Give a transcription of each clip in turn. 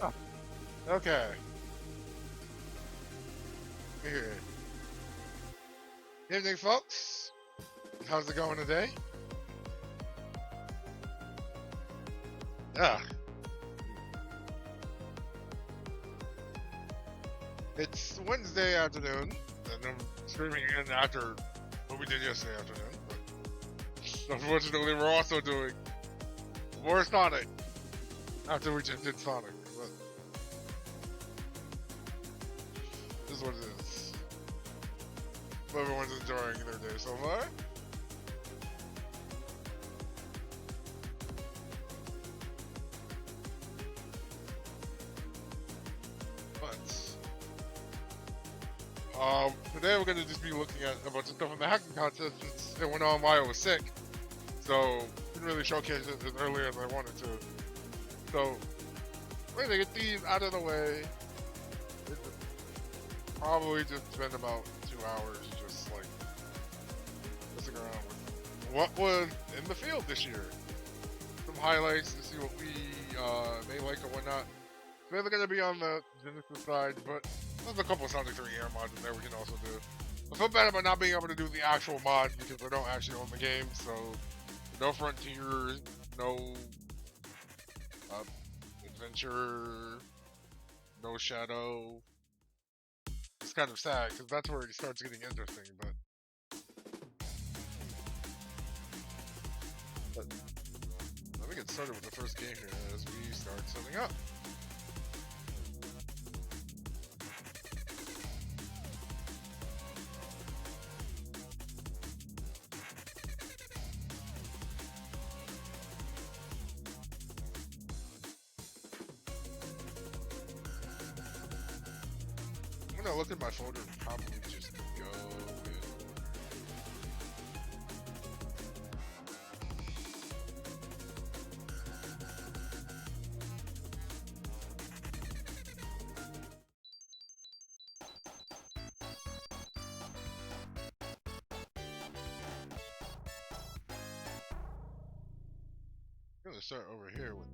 Oh, okay. Here. Evening, folks. How's it going today? Ah, it's Wednesday afternoon, and I'm streaming in after what we did yesterday afternoon. But unfortunately, we're also doing more Sonic after we just did Sonic. But this is what it is. Hope everyone's enjoying their day so far. But today we're going to just be looking at a bunch of stuff in the hacking contest since it went on while I was sick. So didn't really showcase it as early as I wanted to. So we're gonna get these out of the way. It's probably just spend about 2 hours just like messing around with what was in the field this year. Some highlights to see what we may like and whatnot. It's mainly gonna be on the Genesis side, but there's a couple of Sonic 3 air mods in there we can also do. I feel bad about not being able to do the actual mods because I don't actually own the game, so no Frontier, no uh, Adventure, no Shadow. It's kind of sad because that's where it starts getting interesting. But let me get started with the first game here as we start setting up. I'm gonna look at my folder and probably just go in. I'm gonna start over here with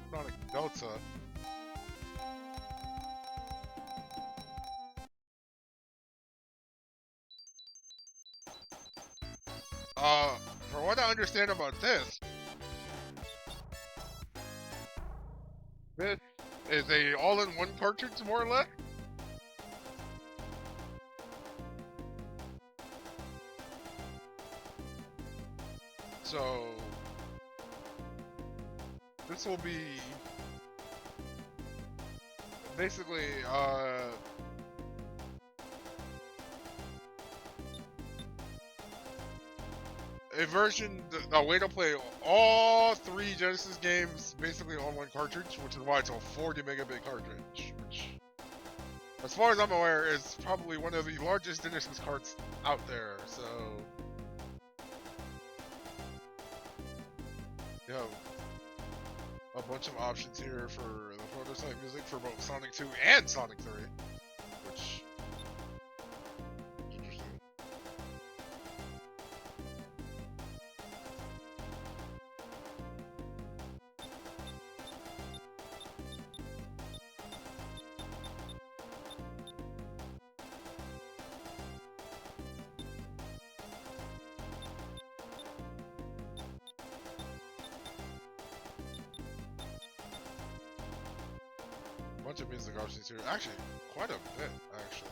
Sonic Delta. From what I understand about this is a all-in-one cartridge, more or less. So this will be basically a version, a way to play all three Genesis games basically on one cartridge, which is why it's a 40 megabit cartridge, which, as far as I'm aware, is probably one of the largest Genesis carts out there. So, you have a bunch of options here for the prototype music for both Sonic 2 and Sonic 3, which is interesting. Bunch of music options here. Actually, quite a bit, actually.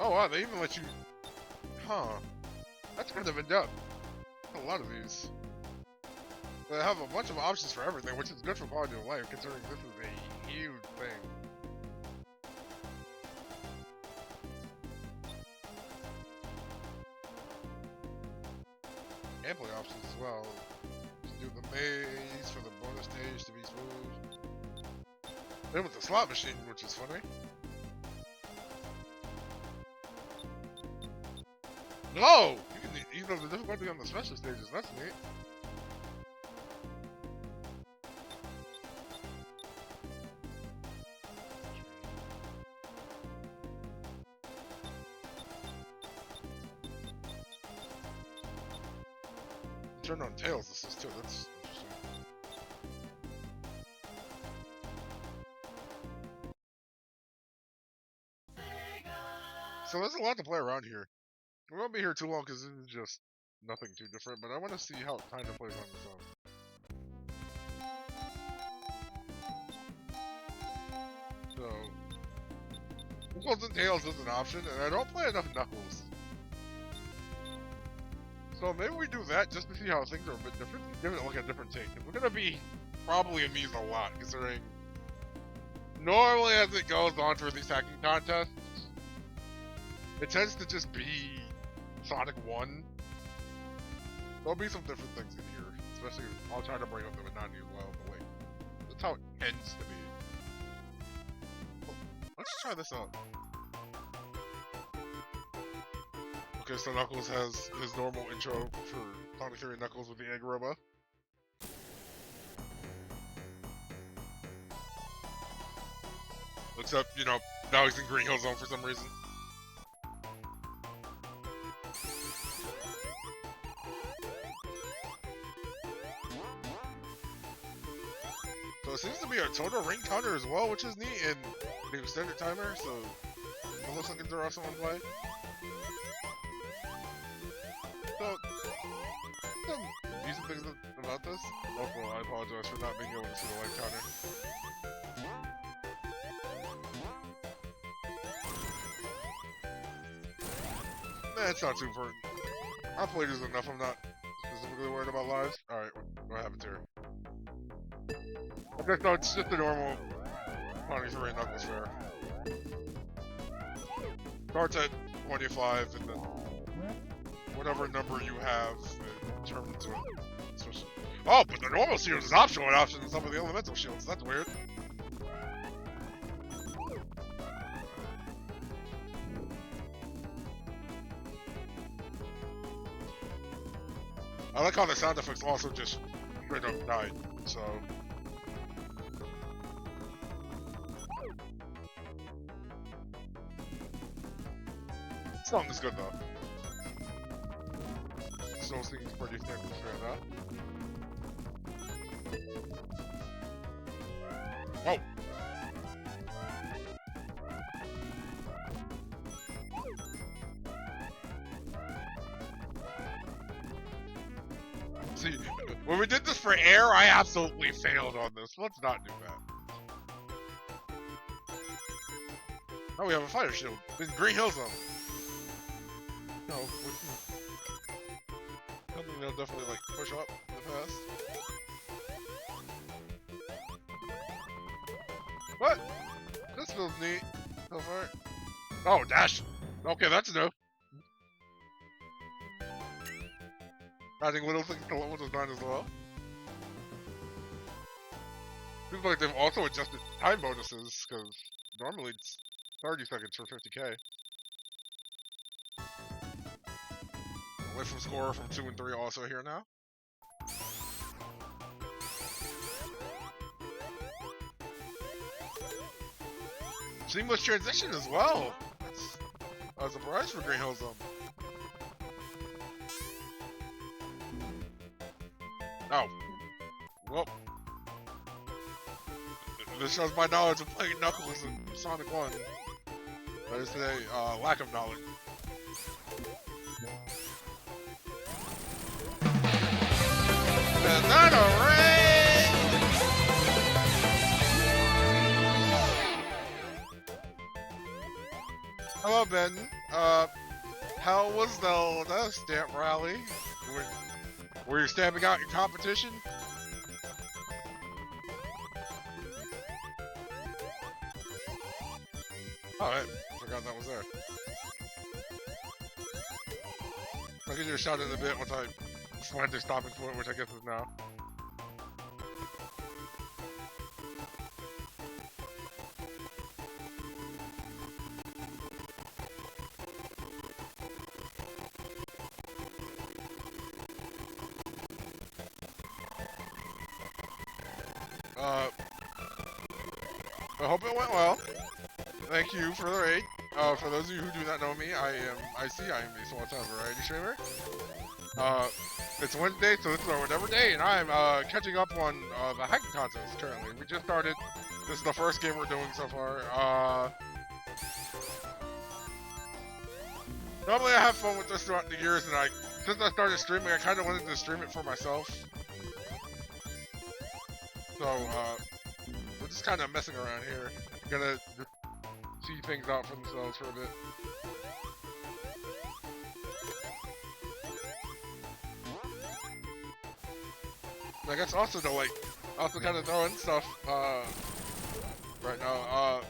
Oh wow, they even let you... Huh. That's kind of in-depth. A lot of these. They have a bunch of options for everything, which is good for quality of life, considering this is a huge thing. Gameplay options as well. Do the maze for the bonus stage to be smooth. Then with the slot machine, which is funny. No! You can even up the difficulty on the special stages, that's neat. Turn on Tails assist too, that's interesting. So there's a lot to play around here. We won't be here too long because this is just nothing too different, but I want to see how time to play on this own. So, Knuckles and Tails is an option, and I don't play enough Knuckles. So maybe we do that just to see how things are a bit different, give it like a different take. We're gonna be probably amused a lot, considering normally as it goes on for these hacking contests, it tends to just be Sonic 1. There'll be some different things in here, especially I'll try to bring up the Banani as well, but like, that's how it tends to be. Well, let's try this out. Okay, so Knuckles has his normal intro for Sonic 3 Knuckles with the egg robot. Except, you know, now he's in Green Hill Zone for some reason. So it seems to be a total ring counter as well, which is neat, and the extended timer, so it looks like it's are also on play. So, some decent things about this. Also, I apologize for not being able to see the light counter. Nah, it's not too important. I played this enough, I'm not specifically worried about lives. Alright, what happens here? Okay, so it's just a normal 23 Knuckles fair. Starts at 25, and then whatever number you have, it turns into it. Oh, but the normal shield is optional and option than some of the elemental shields. That's weird. I like how the sound effects also just straight up died, so... This song is good though. So seems pretty standard for that. Oh! See, when we did this for air, I absolutely failed on this. Let's not do that. Oh, we have a fire shield. In Green Hill Zone. No, something they'll definitely like push up in the past. What? This feels neat so far. Oh, dash. Okay, that's new. Adding little things to what was done as well. Seems like they've also adjusted time bonuses, because normally it's 30 seconds for 50k. Away from score from 2 and 3 also here now. Seamless transition as well. That's a surprise for Green Hill Zone. Oh. Well. This shows my knowledge of playing Knuckles in Sonic 1. That is today, lack of knowledge. Is that a ring? Hello, Ben. How was the stamp rally? Were you stamping out your competition? Alright, forgot that was there. I'll give you a shot in a bit once I find their stopping point, which I guess is now. I hope it went well. Thank you for the raid. For those of you who do not know me, I am IC. I am a small-time variety streamer. It's Wednesday, so this is our whatever day, and I'm catching up on the hacking contest currently. We just started. This is the first game we're doing so far. Normally I have fun with this throughout the years, and since I started streaming, I kind of wanted to stream it for myself. So, we're just kind of messing around here. Gonna just see things out for themselves for a bit. I guess also to also kind of throw in stuff, right now.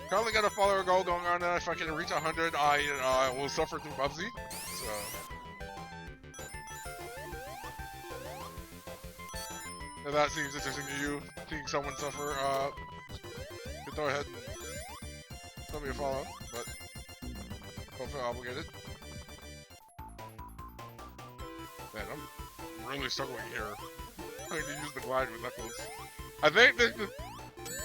Currently got a follower goal going on. If I can reach 100, I will suffer through Bubsy. So. If that seems interesting to you, seeing someone suffer, you can go ahead and tell me a follow, but don't feel obligated. Man, I'm really struggling here. I'm going to use the glide with Knuckles. I think this just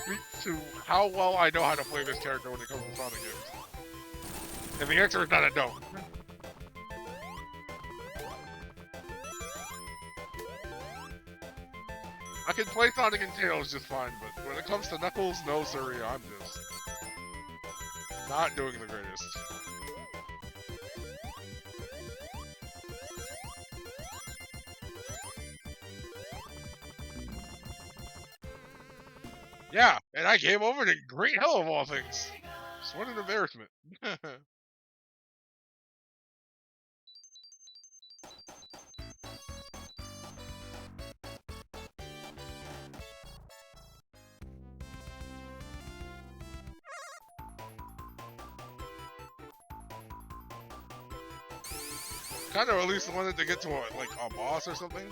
speaks to how well I know how to play this character when it comes to Sonic games. And the answer is that I don't. I can play Sonic and Tails just fine, but when it comes to Knuckles, no siree, I'm just not doing the greatest. Yeah, and I came over to Great Hell of all things. Just what an embarrassment. Kind of at least wanted to get to a boss or something,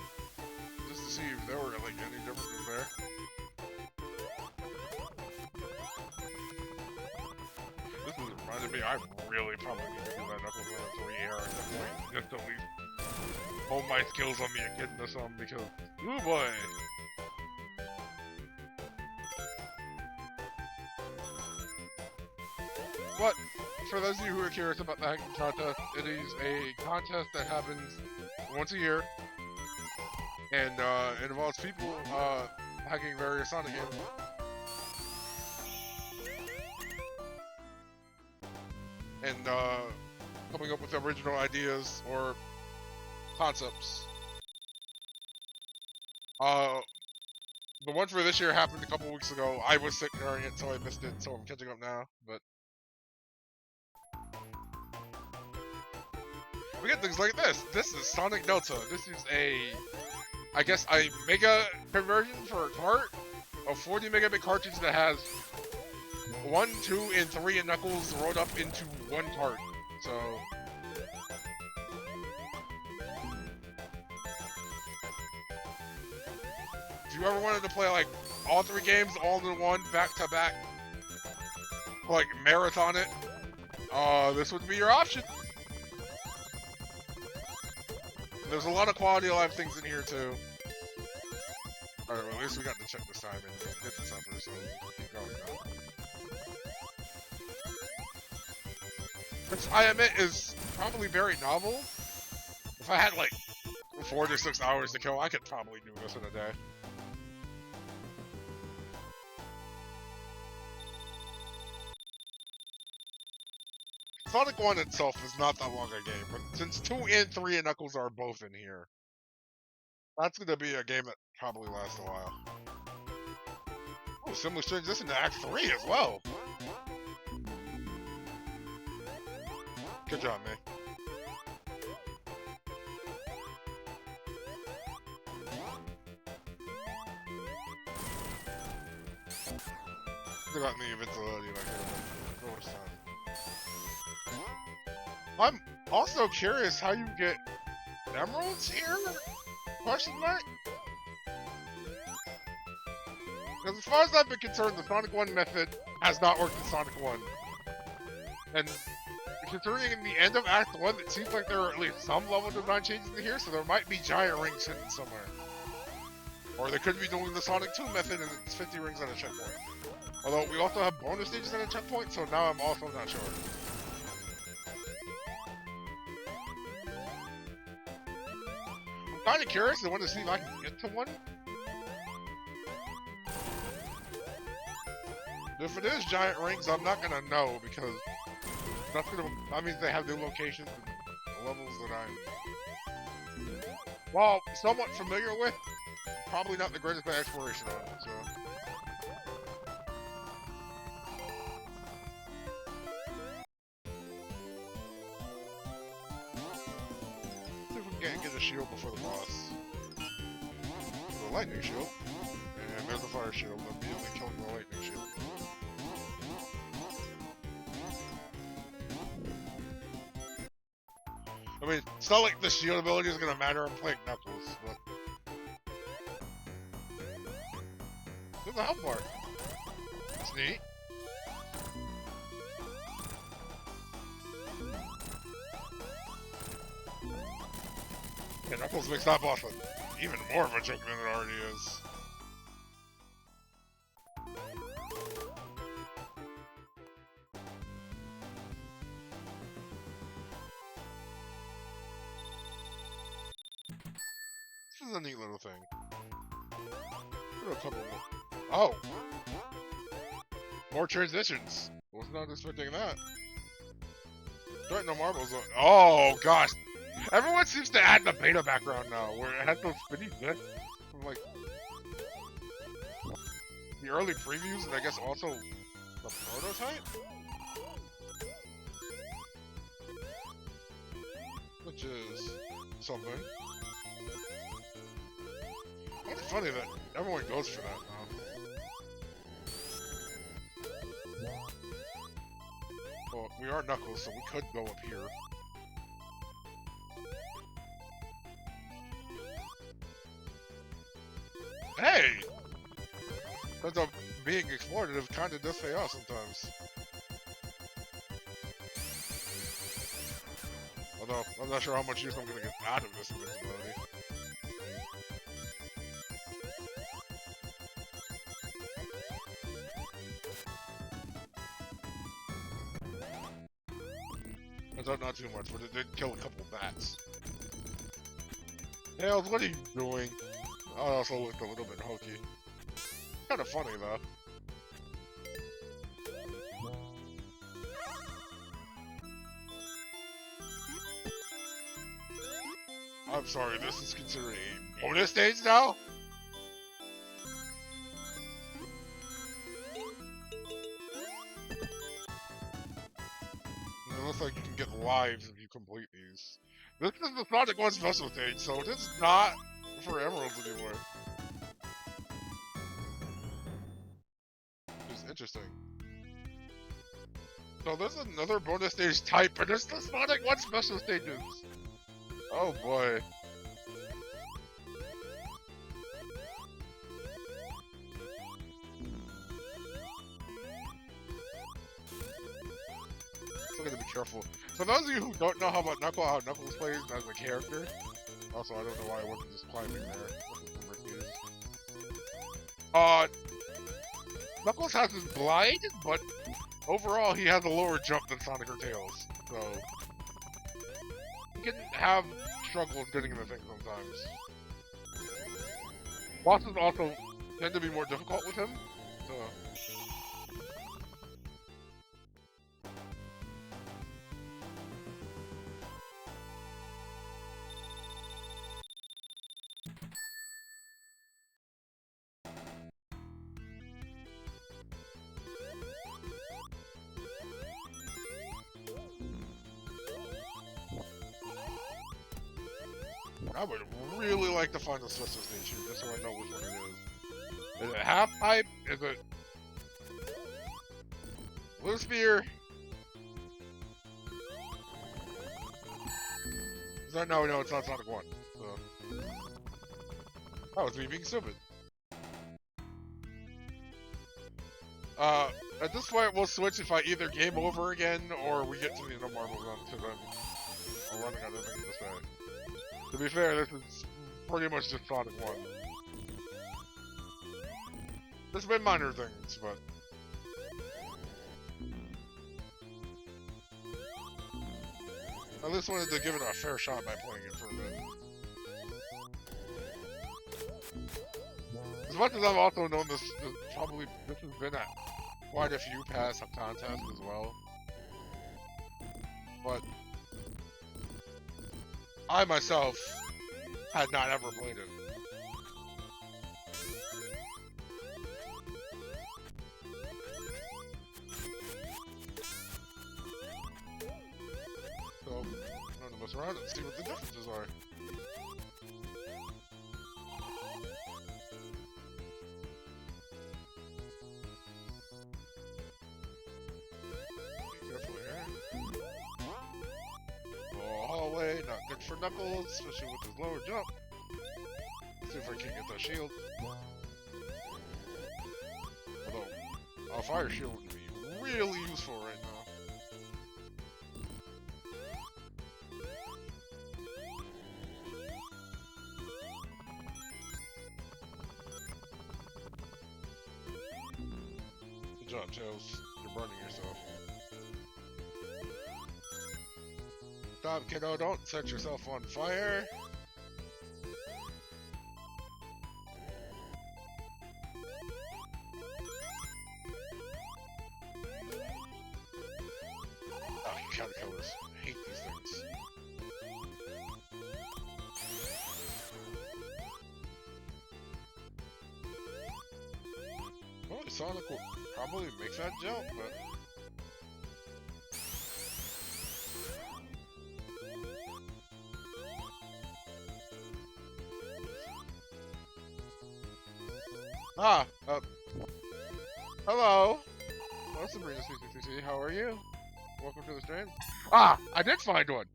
just to see if there were any differences there. This is reminding me, I really probably need to do that Knuckles Run 3 era at that point, just to at least hold my skills on the echidna some, because, ooh boy! But, for those of you who are curious about the hacking contest, it is a contest that happens once a year, and it involves people hacking various Sonic games. And coming up with original ideas or concepts. The one for this year happened a couple weeks ago. I was sick during it, so I missed it, so I'm catching up now, but we get things like this. This is Sonic Delta. This is I guess a mega conversion for a cart. A 40 megabit cartridge that has 1, 2, and 3 and Knuckles rolled up into one cart. So if you ever wanted to play all 3 games all in one, back to back, marathon it, this would be your option. There's a lot of quality of life things in here too. Alright, well at least we got to check this time and hit the suffer, so we'll keep going now. Which I admit is probably very novel. If I had 4 to 6 hours to kill, I could probably do this in a day. Sonic 1 itself is not that long a game, but since 2 and 3 and Knuckles are both in here, that's gonna be a game that probably lasts a while. Oh, similar transition to Act 3 as well. Good job, man. have gotten the invincibility like the first time. I'm also curious how you get emeralds here? Question mark? Because as far as I've been concerned, the Sonic 1 method has not worked in Sonic 1. And considering in the end of Act 1, it seems like there are at least some level design changes in here, so there might be giant rings hidden somewhere. Or they could be doing the Sonic 2 method and it's 50 rings at a checkpoint. Although we also have bonus stages at a checkpoint, so now I'm also not sure. I'm kind of curious and want to see if I can get to one. If it is giant rings, I'm not gonna know because that's gonna. That means they have new locations and levels that I'm, while somewhat familiar with, probably not the greatest at exploration on. So. See if we can get a shield before the boss. The lightning shield. And there's the fire shield, immediately killing the lightning shield. I mean, it's not like the shield ability is gonna matter in playing Knuckles, but... There's a health bar. That's neat. Yeah, Knuckles makes that boss even more of a joke than it already is. This is a neat little thing. A couple more. Oh! More transitions! Was not expecting that. There no marbles. Oh gosh! Everyone seems to add the beta background now, where it has those spinny bits from like the early previews, and I guess also the prototype? Which is something. It's funny that everyone goes for that now. Well, we are Knuckles, so we could go up here. Hey! Ends up being explorative kinda does pay off sometimes. Although, I'm not sure how much use I'm gonna get out of this invincibility. Not too much, but it did kill a couple of bats. Tails, what are you doing? I also looked a little bit hokey. Kinda funny, though. I'm sorry, this is considered a bonus stage now? Looks like you can get lives if you complete these. This is the Sonic 1 special stage, so it is not for emeralds anymore. Which is interesting. So there's another bonus stage type, but it's the Sonic 1 special stages. Oh boy. Still gotta be careful. For those of you who don't know how Knuckles plays as a character, also I don't know why I wasn't just climbing there. Knuckles has his glide, but overall he has a lower jump than Sonic or Tails, so he can have struggles getting in the thing sometimes. Bosses also tend to be more difficult with him, so. I would really like to find a special station just so I know which one it is. Is it half pipe? Is it Blue Spear. No, it's not Sonic 1. So. Oh, it's me being stupid. At this point, we'll switch if I either game over again or we get to the end of Marble Zone, because I'm running out of things to say. To be fair, this is pretty much just Sonic 1. There's been minor things, but... I at least wanted to give it a fair shot by playing it for a bit. As much as I've also known this has been at quite a few past contests as well. But I myself had not ever played it. So I'm gonna mess around and see what the differences are. Not good for Knuckles, especially with his lower jump. Let's see if I can get that shield. Although, a fire shield would be really useful right now. Good job, Tails. You're burning yourself. Stop, kiddo, don't set yourself on fire. Oh, you gotta kill this. I hate these things. Well, Sonic will probably make that jump, but... hello! Well, Sabrina CCCC, how are you? Welcome to the stream. I did find one!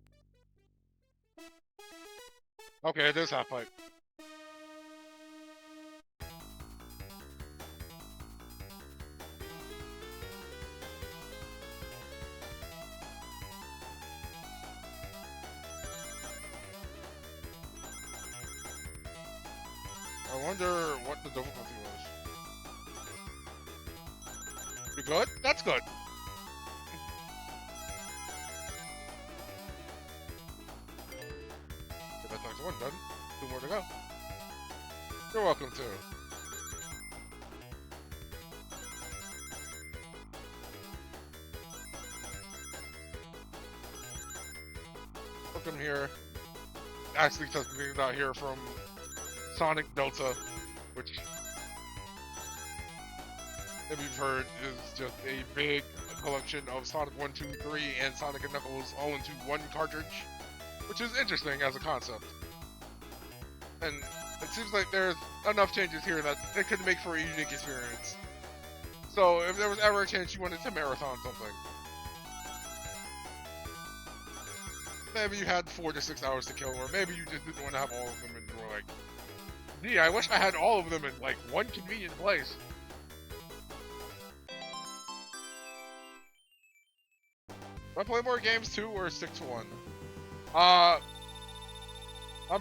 Okay, it is half-pipe. I wonder what the difficulty was. You good? That's good. Okay, that's next one done. 2 more to go. You're welcome to. Welcome here. Actually, testing things out here from Sonic Delta, which, if you've heard, is just a big collection of Sonic 1, 2, 3, and Sonic and Knuckles all into one cartridge, which is interesting as a concept. And it seems like there's enough changes here that it could make for a unique experience. So if there was ever a chance you wanted to marathon something, maybe you had 4 to 6 hours to kill, or maybe you just didn't want to have all of them and you were like, gee, I wish I had all of them in like one convenient place. Do I play more games too, or stick to one? I'm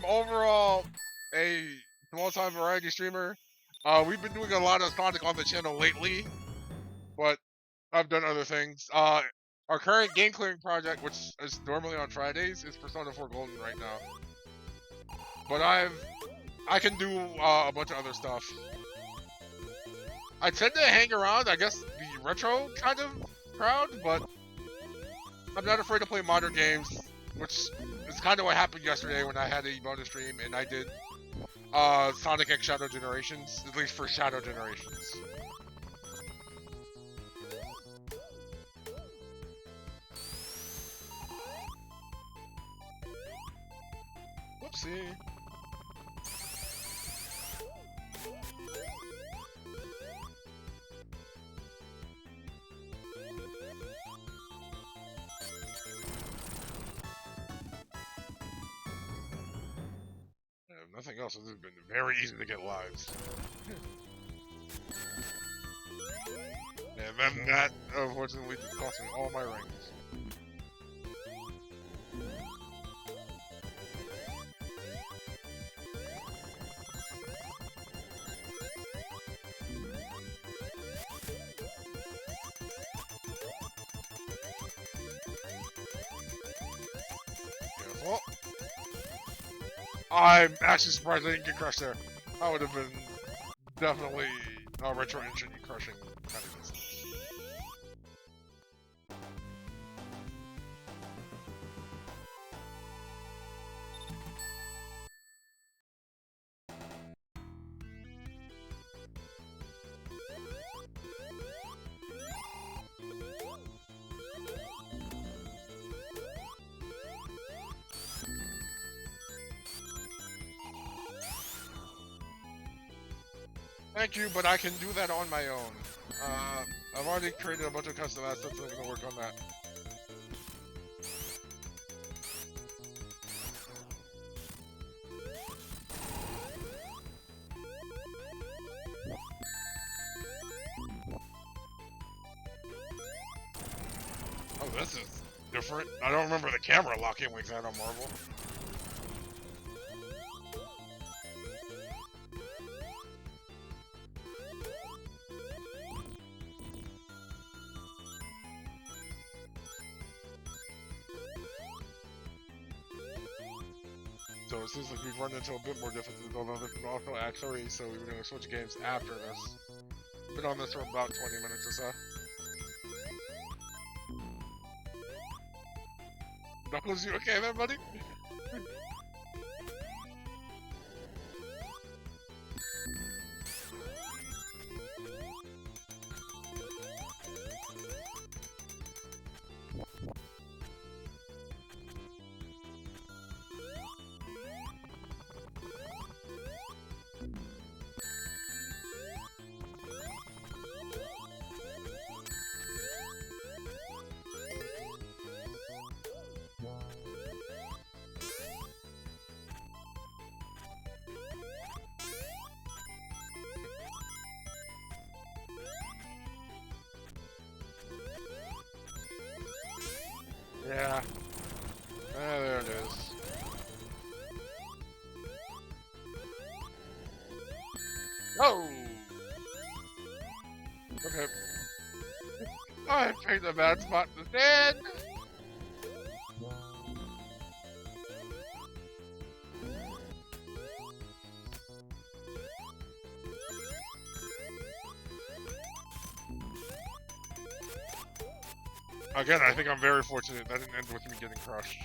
overall a small-time variety streamer. We've been doing a lot of Sonic on the channel lately, but I've done other things. Our current game clearing project, which is normally on Fridays, is Persona 4 Golden right now. But I can do a bunch of other stuff. I tend to hang around, I guess, the retro kind of crowd, but I'm not afraid to play modern games, which is kind of what happened yesterday when I had a bonus stream and I did Sonic X Shadow Generations, at least for Shadow Generations. Whoopsie. Nothing else. This has been very easy to get lives. And then that, unfortunately, just cost me all my rings. Careful. I'm actually surprised I didn't get crushed there. That would have been definitely a retro engine crushing kind of instance. Thank you, but I can do that on my own. I've already created a bunch of custom assets, so I'm gonna work on that. Oh, this is different. I don't remember the camera locking like that on Marvel. So it seems like we've run into a bit more difficulties, although this is also Act 3, so we were going to switch games after this. Been on this for about 20 minutes or so. Knuckles, you okay there, buddy? Yeah. There it is. Oh! Okay. I picked a bad spot instead! Again, I think I'm very fortunate that didn't end with me getting crushed.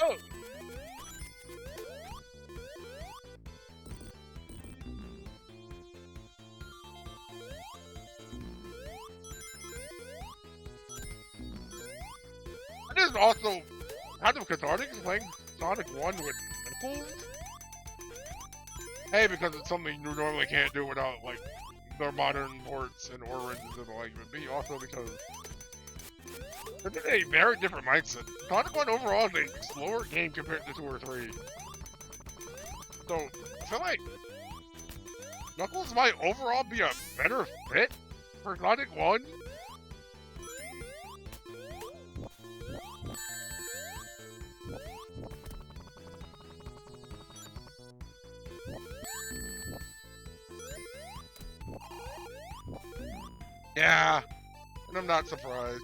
Oh! It is also kind of cathartic playing Sonic 1 with Knuckles. A, because it's something you normally can't do without, like, their modern ports and origins and the like, but B, also because this is a very different mindset. Sonic 1 overall is a slower game compared to 2 or 3. So, I feel like Knuckles might overall be a better fit for Sonic 1. Yeah, and I'm not surprised.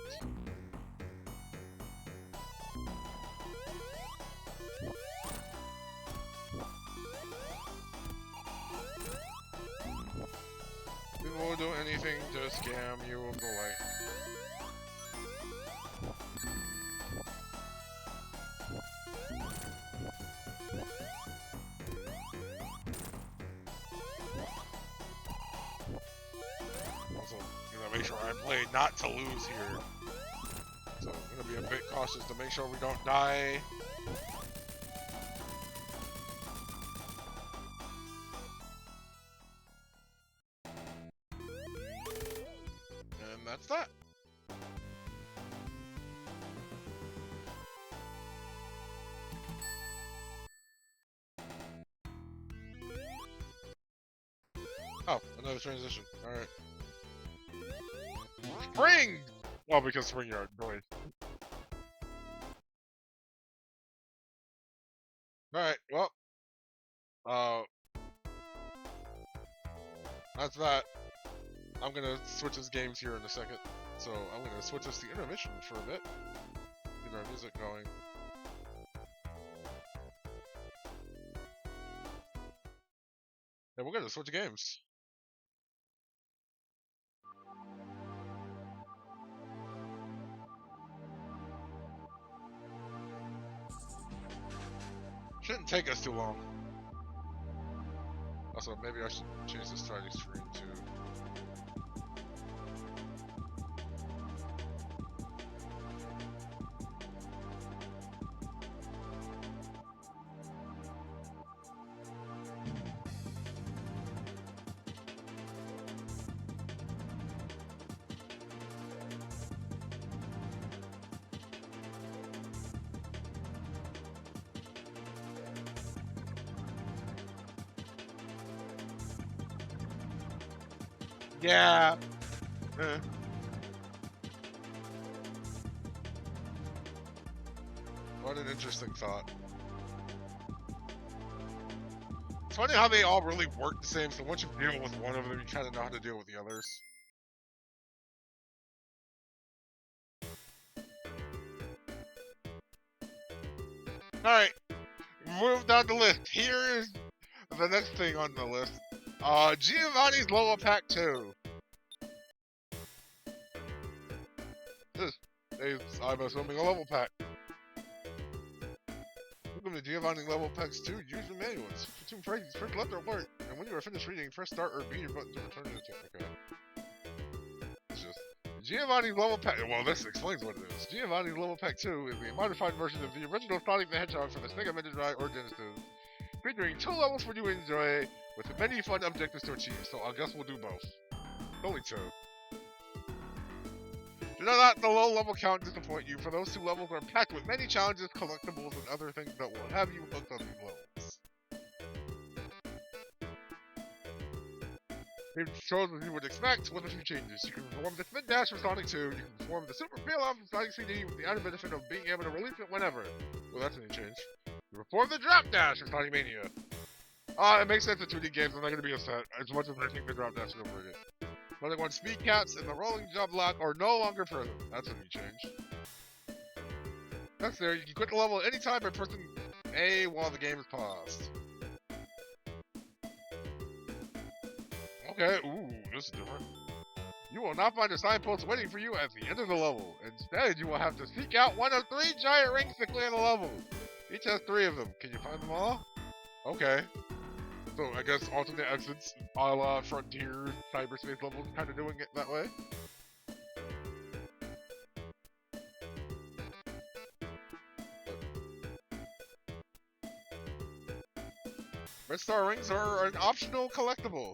People will do anything to scam you of the light. Also, make sure I play not to lose here. So I'm gonna be a bit cautious to make sure we don't die. that's that. Oh, another transition. Alright. Spring! Well, because spring yard, boy. Alright, well. That's that. I'm gonna switch his games here in a second. So I'm gonna switch us to intermission for a bit. Get our music going. And we're gonna switch games. Shouldn't take us too long. Also, maybe I should change the starting screen too. Yeah. What an interesting thought. It's funny how they all really work the same, so once you deal with one of them, you kind of know how to deal with the others. Alright, move down the list. Here is the next thing on the list. Giovanni's Lower Pack 2. I'm assuming a level pack. Welcome to Giovanni Level Packs 2. Use the manuals. For 2 phrases, first left or right. And when you are finished reading, press start or B your button to return to the check. Okay. It's just Giovanni's Level Pack. Well, this explains what it is. Giovanni's Level Pack 2 is the modified version of the original Sonic the Hedgehog for the Sega Mega Drive or Genesis, featuring 2 levels for you to enjoy with many fun objectives to achieve. So I guess we'll do both. Only 2. Do not let the low level count disappoint you, for those 2 levels are packed with many challenges, collectibles, and other things that will have you hooked on these levels. It shows as you would expect, with a few changes. You can perform the spin dash for Sonic 2, you can perform the super peel off from Sonic CD with the added benefit of being able to release it whenever. Well, that's a new change. You perform the drop dash for Sonic Mania. It makes sense in 2D games, I'm not going to be upset, as much as I think the drop dash is overrated. Sonic 1 speed caps and the rolling jump lock are no longer present. That's a new change. That's there. You can quit the level at any time by pressing A while the game is paused. Okay, ooh, this is different. You will not find a signpost waiting for you at the end of the level. Instead, you will have to seek out one of 3 giant rings to clear the level. Each has 3 of them. Can you find them all? Okay. So I guess alternate exits, a la Frontier, cyberspace levels, kind of doing it that way. Red Star Rings are an optional collectible.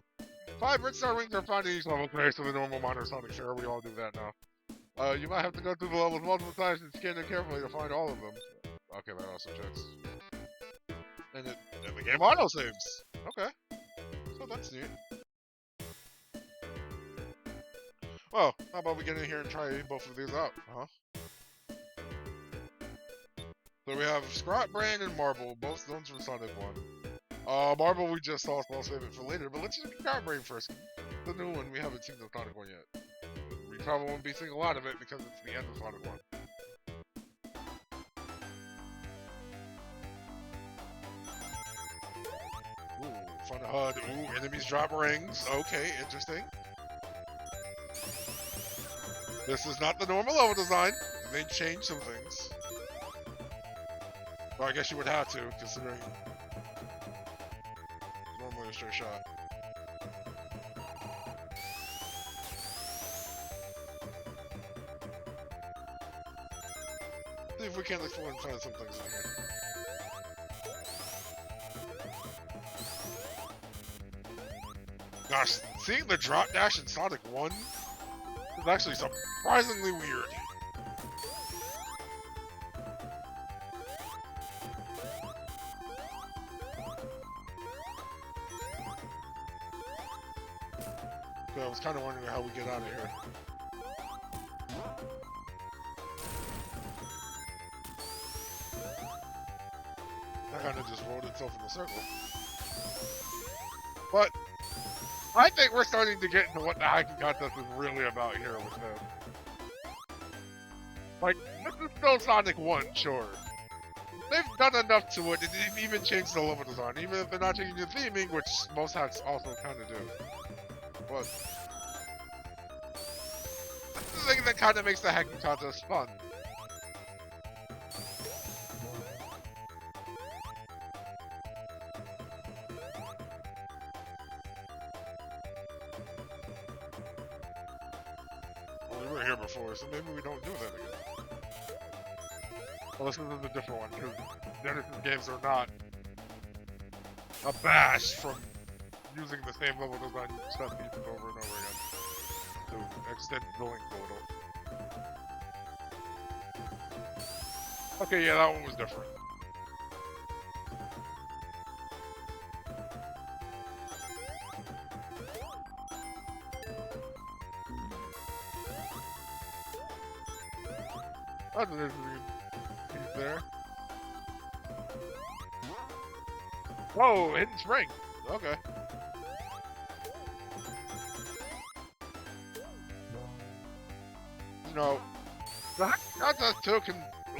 5 Red Star Rings are found in each level next to the normal minor Sonic. Sure, we all do that now. You might have to go through the levels multiple times and scan them carefully to find all of them. Okay, that also checks. And the game auto saves. Okay. So that's neat. Well, how about we get in here and try both of these out, huh? So we have Scrot Brand and Marble, both zones from Sonic 1. Marble we just saw, so I'll save it for later, but let's just get Scrot Brand first. The new one, we haven't seen the Sonic 1 yet. We probably won't be seeing a lot of it because it's the end of Sonic 1. Ooh, fun HUD. Ooh, enemies drop rings. Okay, interesting. This is not the normal level design. They changed some things. Well, I guess you would have to, considering normally a straight shot. See if we can't explore and find some things in here. Gosh, seeing the drop dash in Sonic 1 It's actually surprisingly weird. So I was kind of wondering how we get out of here. That kind of just rolled itself in a circle. But I think we're starting to get into what the hacking contest is really about here with this. Like, this is still Sonic 1, sure. They've done enough to it, it didn't even change the level design, even if they're not changing the theming, which most hacks also kind of do. But that's the thing that kind of makes the hacking contest fun. Well, we were here before, so maybe we don't do that again. Well, this is a different one, because Genesis games are not abashed from using the same level design set pieces over and over again to extend the length a little. Okay, yeah, that one was different. That's an interesting piece there. Whoa, hidden spring. Okay. You know, the hack contest too can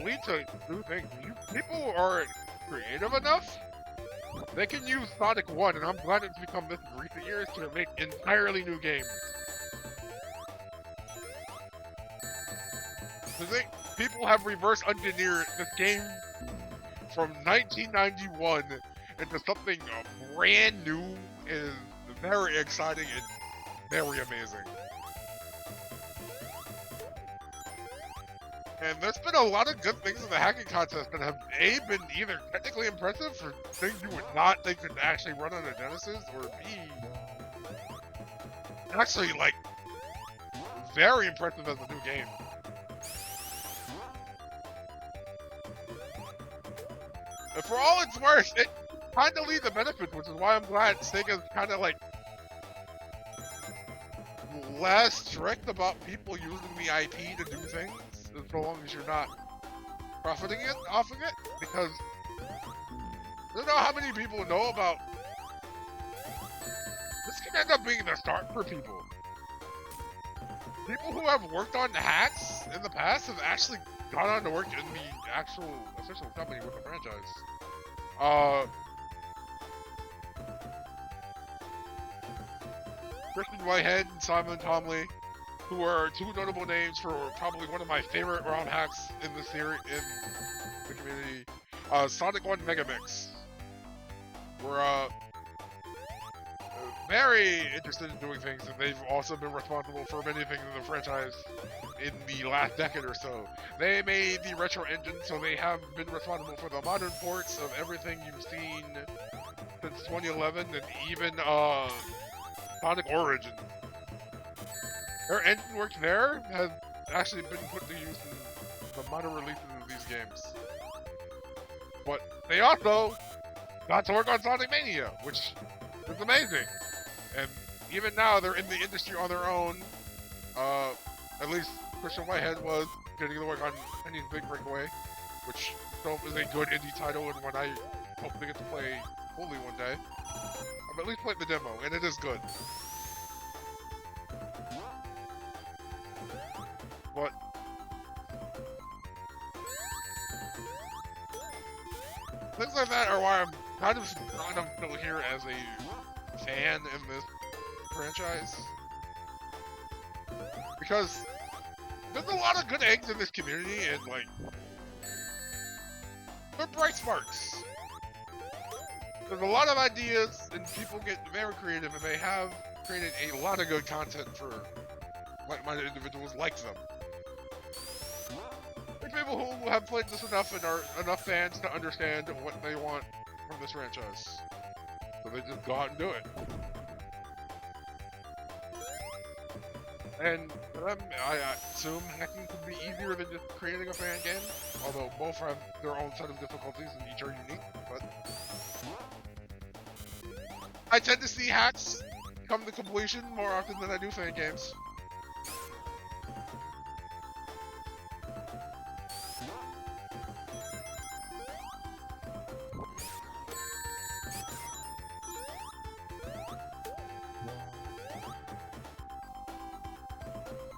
lead to new things. People are creative enough. They can use Sonic 1, and I'm glad it's become this in recent years, to make entirely new games. I think people have reverse engineered this game from 1991 into something brand new and very exciting and very amazing. And there's been a lot of good things in the hacking contest that have A, been either technically impressive for things you would not think could actually run on a Genesis, or B, actually like very impressive as a new game. And for all it's worth, it kind of leads to benefits, which is why I'm glad Sega's kind of like less strict about people using the IP to do things, as long as you're not profiting off of it. Because I don't know how many people know about this. Can end up being the start for people. People who have worked on hacks in the past have actually gone on to work in the actual official company with the franchise. Christian Whitehead and Simon Tomley, who are two notable names for probably one of my favorite ROM hacks in the series, in the community. Sonic 1 Megamix. We're very interested in doing things, and they've also been responsible for many things in the franchise in the last decade or so. They made the retro engine, so they have been responsible for the modern ports of everything you've seen since 2011, and even Sonic Origin. Their engine work there has actually been put to use in the modern releases of these games. But they also got to work on Sonic Mania, which is amazing. And even now, they're in the industry on their own. At least Christian Whitehead was getting to work on Penny's Big Breakaway, which itself is a good indie title, and one I hope to get to play fully one day. I've at least played the demo, and it is good. But things like that are why I'm kind of still here as a fan in this franchise. Because there's a lot of good eggs in this community, and like, they're bright sparks. There's a lot of ideas, and people get very creative, and they have created a lot of good content for like-minded individuals like them. There's people who have played this enough and are enough fans to understand what they want from this franchise. So they just go out and do it. And I assume hacking could be easier than just creating a fan game, although both have their own set of difficulties and each are unique. But I tend to see hacks come to completion more often than I do fan games.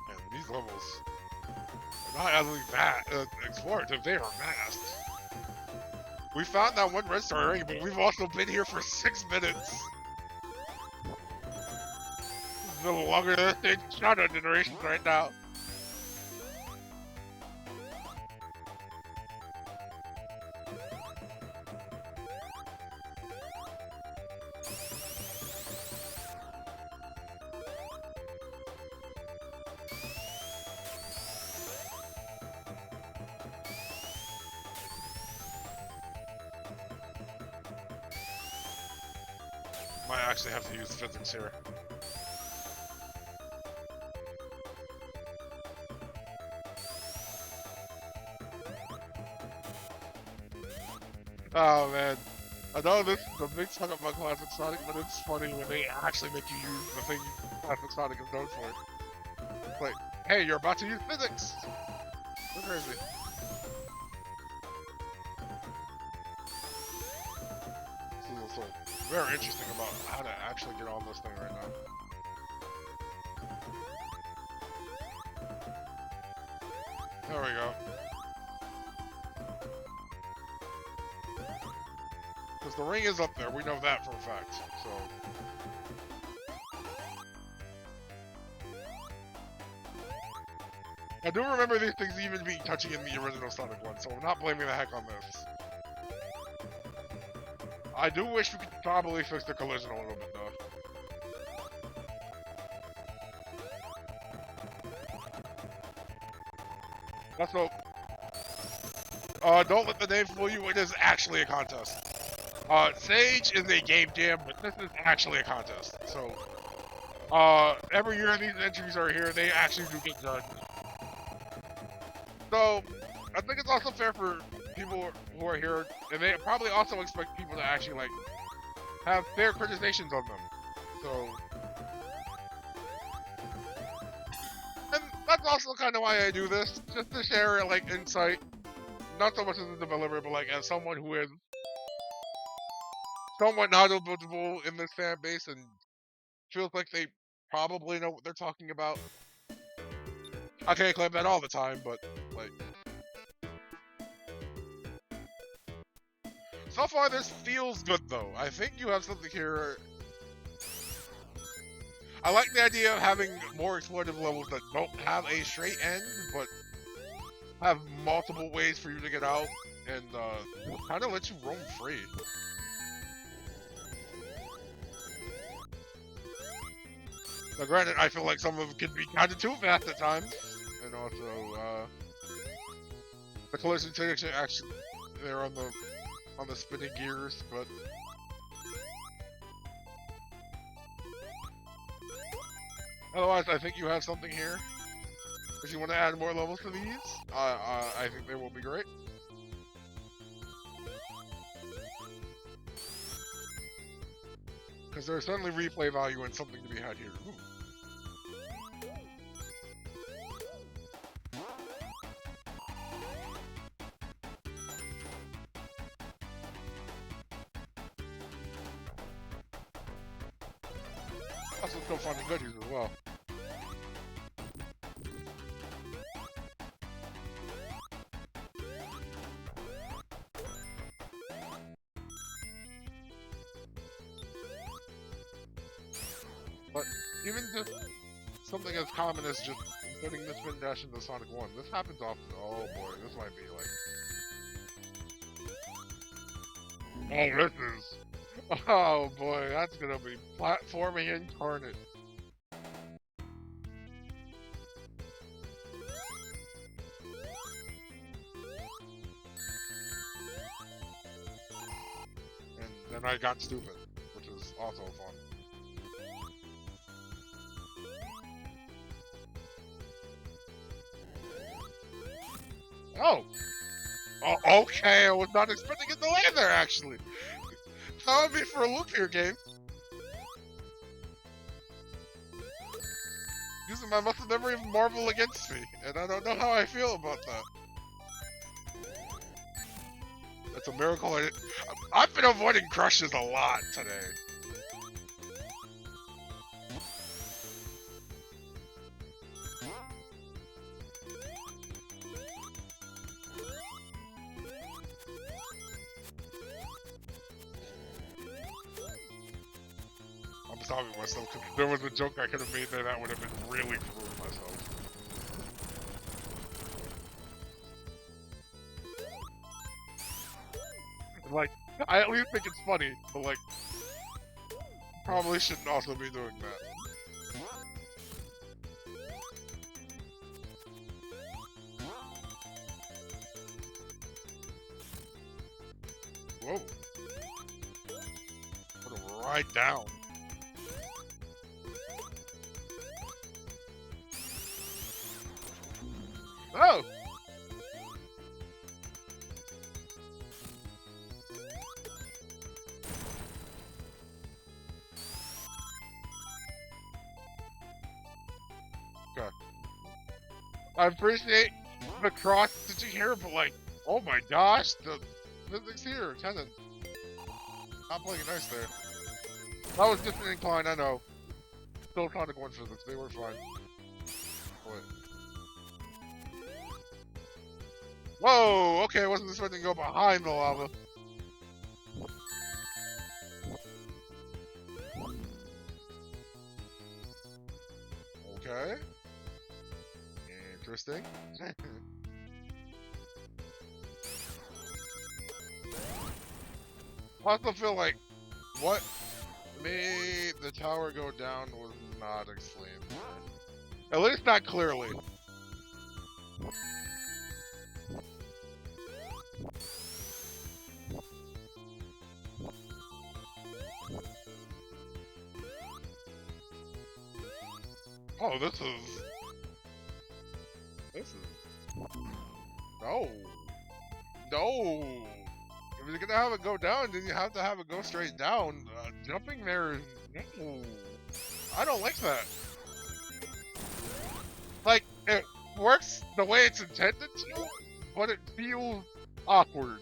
And these levels are not only that explorative, they are vast. We found that one red star ring, but we've also been here for 6 minutes. This is a little longer than the shadow generations right now. Might actually have to use physics here. Oh man, I know this is a big talk about Classic Sonic, but it's funny when they actually make you use the thing Classic Sonic is known for. It's like, hey, you're about to use physics! We're crazy. This is also very interesting about how to actually get on this thing right now. There we go. Because the ring is up there, we know that for a fact, so... I do remember these things even being touching in the original Sonic 1, so I'm not blaming the heck on this. I do wish we could probably fix the collision a little bit, though. Let's hope. Don't let the name fool you, it is actually a contest. Sage is a game jam, but this is actually a contest. So, every year these entries are here, they actually do get judged. So, I think it's also fair for people who are here, and they probably also expect people to actually, like, have fair criticizations on them. So, and that's also kind of why I do this, just to share, like, insight. Not so much as a developer, but, like, as someone who is somewhat knowledgeable in this fan base and feels like they probably know what they're talking about. I can't claim that all the time, but, like... So far, this feels good, though. I think you have something here. I like the idea of having more explorative levels that don't have a straight end, but have multiple ways for you to get out, and kind of let you roam free. Now, granted, I feel like some of them can be kind of too fast at times, and also the collision detection actually they're on the spinning gears, but otherwise, I think you have something here. If you want to add more levels to these, I think they will be great. Because there's certainly replay value and something to be had here. Ooh. Also, still finding goodies as well. But even just something as common as just putting the spin dash into Sonic 1, this happens often. Oh boy, this might be like... Oh, this is... Oh boy, that's gonna be platforming incarnate. And then I got stupid, which is also fun. Oh! Oh, okay, I was not expecting it to land there, actually. That would be for a loop here, game. Using my muscle memory marvel against me, and I don't know how I feel about that. It's a miracle. I've been avoiding crushes a lot today. I'm stopping myself because there was a joke I could have made there that would have been really cruel to myself. Like, I at least think it's funny, but like, probably shouldn't also be doing that. Whoa. Put him right down. Oh! Okay. I appreciate the cross stitching here, but like, oh my gosh, the physics here kind of not playing it nice there. That was just an incline, I know. Still kind of going physics, they were fine. Wait. Whoa, okay, I wasn't expecting to go behind the lava. Okay. Interesting. I also feel like what made the tower go down was not explained. At least not clearly. Oh, this is... No. No. If you're gonna have it go down, then you have to have it go straight down. Jumping there is... No. I don't like that. Like, it works the way it's intended to, but it feels awkward.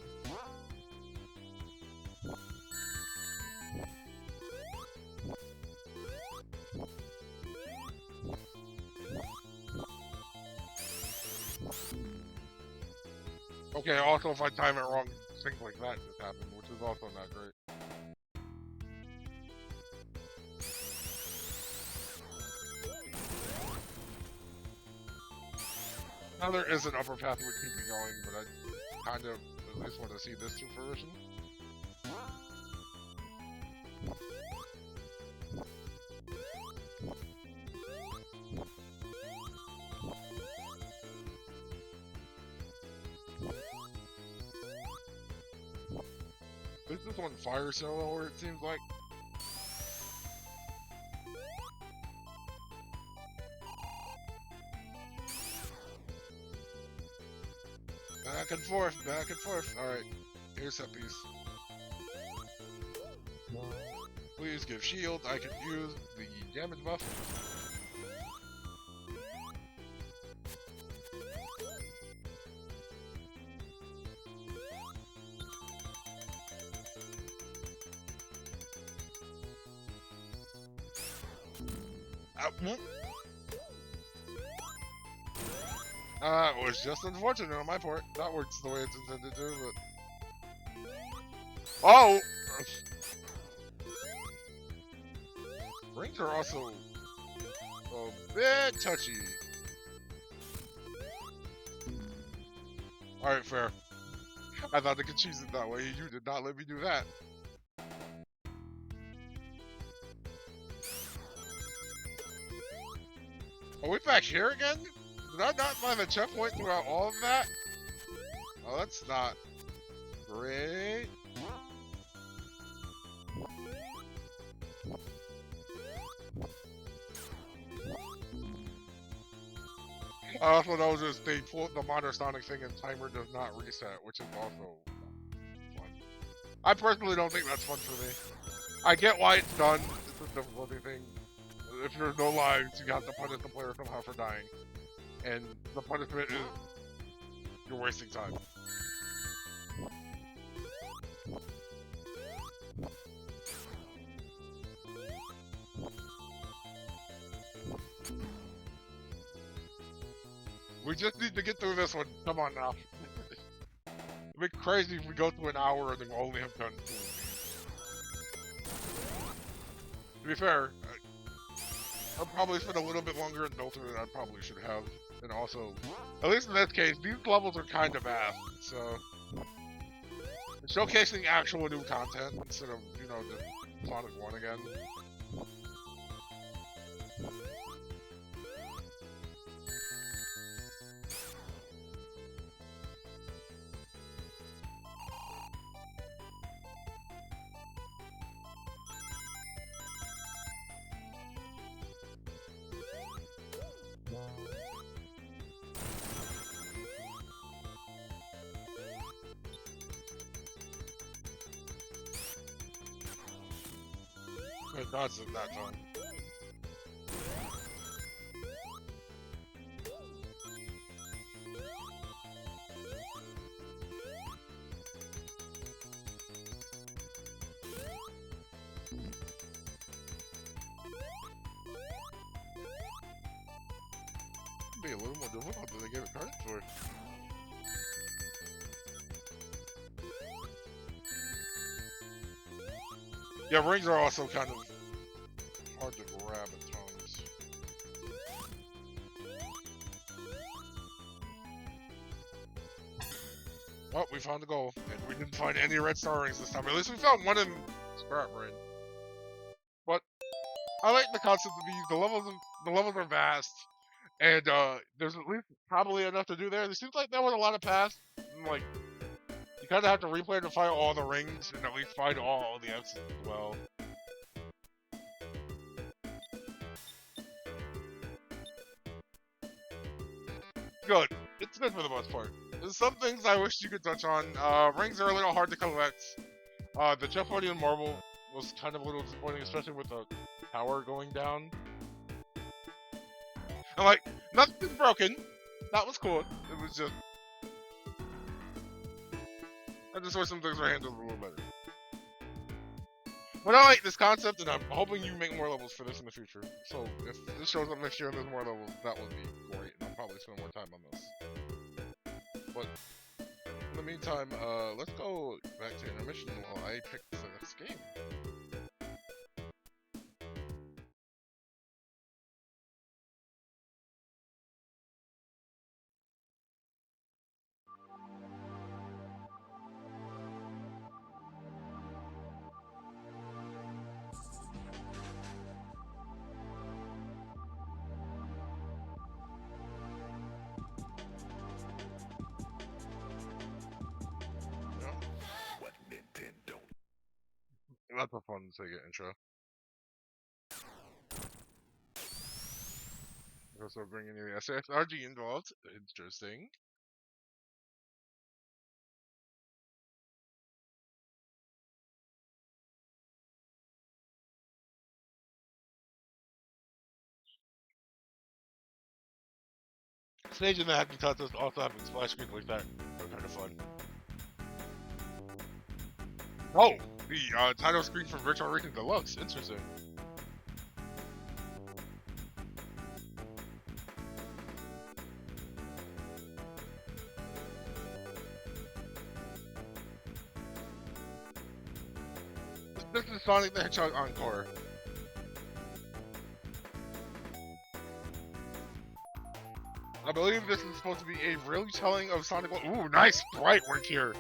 Okay, also if I time it wrong, things like that just happen, which is also not great. Now there is an upper path that would keep me going, but I kind of at least want to see this to fruition. Is this one fire solo, or it seems like? Back and forth, back and forth. Alright, here's that piece. Please give shield, I can use the damage buff. It was just unfortunate on my part. That works the way it's intended to, but... Oh! Rings are also a bit touchy. Alright, fair. I thought I could cheese it that way. You did not let me do that. Are we back here again? Did I not find the checkpoint throughout all of that? Oh, that's not great. I also know just they pulled the Modern Sonic thing and timer does not reset, which is also fun. I personally don't think that's fun for me. I get why it's done. It's a difficulty thing. If there's no lives, you have to punish the player somehow for dying. And the punishment is you're wasting time. We just need to get through this one. Come on now. It'd be crazy if we go through an hour and then only have done 2 of these. To be fair, I'll probably spend a little bit longer in Filter than I probably should have. And also, at least in this case, these levels are kind of ass, so... Showcasing actual new content instead of, you know, just Sonic 1 again. It does at that time. Be a little more difficult than they gave it credit for. Yeah, rings are also kind of hard to grab at times. Oh, we found the goal, and we didn't find any red star rings this time. At least we found one in Scrap Brain. But I like the concept of these. The levels are vast, and there's at least probably enough to do there. It seems like there was a lot of paths. Like you kind of have to replay to find all the rings and at least find all the X's as well. Good. It's good for the most part. There's some things I wish you could touch on. Rings are a little hard to collect. The Chefodian marble was kind of a little disappointing, especially with the power going down. And like, nothing's broken. That was cool. It was just... I just wish some things were handled a little better. But I like this concept, and I'm hoping you make more levels for this in the future. So if this shows up next year and there's more levels, that would be great, and I'll probably spend more time on this. But in the meantime, let's go back to intermission while I pick the next game. That's a fun Sega intro. Also bringing the SHC involved. Interesting. Stage in the hacking contest also having splash screens like that. They're kind of fun. Oh! The title screen for Virtual Racing Deluxe. Interesting. This is Sonic the Hedgehog Encore. I believe this is supposed to be a retelling of Sonic 1. Ooh, nice bright work here.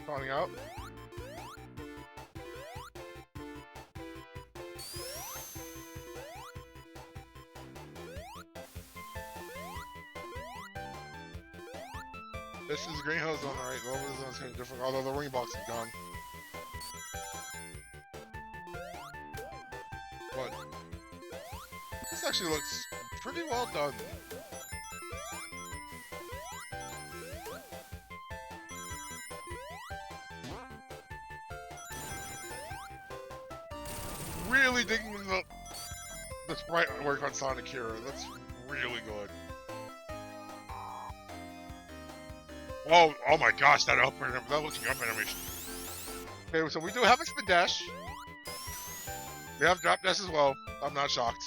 Calling out. This is Green Hill Zone, alright. The level is kind of different, although the ring box is gone. But this actually looks pretty well done. really digging the sprite work on Sonic here. That's really good. Oh my gosh, that looking up animation. Okay, so we do have a spin dash. We have drop dash as well. I'm not shocked.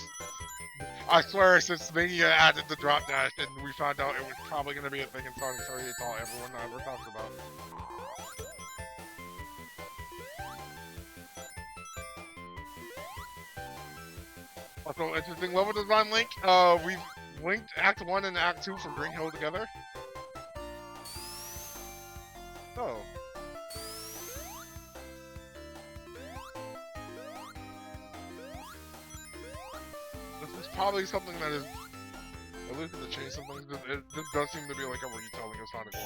I swear, since Mania added the drop dash and we found out it was probably going to be a thing in Sonic 3, it's all everyone ever talks about. Also, interesting level design link. We've linked Act 1 and Act 2 from Green Hill together. Oh. This is probably something that is, at least in the change some things, this does seem to be like a retelling of Sonic 1.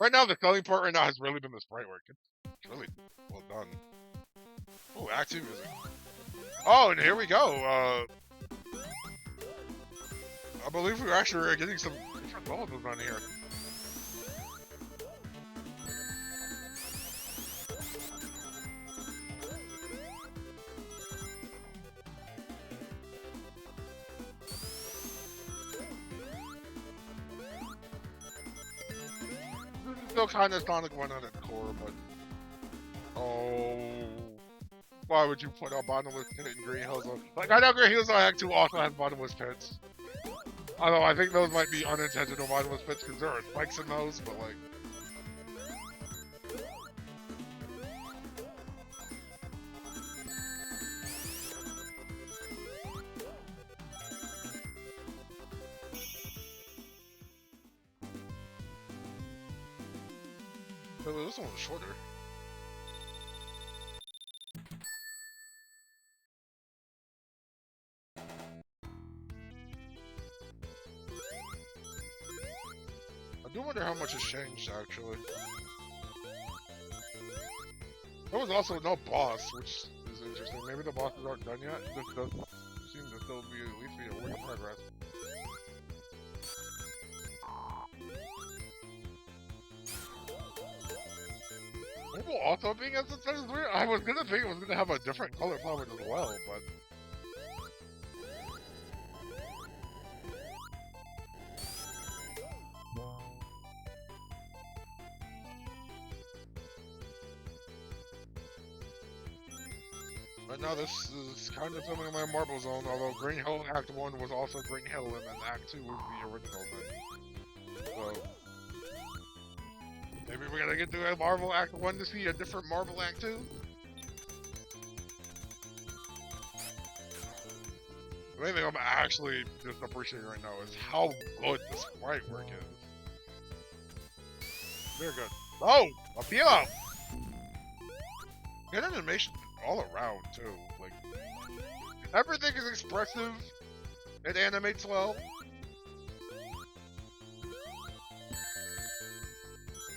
Right now, the selling part right now has really been the sprite work. It's really well done. Oh, Act 2 music. Oh, and here we go. I believe we actually are getting some different levels on here. Still kind of Sonic 1 at its core, but oh, why would you put a bottomless pit in Green Hills? Like, I know Green Hills Act 2 also has bottomless pits. Although I think those might be unintentional bottomless pits because there are spikes in those, but like. But this one was shorter. I do wonder how much has changed, actually. There was also no boss, which is interesting. Maybe the bosses aren't done yet. This does seem to still be at least be a work in progress. Mobile also being as it says weird. I was gonna think it was gonna have a different color flowers as well, but. Right now, this is kind of something in my Marble Zone, although Green Hill Act 1 was also Green Hill, and then Act 2 was the original thing. So, maybe we're gonna get to a Marvel Act 1 to see a different Marvel Act 2? The main thing I'm actually just appreciating right now is how good the sprite work is. Very good. Oh! A Pilo! Good animation all around, too. Like, everything is expressive. It animates well.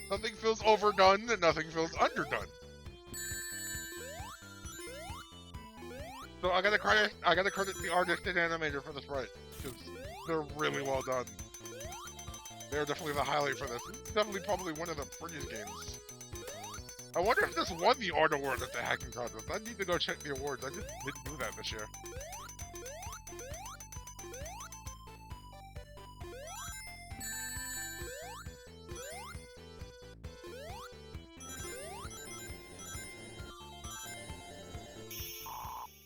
Nothing feels overdone and nothing feels underdone. So I gotta credit the artist and animator for the sprite, because they're really well done. They're definitely the highlight for this. It's definitely probably one of the prettiest games. I wonder if this won the art award at the hacking contest. I need to go check the awards. I just didn't do that this year.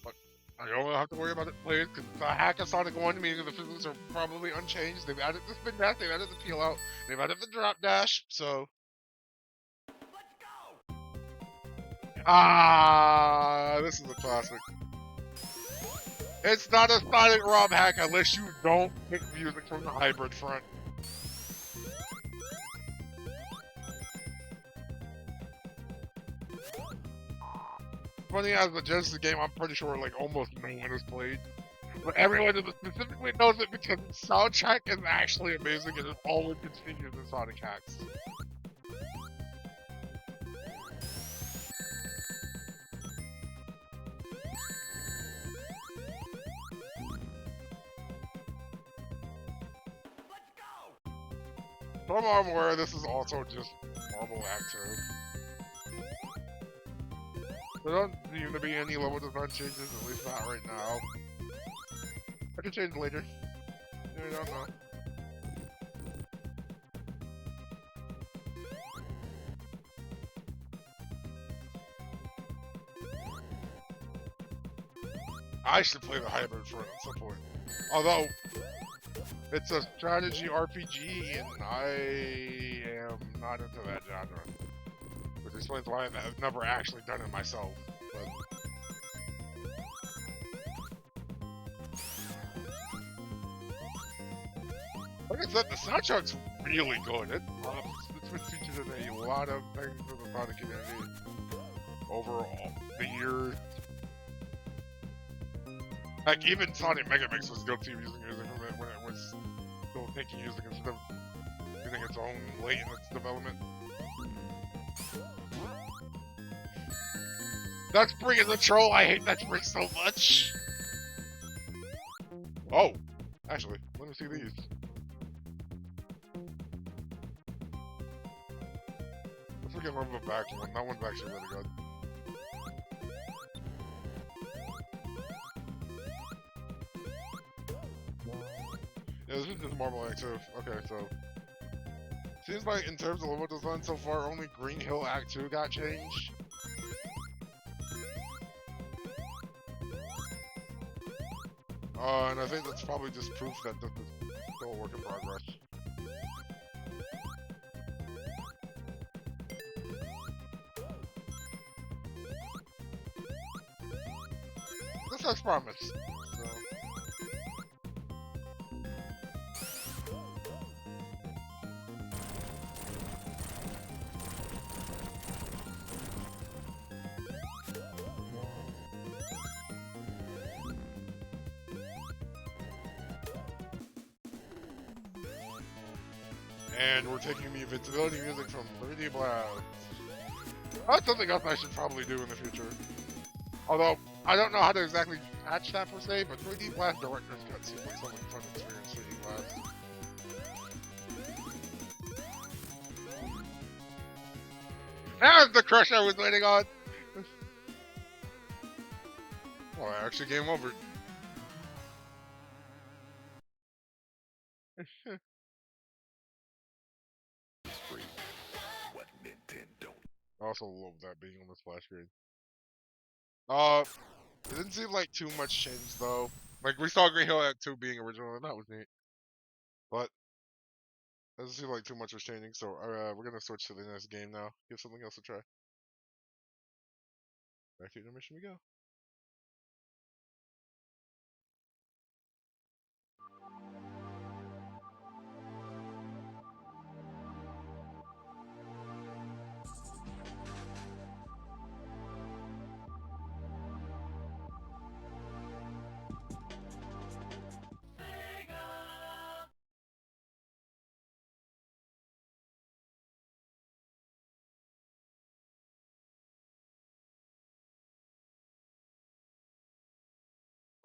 But I don't have to worry about it played because the hack of Sonic 1, meaning the physics are probably unchanged. They've added the spin dash, they've added the peel out, they've added the drop dash, so. Ah, this is a classic. It's not a Sonic ROM hack unless you don't pick music from the hybrid front. Funny as a Genesis game, I'm pretty sure like almost no one has played. But everyone specifically knows it because the soundtrack is actually amazing and it always continues in Sonic hacks. So From I'm aware, this is also just Marble Act 2. There don't seem to be any level design changes, at least not right now. I can change later. I don't know. I should play the hybrid for it at some point. Although, it's a strategy RPG, and I am not into that genre. Which explains why I've never actually done it myself. But like I said, the soundtrack's really good. It's been featured in a lot of things for the product community over the years. Like, even Sonic Mega Mix was guilty of using music from it when it was still taking music instead of using its own late in its development. That spring is a troll! I hate that spring so much! Oh! Actually, let me see these. Let's look at one of the back one. That one's actually really good. Yeah, this is just Marble Act 2. Okay, so... Seems like in terms of level design so far, only Green Hill Act 2 got changed. And I think that's probably just proof that this is still a work in progress. This has promise. So. And we're taking the invincibility music from 3D Blast. That's something else I should probably do in the future. Although, I don't know how to exactly patch that per se, but 3D Blast Director's Cut seems like something fun to experience 3D Blast. That's the crush I was waiting on! Oh, actually game over. What Nintendo? I also love that being on the splash screen. It didn't seem like too much change though. Like we saw Green Hill Act 2 being original, and that was neat. But it doesn't seem like too much was changing, so we're gonna switch to the next game now. Give something else a try. Back to intermission we go.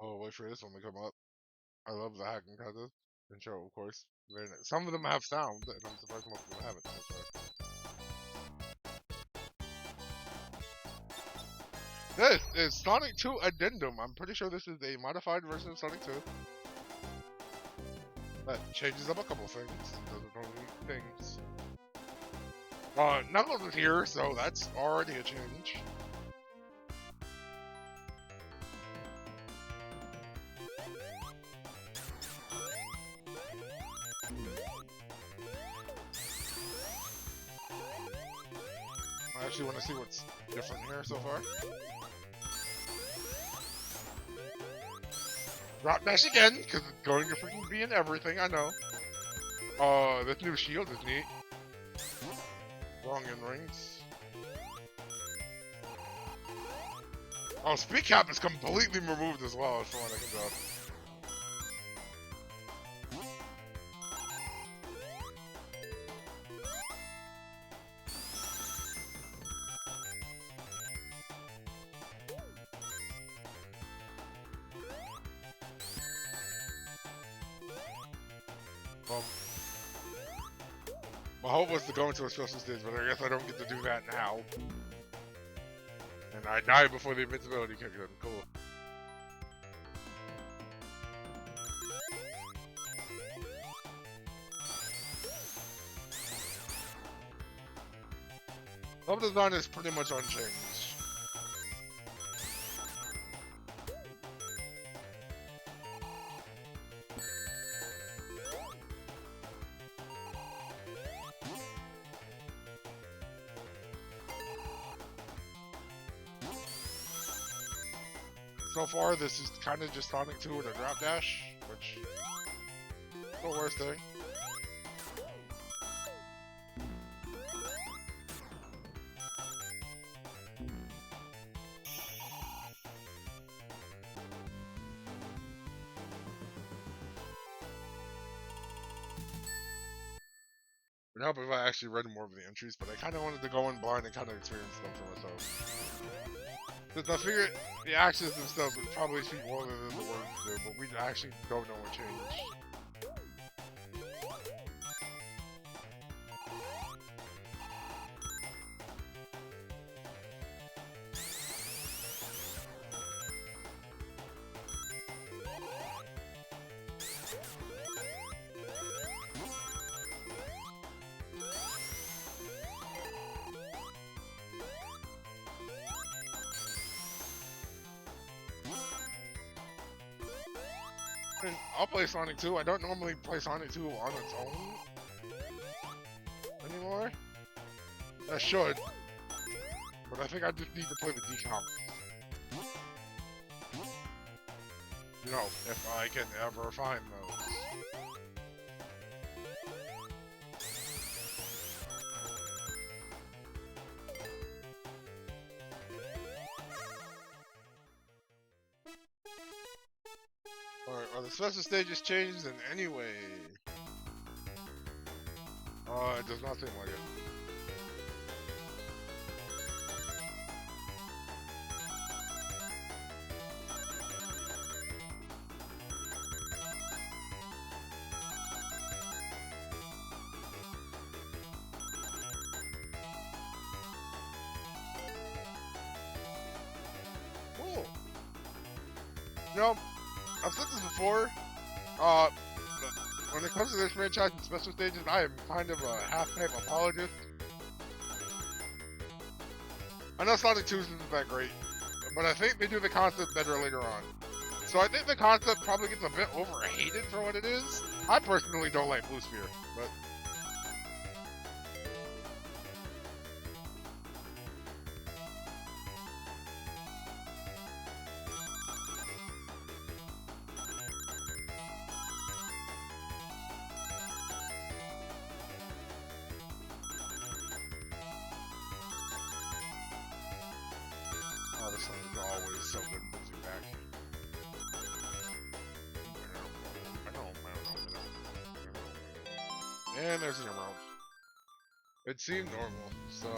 Oh, wait for this one to come up. I love the hacking contest and show, of course. Very nice. Some of them have sound, and I'm surprised most of them haven't. This is Sonic 2 Addendum. I'm pretty sure this is a modified version of Sonic 2. That changes up a couple things. Doesn't totally things. Knuckles is here, so that's already a change. I actually want to see what's different here so far. Drop dash again, because it's going to freaking be in everything, I know. This new shield is neat. Wrong in rings. Oh, speed cap is completely removed as well, from what I can tell. My hope was to go into a special stage, but I guess I don't get to do that now. And I died before the invincibility kicked in. Cool. Level design is pretty much unchanged. So far, this is kind of just Sonic 2 with a drop dash, which is the worst thing. It would help if I actually read more of the entries, but I kind of wanted to go in blind and kind of experience them for myself. Since I figured the actions themselves would probably speak more than the words do, but we actually don't know what changed. I'll play Sonic 2. I don't normally play Sonic 2 on its own anymore. I should, but I think I just need to play the decomp. You know, if I can ever find those. Are the special stages changed in any way? It does not seem like it. Cool. You know, I've said this before, when it comes to this franchise and special stages, I am kind of a half-type apologist. I know Sonic 2 isn't that great, but I think they do the concept better later on. So I think the concept probably gets a bit overhated for what it is. I personally don't like Blue Sphere, but... Oh, this song is always so good moving back. And there's an emerald. It seemed normal, so...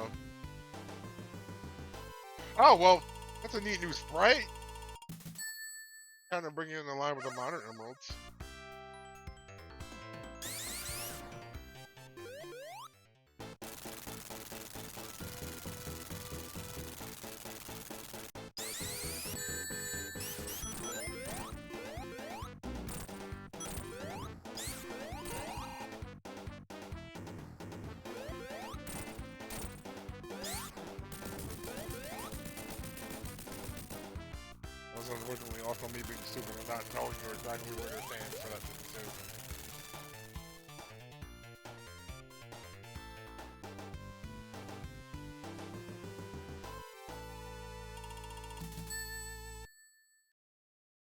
Oh, well, that's a neat new sprite. Kind of bringing it in line with the modern emeralds. Unfortunately, also me being stupid and not knowing exactly where to stand for that thing too.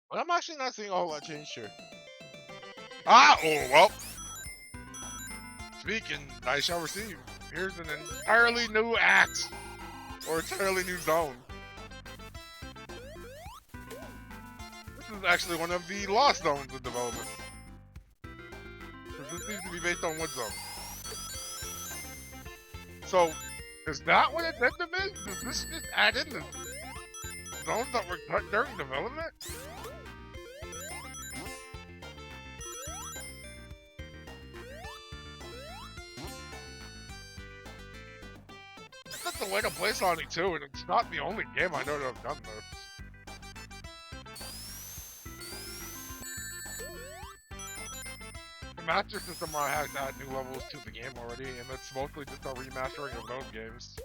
But I'm actually not seeing a whole lot change here. Ah! Oh, well. Speaking, I shall receive. Here's an entirely new act. Or entirely new zone. This is actually one of the lost zones in development. This seems to be based on Wood Zone. So, is that what it's meant to be? Does this just add in the zones that were cut during development? That's the way to play Sonic 2, and it's not the only game I know to have done this. The Master System has added new levels to the game already, and it's mostly just a remastering of those games.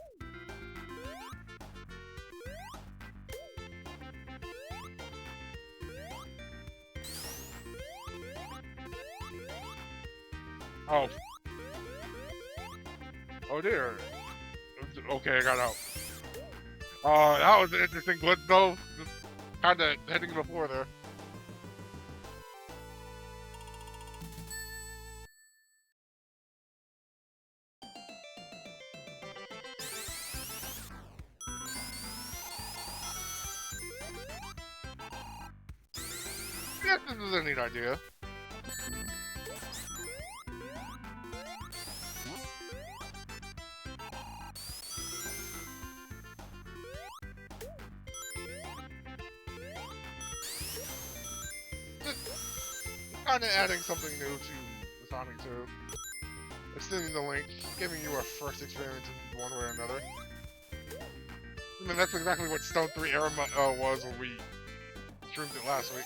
Oh. Oh dear. Okay, I got out. That was an interesting glitch though. Just kinda hitting the floor there. Yes, this is a neat idea. Kinda adding something new to Sonic 2. Extending the link, giving you a first experience in one way or another. I mean, that's exactly what Stone 3 Era was when we streamed it last week.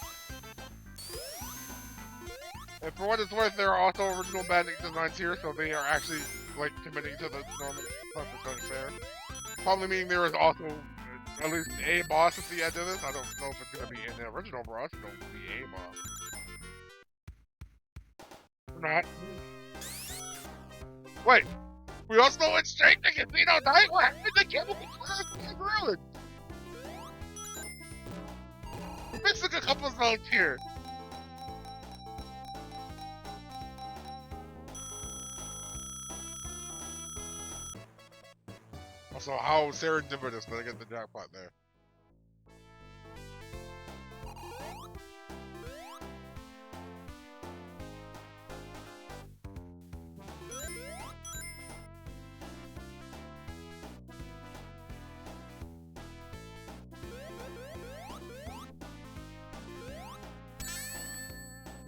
And for what it's worth, there are also original bandit designs here, so they are actually, like, committing to the normal stuff that's unfair. Probably meaning there is also at least a boss at the end of this. I don't know if it's gonna be in the original boss, it'll be a boss. Not. Wait, we also went straight to Casino Night? What happened to Kill Ruin? We're missing a couple zones here. Also, how serendipitous did I get the jackpot there?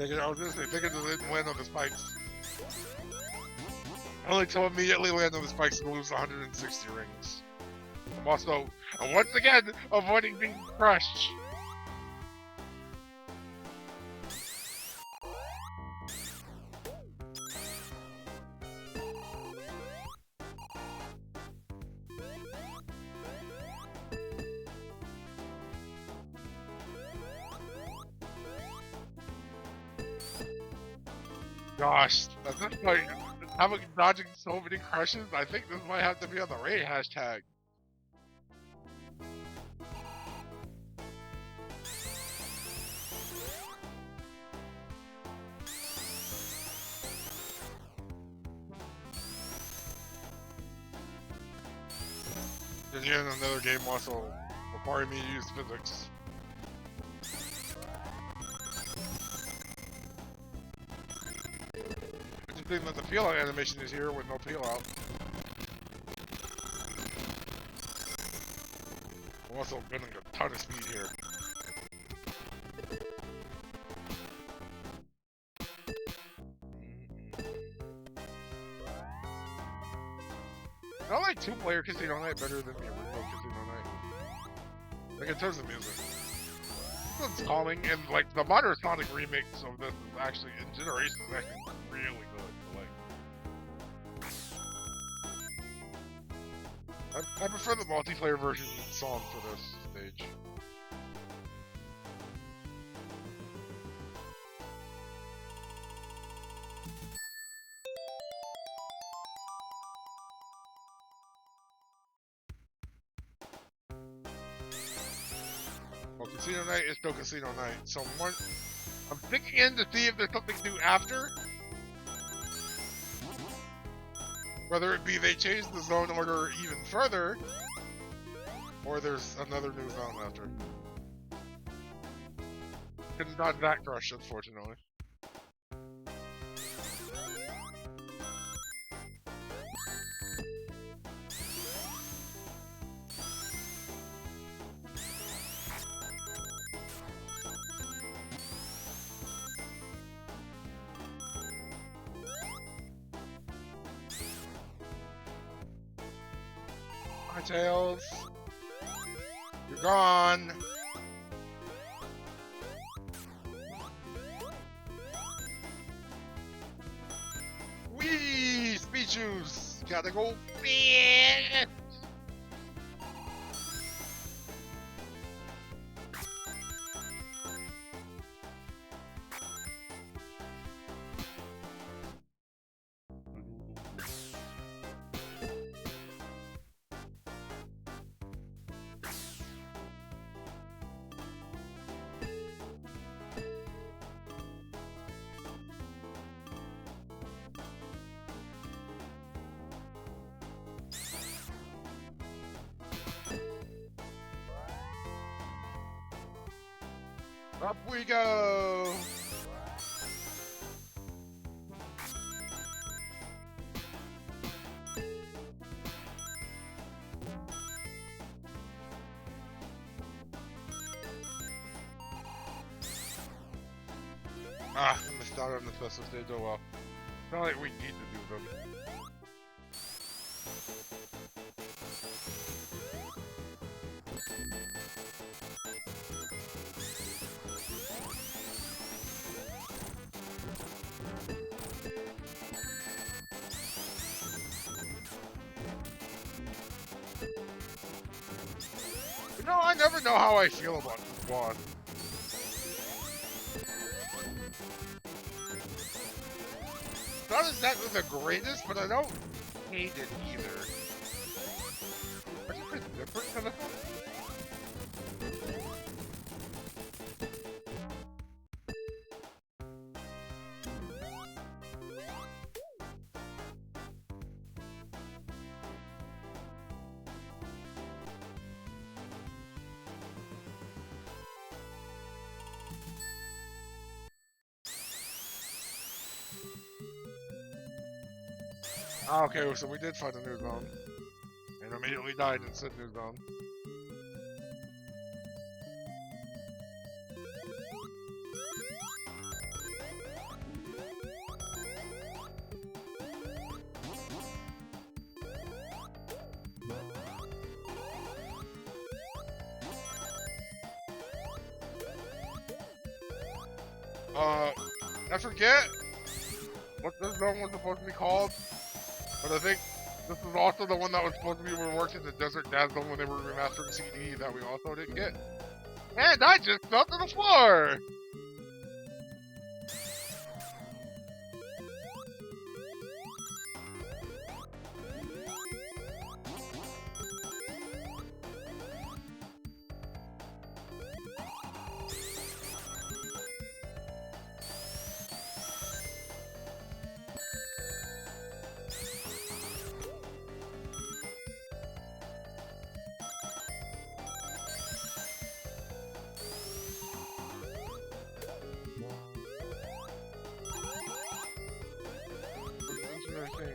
I was gonna say, they could just land on the spikes. Only to immediately land on the spikes and lose 160 rings. I'm also, once again, avoiding being crushed. Gosh, at this point, having dodging so many crushes, I think this might have to be on the raid hashtag. Again, another game also requiring me to use physics. Interesting that the peel out animation is here with no peel out. I'm also getting a ton of speed here. I like two-player Casino Night better than the original Casino Night. Like in terms of music. This one's calming, and like the modern Sonic remix of this is actually, in Generations, is actually really good. Like, I prefer the multiplayer version song for this stage. Well, Casino Night is still Casino Night, so I'm thinking in to see if there's something new after. Whether it be they change the zone order even further, or there's another new zone after. Couldn't dodge that crush, unfortunately. Hi, Tails. You're gone. Wee! Speed juice! Gotta go fast! Up we go! Ah, I missed out on the special stage, oh well. Not like we need to do them. You know, I never know how I feel about this boss. It's not exactly the greatest, but I don't hate it either. I just think it's different kind of thing. Ah, okay, so we did find a new zone. And immediately died in said new zone. I forget what this zone was supposed to be called, but I think this is also the one that was supposed to be when we worked in the Desert Dad Zone when they were remastering CD that we also didn't get. And I just fell to the floor!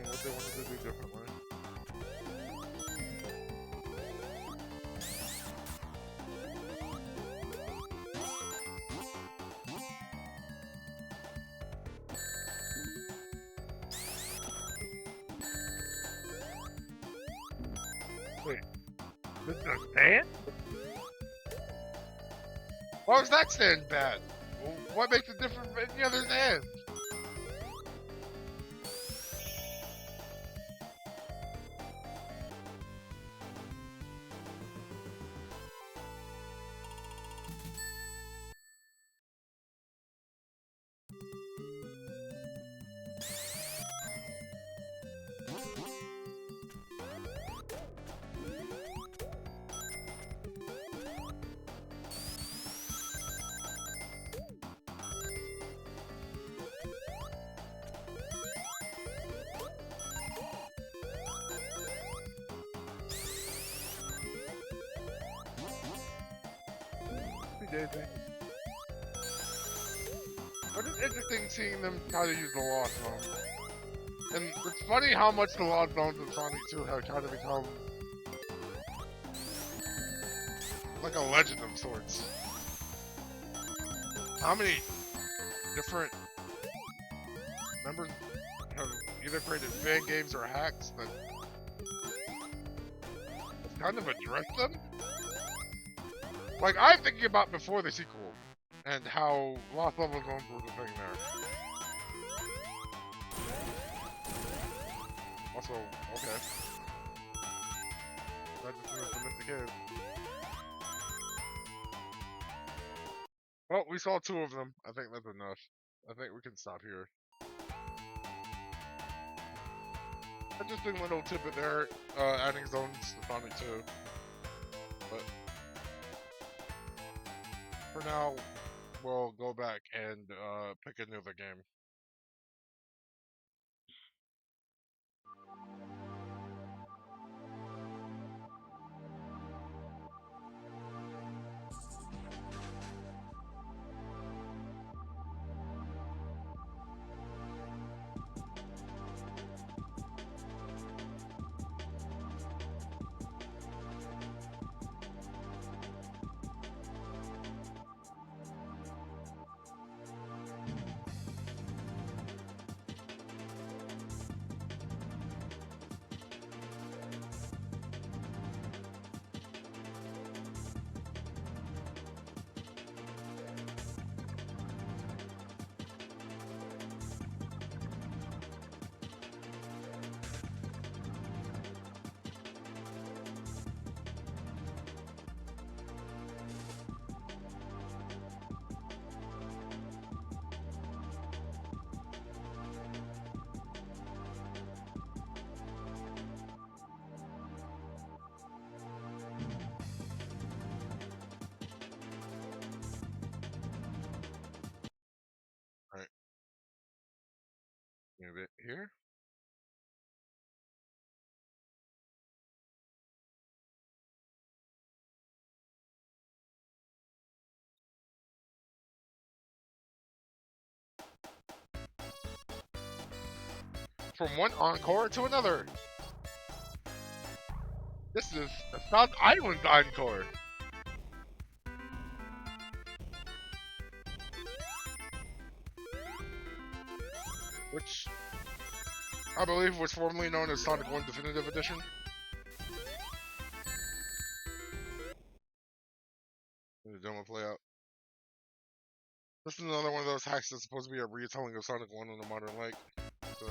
What they wanted to do differently. Wait, this is a stand? Why was that stand bad? What makes it different from any other stand? Daisy. But it's interesting seeing them try to use the Lost Zone. And it's funny how much the Lost Zones in Sonic 2 have kind of become like a legend of sorts. How many different members have either created fan games or hacks that kind of address them. Like, I'm thinking about before the sequel, and how Lost Level Zones was a thing there. Also, okay. That just means to miss the kid. Well, we saw 2 of them. I think that's enough. I think we can stop here. Interesting little tidbit there, adding zones to Sonic 2. But for now, we'll go back and pick another game. Alright. Move it here. From one encore to another. This is the South Island encore. Which I believe was formerly known as Sonic 1 Definitive Edition. The demo play out. This is another one of those hacks that's supposed to be a retelling of Sonic 1 on a modern like. So.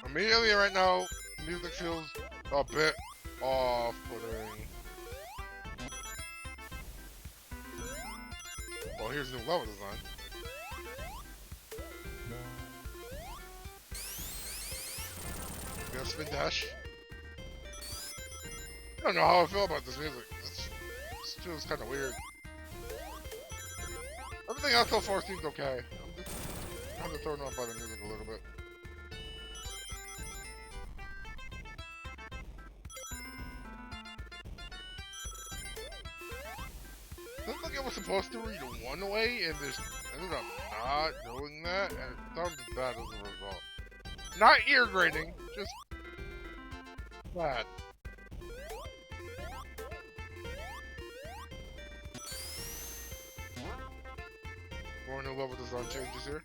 Immediately right now, music feels a bit off-putting. Well, here's the new level design. We have Spin Dash. I don't know how I feel about this music. This feels kind of weird. Everything else so far seems okay. I'm just kind of thrown off by the music a little bit. Looks like it was supposed to read one way and just ended up not doing that, and it sounds bad as a result. Not ear grating, just bad. More new level design changes here.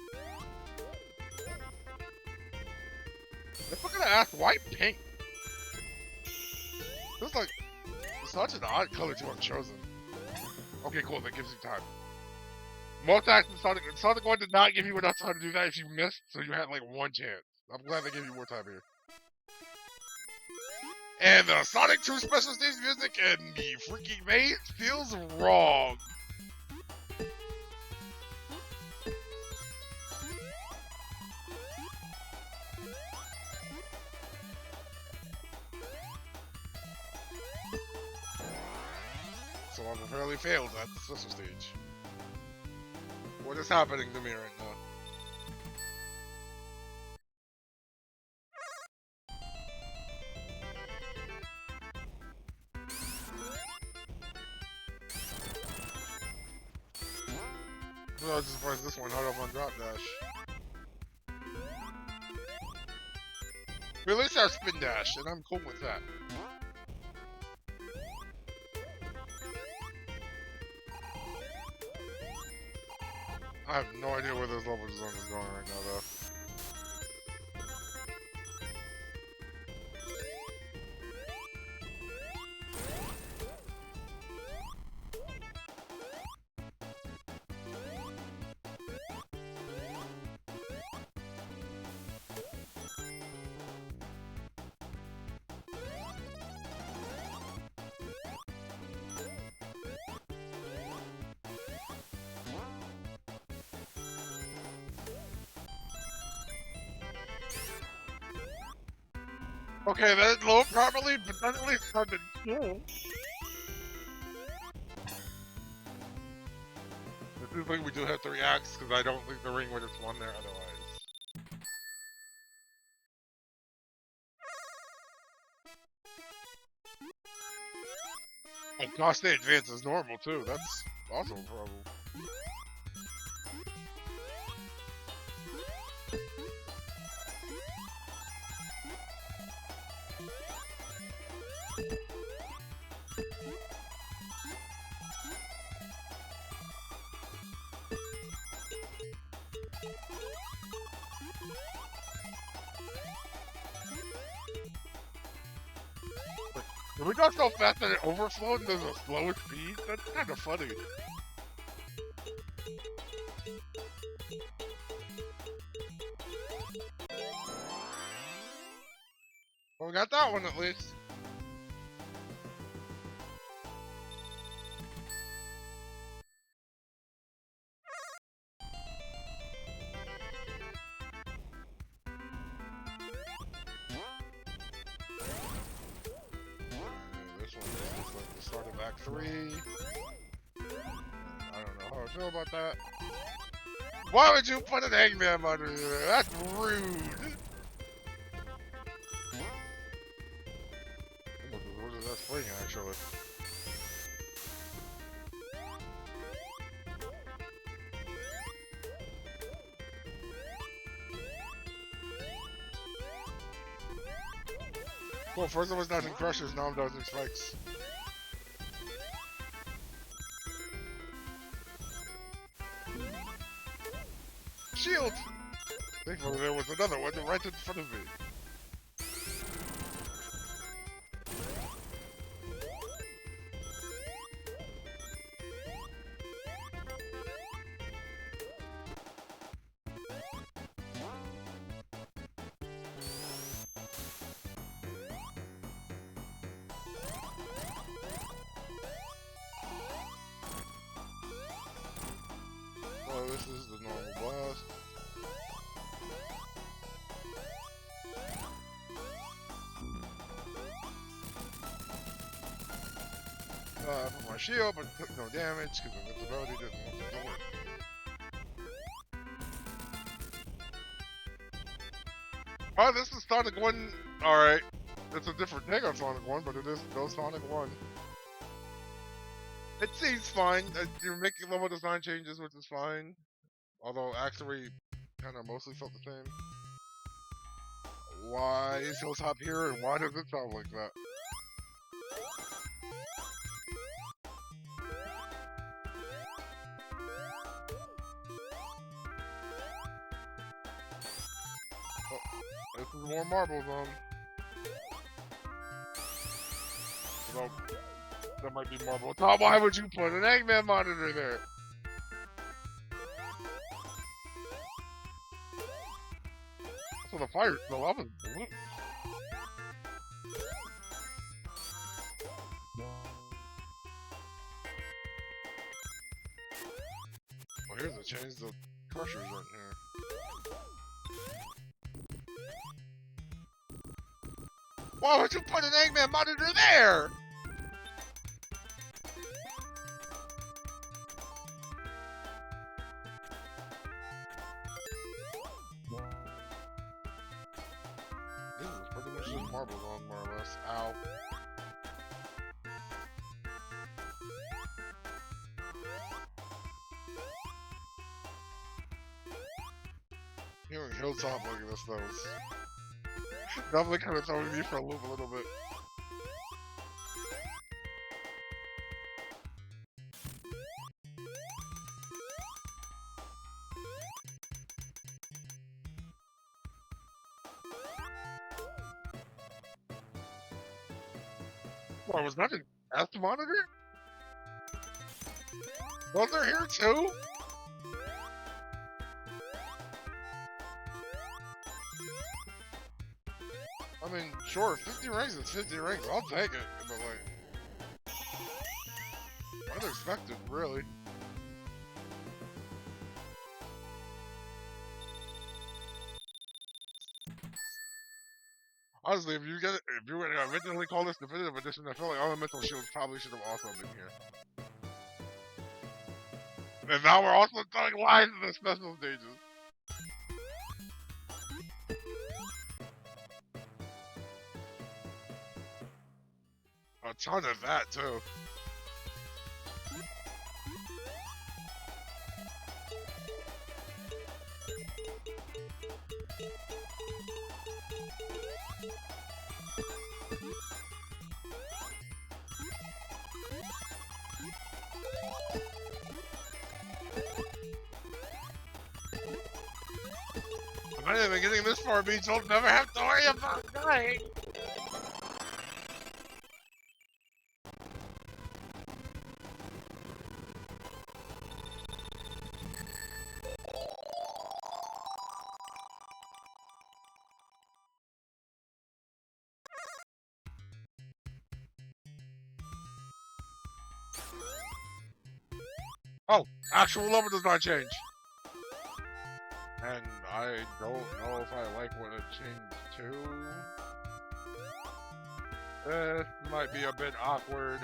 If we're gonna ask, why pink? Looks like such an odd color to have chosen. Okay, cool, that gives you time. Most times in Sonic 1 did not give you enough time to do that if you missed, so you had like one chance. I'm glad they gave you more time here. And the Sonic 2 special stage music and the freaking maze feels wrong. So I've apparently failed at the special stage. What is happening to me right now? I was just surprised this one held up on drop dash. We at least have spin dash, and I'm cool with that. I have no idea where this level design is going right now, though. Okay, that low properly, but then at least something cool. This is like we do have to react because I don't think the ring would have won there otherwise. Oh gosh, they advance as normal too. That's also a problem. If we got so fast that it overflowed and there's a slower speed, that's kind of funny. Well, we got that one at least. This one just looks like the start of Act 3. I don't know how I feel about that. Why would you put an Eggman under there? That's rude. What is that spring actually? Well, first I was dodging crushers, now I'm dodging spikes. Shield! Thankfully there was another one right in front of me. Oh, this is the normal blast. I put my shield, but took no damage because invincibility didn't want it to work. Oh, this is Sonic 1. Alright. It's a different take on Sonic 1, but it is still Sonic 1. It seems fine. You're making level design changes, which is fine. Although, actually, kind of mostly felt the same. Why is Hilltop here, and why does it sound like that? Oh, this is more marbles on. Although, that might be marble. Tom, why would you put an Eggman monitor there? So the fire, the lava's blue. Well, here's a change. The crushers right here. Why would you put an Eggman monitor there? This is pretty much just marbles on, more or less. Ow. Hearing Hilltop like this though is definitely kind of throwing me for a loop a little bit. What, was that an F monitor? Those are here too? I mean, sure, 50 rings is 50 rings. I'll take it, but like, unexpected, really. Honestly, if you were to originally call this definitive edition, I feel like elemental shields probably should have also been here. And now we're also telling lies in the special stages. A ton of that too. If anything, getting this far means we'll never have to worry about dying. Oh, actual level does not change. And I don't know if I like what it changed to. This might be a bit awkward.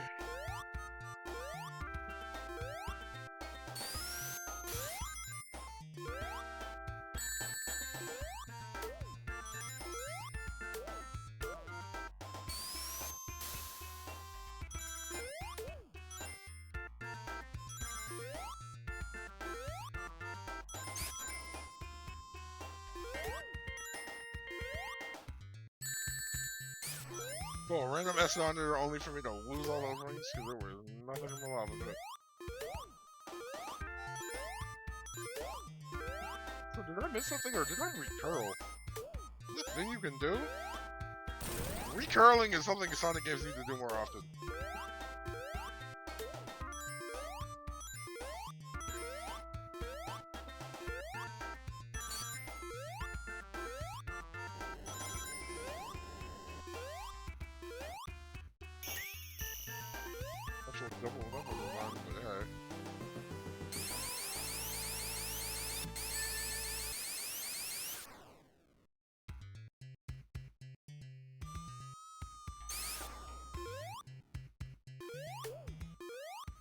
Cool, random S under only for me to lose all those rings because there was nothing in the lava pit. So did I miss something or did I recurl? Is this thing you can do? Recurling is something Sonic games need to do more often. Double level design, but hey.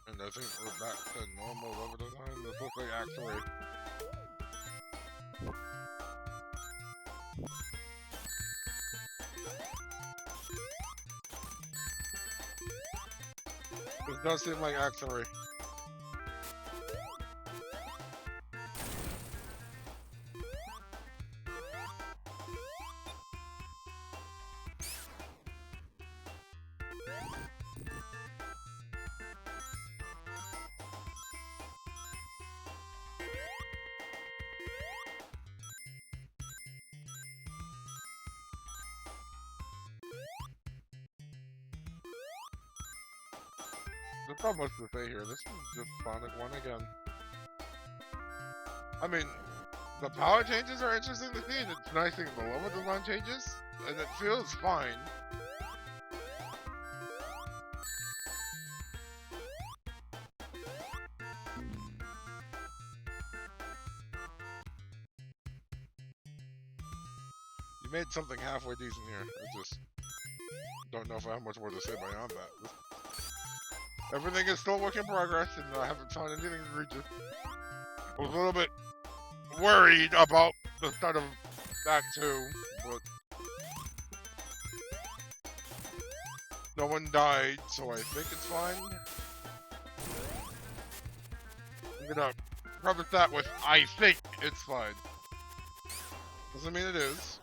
And I think we're back to normal level design. This looks like Act 3. This does seem like Act 3. There's not much to say here. This is just Sonic 1 again. I mean, the power changes are interesting to see, and it's nice seeing the level design changes, and it feels fine. You made something halfway decent here. I just don't know if I have much more to say beyond that. Everything is still a work in progress, and I haven't found anything egregious. I was a little bit worried about the start of Act 2, but no one died, so I think it's fine. I'm gonna preface that with, I think it's fine. Doesn't mean it is.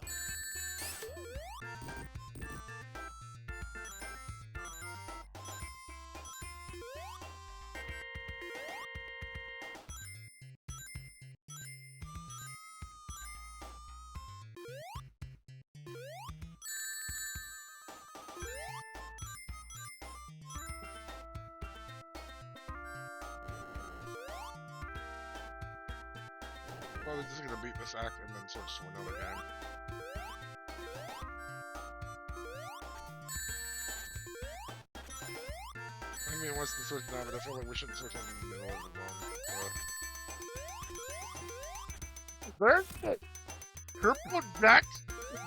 Probably just gonna beat this act and then switch to another game. I mean, what's the switch now, but I feel like we shouldn't switch in the middle of the zone. There's it! Triple deck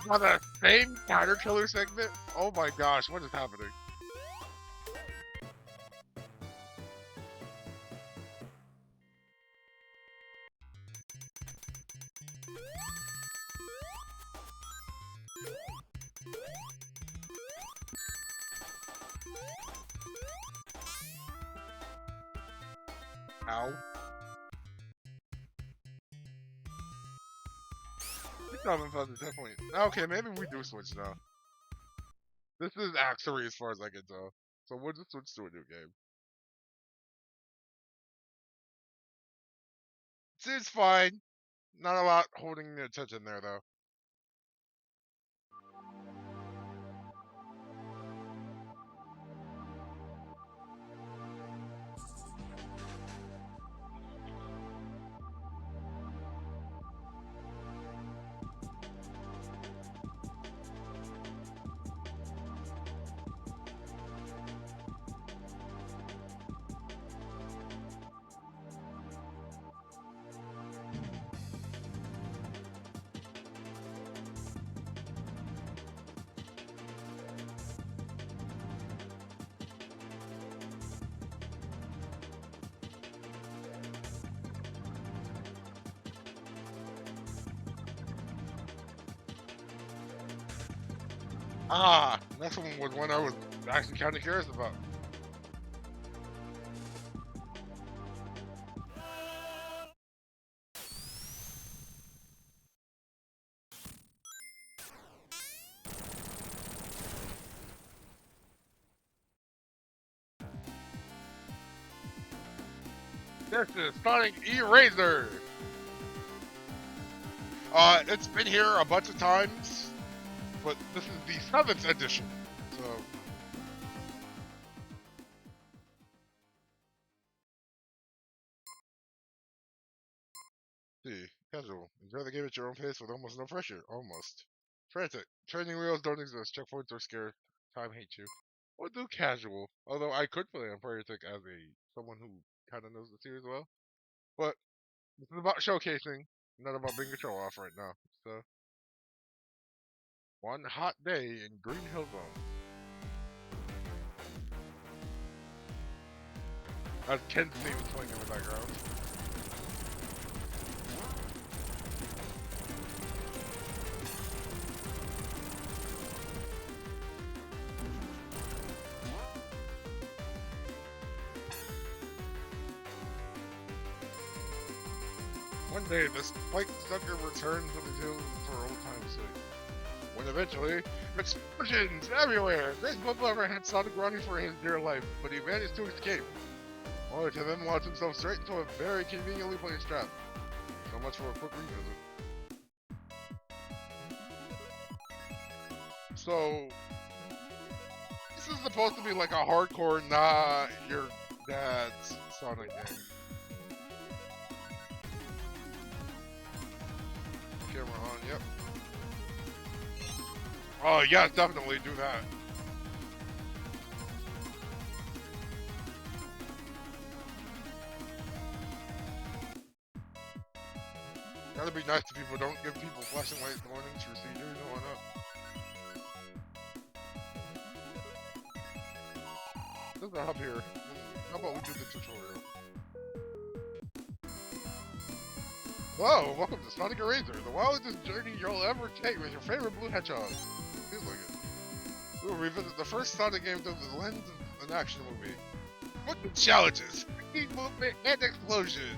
On the same counter killer segment? Oh my gosh, what is happening? Ow. I haven't found the 10 point. Okay, maybe we do switch now. This is Act 3 as far as I can tell. So we'll just switch to a new game. It's fine. Not a lot holding the attention there, though. Ah, next one was one I was actually kind of curious about. This is Sonic Eraser. It's been here a bunch of times, but this is the 7th edition. So, see, casual. Enjoy the game at your own pace with almost no pressure. Almost. Frantic. Training wheels don't exist. Checkpoints are scarce. Time hates you. Or do casual. Although I could play on Frantic as someone who kind of knows the series well. But this is about showcasing, not about being a show off right now. So, one hot day in Green Hill Zone. As Ken's theme is playing in the background. One day, this Spike Sucker returned to the hills for old time's sake. When eventually, explosions everywhere! Grace Bubba had Sonic running for his dear life, but he managed to escape. Only to then launch himself straight into a very conveniently placed trap. So much for a quick revisit. So, this is supposed to be like a hardcore, not your dad's Sonic game. Camera on, yep. Oh, yeah, definitely do that. Gotta be nice to people, don't give people flashing lights warnings for seizures and whatnot. There's a hub here. How about we do the tutorial? Hello, welcome to Sonic Eraser, the wildest journey you'll ever take with your favorite blue hedgehog. Feels like it. We'll revisit the first Sonic game through the lens of an action movie. Look at challenges, speed movement, and explosions.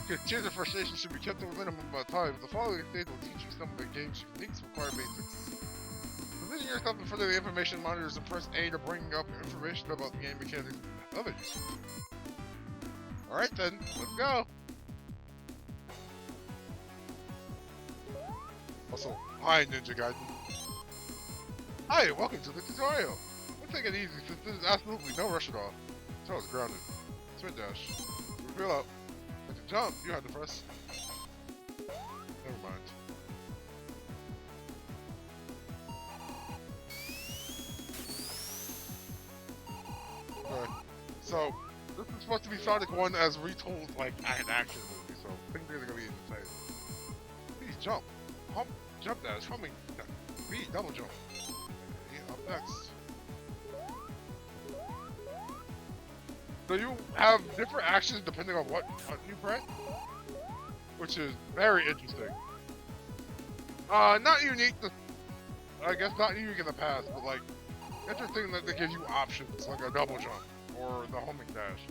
Because tears of frustration should be kept to a minimum of time. The following stage will teach you some of the game's unique required basics. Position yourself in front of the information monitors and press A to bring up information about the game mechanics and others. Alright then, let's go! Also, hi Ninja Gaiden. Hi, welcome to the tutorial. We'll take it easy since there's absolutely no rush at all. So it's grounded. Swing dash. Reveal out. Like to jump, you had to press. Never mind. Okay. So, this is supposed to be Sonic 1 as retold like an action movie, so I think they're gonna be insane. Please jump. Hump, jump dash, homing, B, double jump. Yeah, up next. So you have different actions depending on what button you press, which is very interesting. Not unique to, I guess not unique in the past, but like, interesting that they give you options, like a double jump, or the homing dash.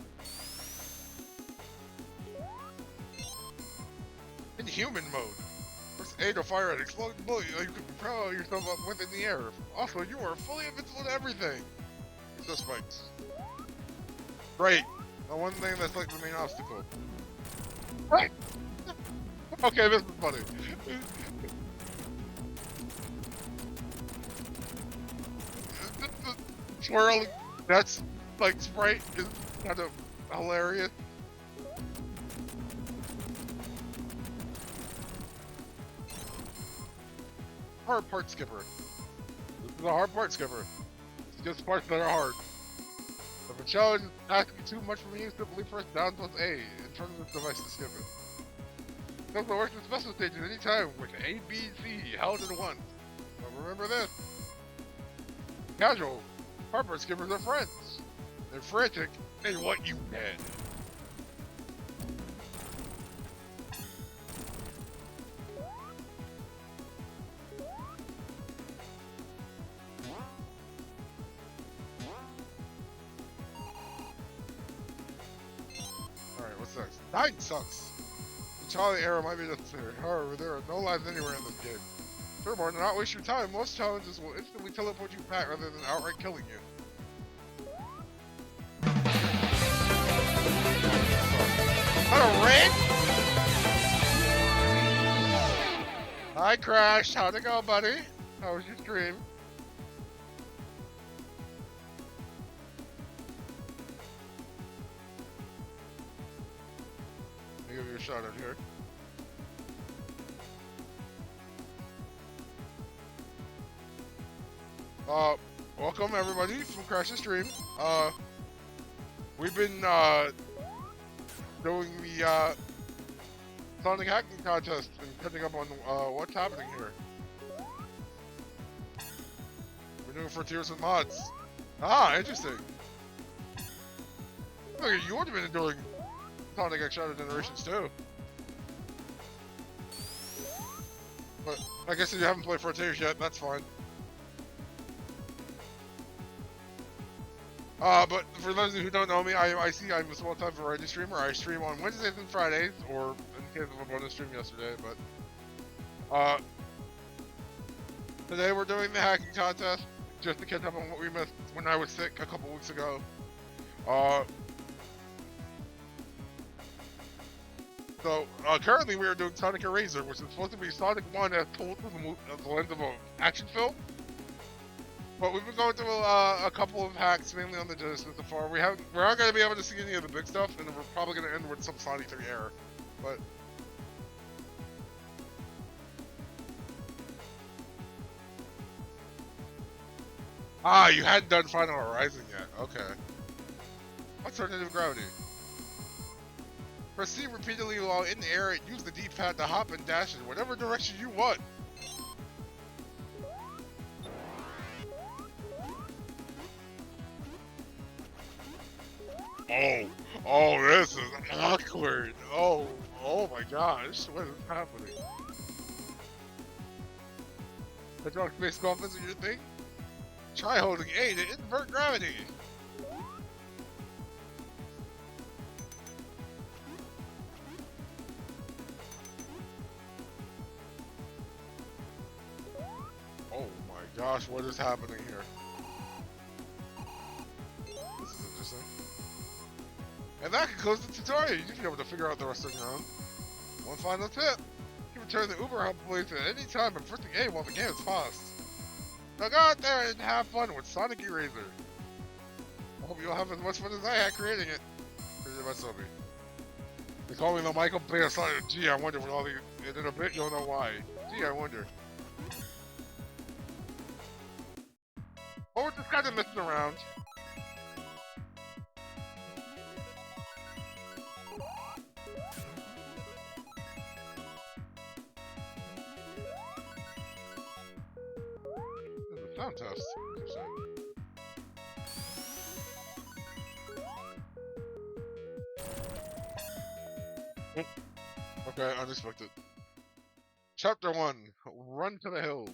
In human mode, press A to fire an exploding bullet you can propel yourself up with in the air. Also, you are fully invincible to everything. Except spikes. Great. The one thing that's like the main obstacle. Right. Okay, this is funny. The swirling, that's like sprite is kind of hilarious. Hard part skipper. This is a hard part skipper. It's just parts that are hard. If a challenge is asking too much from you, simply press down plus A and turn the device to skip it. It also works with special stages anytime with A, B, C held in one. But remember this. Casual. Hard part skippers are friends. They're frantic and what you can. Alright, what's next? Dying sucks. The challenge error might be necessary. However, there are no lives anywhere in this game. Furthermore, to not waste your time, most challenges will instantly teleport you back rather than outright killing you. Hello, Red! Hi, Crash. How'd it go, buddy? How was your stream? Let me give you a shout out here. Welcome everybody from Crash's stream. We've been doing the Sonic hacking contest and catching up on what's happening here. We're doing Frontiers with mods. Ah, interesting. Look, you would have been doing Sonic X Shadow Generations too. But I guess if you haven't played Frontiers yet, that's fine. But for those of you who don't know me, I'm a small-time variety streamer. I stream on Wednesdays and Fridays, or in the case of a bonus stream yesterday, but, today we're doing the hacking contest, just to catch up on what we missed when I was sick a couple weeks ago. Currently we are doing Sonic Eraser, which is supposed to be Sonic 1 as told through the lens of an action film. But we've been going through a couple of hacks, mainly on the Genesis so far. We aren't going to be able to see any of the big stuff, and we're probably going to end with some Sonic 3 error. But you hadn't done Final Horizon yet. Okay. Alternative gravity. Press C repeatedly while in the air and use the D-pad to hop and dash in whatever direction you want. Oh, this is awkward. Oh my gosh, what is happening? Hydraulic space golf isn't your thing? Try holding A to invert gravity. Oh my gosh, what is happening here? This is interesting. And that concludes the tutorial. You should be able to figure out the rest on your own. One final tip. You can return the Uber Hub place at any time by pressing A while the game is paused. Now go out there and have fun with Sonic Eraser. I hope you'll have as much fun as I had creating it. Created by Sobi. They call me the Michael Bay of Sonic. Gee, I wonder what all these... And in a bit, you'll know why. Gee, I wonder. Oh, we're just kind of messing around. Sound test. Interesting. Okay, unexpected. Chapter 1. Run to the hills.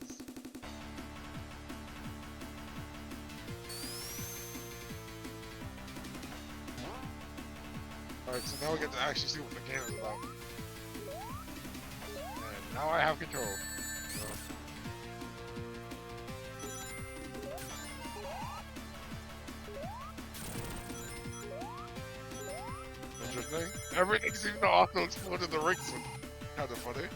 Alright, so now we get to actually see what the game is about. And now I have control. So. Interesting. Everything seems to also explode in the rings. Kind of funny.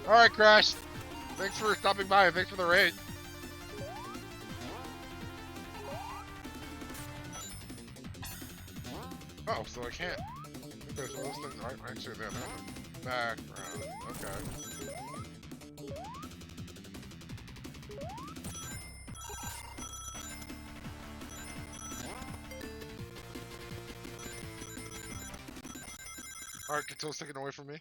Alright, Crash. Thanks for stopping by and thanks for the raid. Oh, so I can't. Okay, so those things aren't actually there. Background. Okay. Alright, control's taken away from me.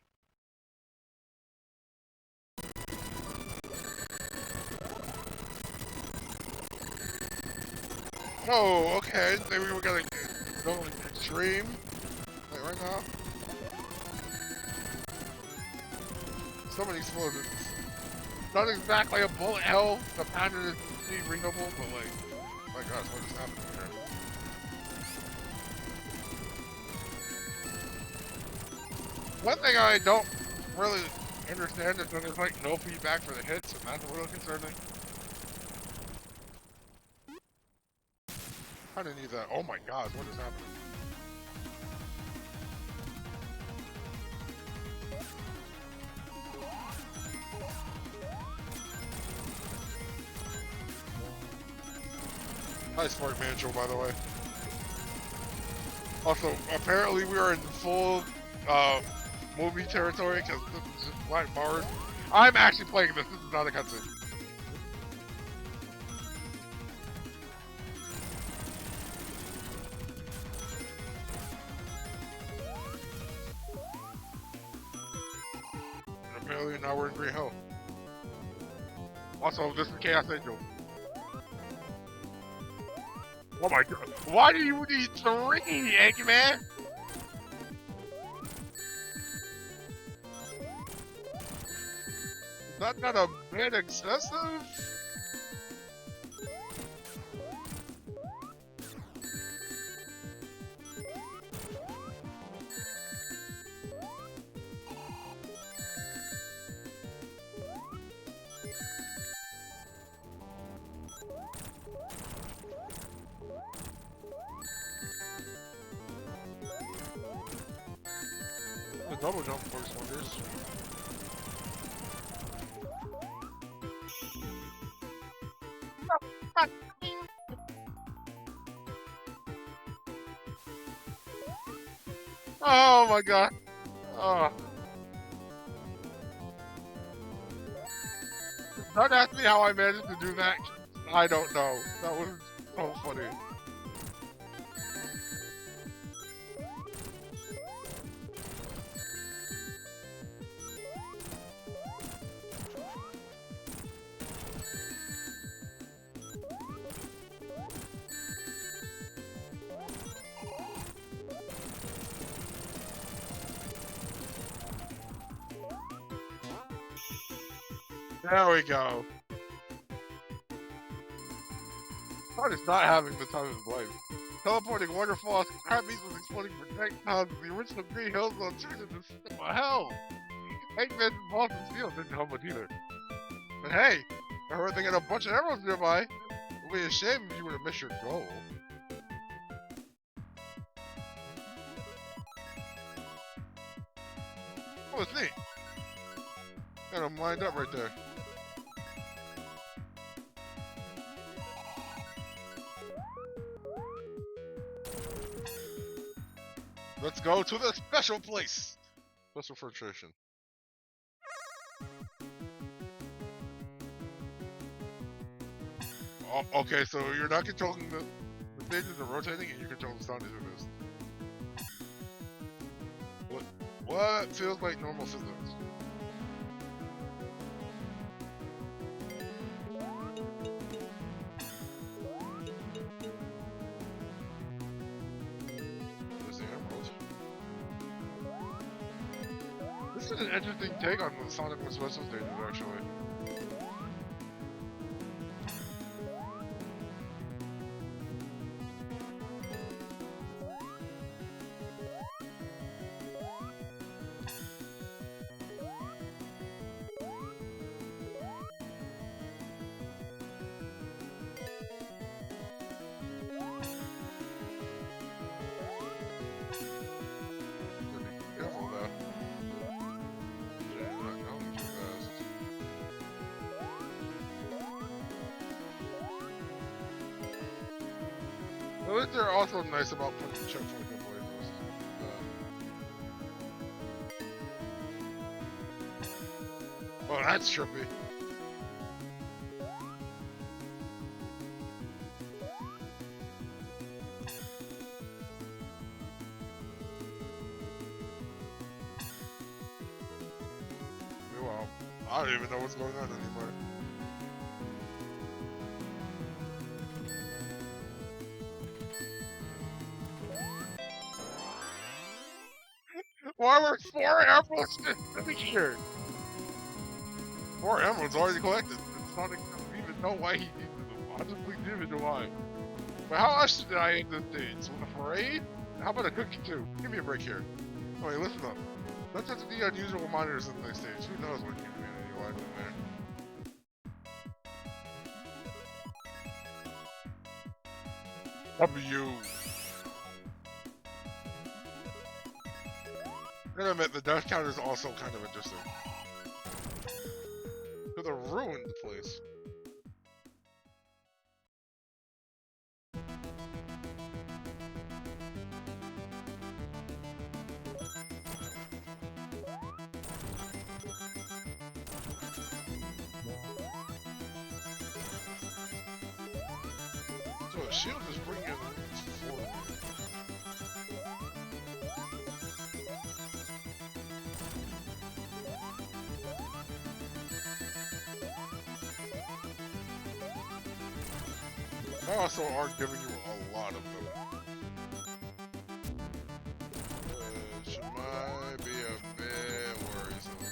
Oh, okay. Maybe we're gonna go extreme. Like right now. So many explosions. Not exactly a bullet hell. The pattern is readable, but like, oh my gosh, what just happened here? One thing I don't really understand is that there's like no feedback for the hits, and that's a little concerning. I didn't need that. Oh my gosh, what is happening? Nice Spark Mancho, by the way. Also, apparently we are in full movie territory because this is just black bars. I'm actually playing this. This is not a cutscene. And apparently now we're in Green Hill. Also, this is Chaos Angel. Oh my god. Why do you need 3, Eggman? Is that not a bit excessive? The double jump works wonders. Oh my god. Oh. Don't ask me how I managed to do that. I don't know. That was so funny. There we go. Todd is not having the time of his life. Teleporting waterfalls, crab beast was exploding projectiles, the original Green Hills on turned into system of hell. Eggman and Boston Steel didn't help much either. But hey, I heard they got a bunch of emeralds nearby. It would be a shame if you were to miss your goal. Oh, it's neat. Got them lined up right there. Let's go to the special place. Special filtration. Oh, okay, so you're not controlling the stages are rotating and you control the sound through this. What feels like normal physics? This is an interesting take on the Sonic with special stages, actually. At least they're also nice about putting checkpoints in places. Oh, that's trippy. Well, I don't even know what's going on anymore. Why were 4 emeralds just here? 4 emeralds already collected. Sonic doesn't even know why he needed them. I just didn't even know why. But how else did I end this stage? With a parade? How about a cookie too? Give me a break here. Oh wait, listen up. Let's just the unusual monitors in the next stage. Who knows what humanity will end in there. W. I'm gonna admit, the death count is also kind of interesting. Because they ruined the place. So the shield is bringing it forward. They also are giving you a lot of them. Which might be a bit worrisome.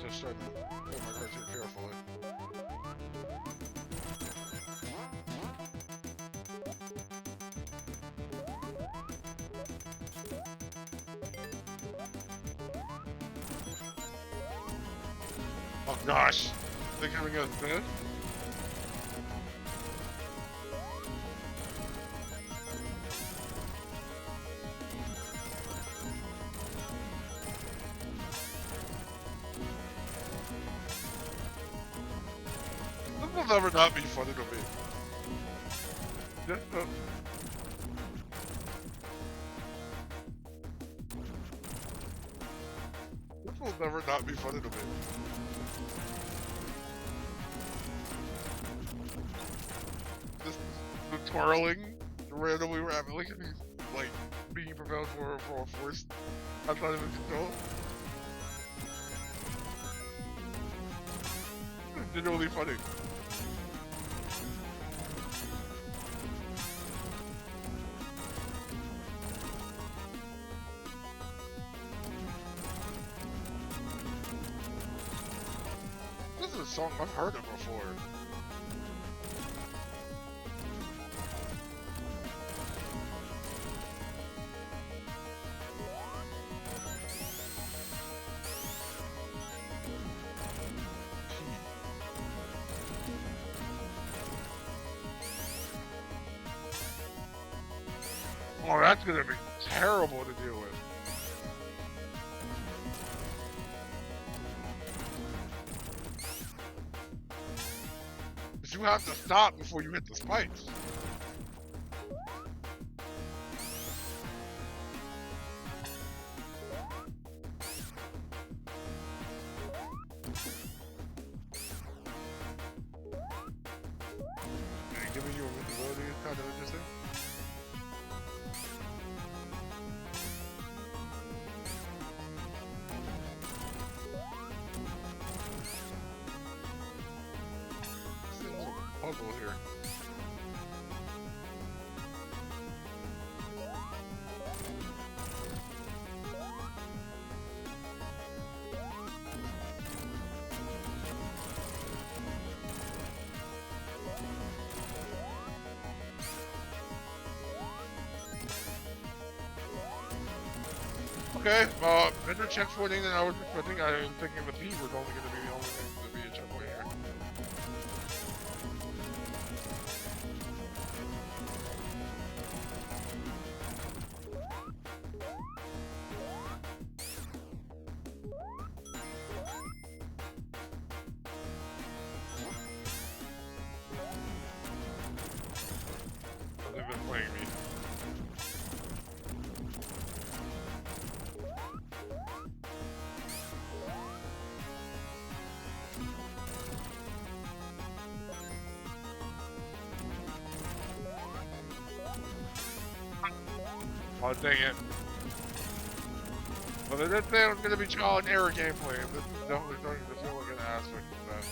Just trying to put my cards here carefully. Oh gosh, they're giving us this? This will never not be funny to me. This will never not be funny to me. The twirling, randomly rapidly, he's like being propelled for a force outside of his control. It's genuinely funny. This is a song I've heard of before. Oh, that's gonna be terrible to deal with. But you have to stop before you hit the spikes. kind of interesting. This is a little puzzle here. Okay, better checkpointing than I was expecting. I was thinking the B was only going to be the only thing to be a checkpoint here. They've been playing me. Oh, dang it. Well, they did say it was going to be trial and error gameplay, and this is definitely starting to feel like an aspect of that.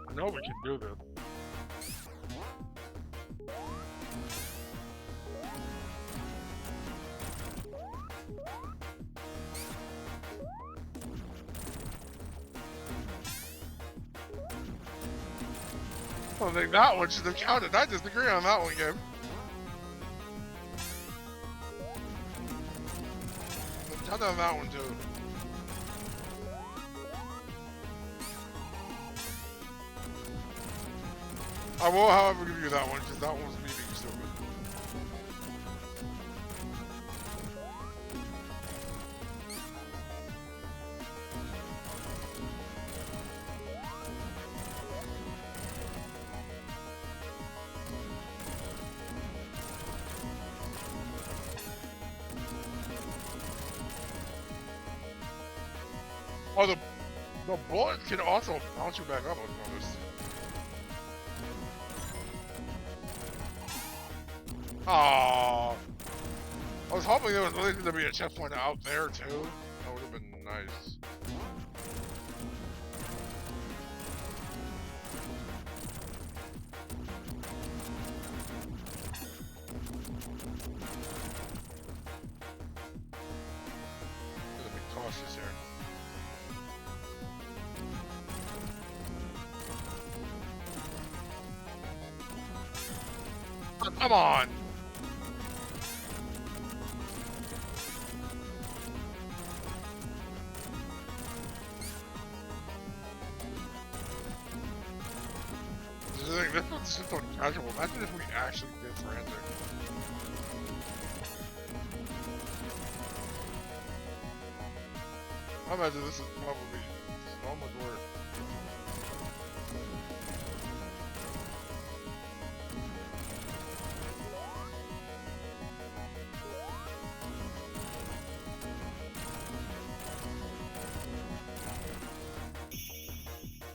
I know we can do this. I think that one should have counted. I disagree on that one, game. Count on that one, too. I will, however, give you that one, because that one was me being stupid. Oh, the bullets can also bounce you back up, I've noticed. Aww. I was hoping there was really going to be a checkpoint out there, too. That would have been nice. Gotta be cautious here. Oh, come on! This one's just so casual. Imagine if we actually did frantic. I imagine this is probably so much worse.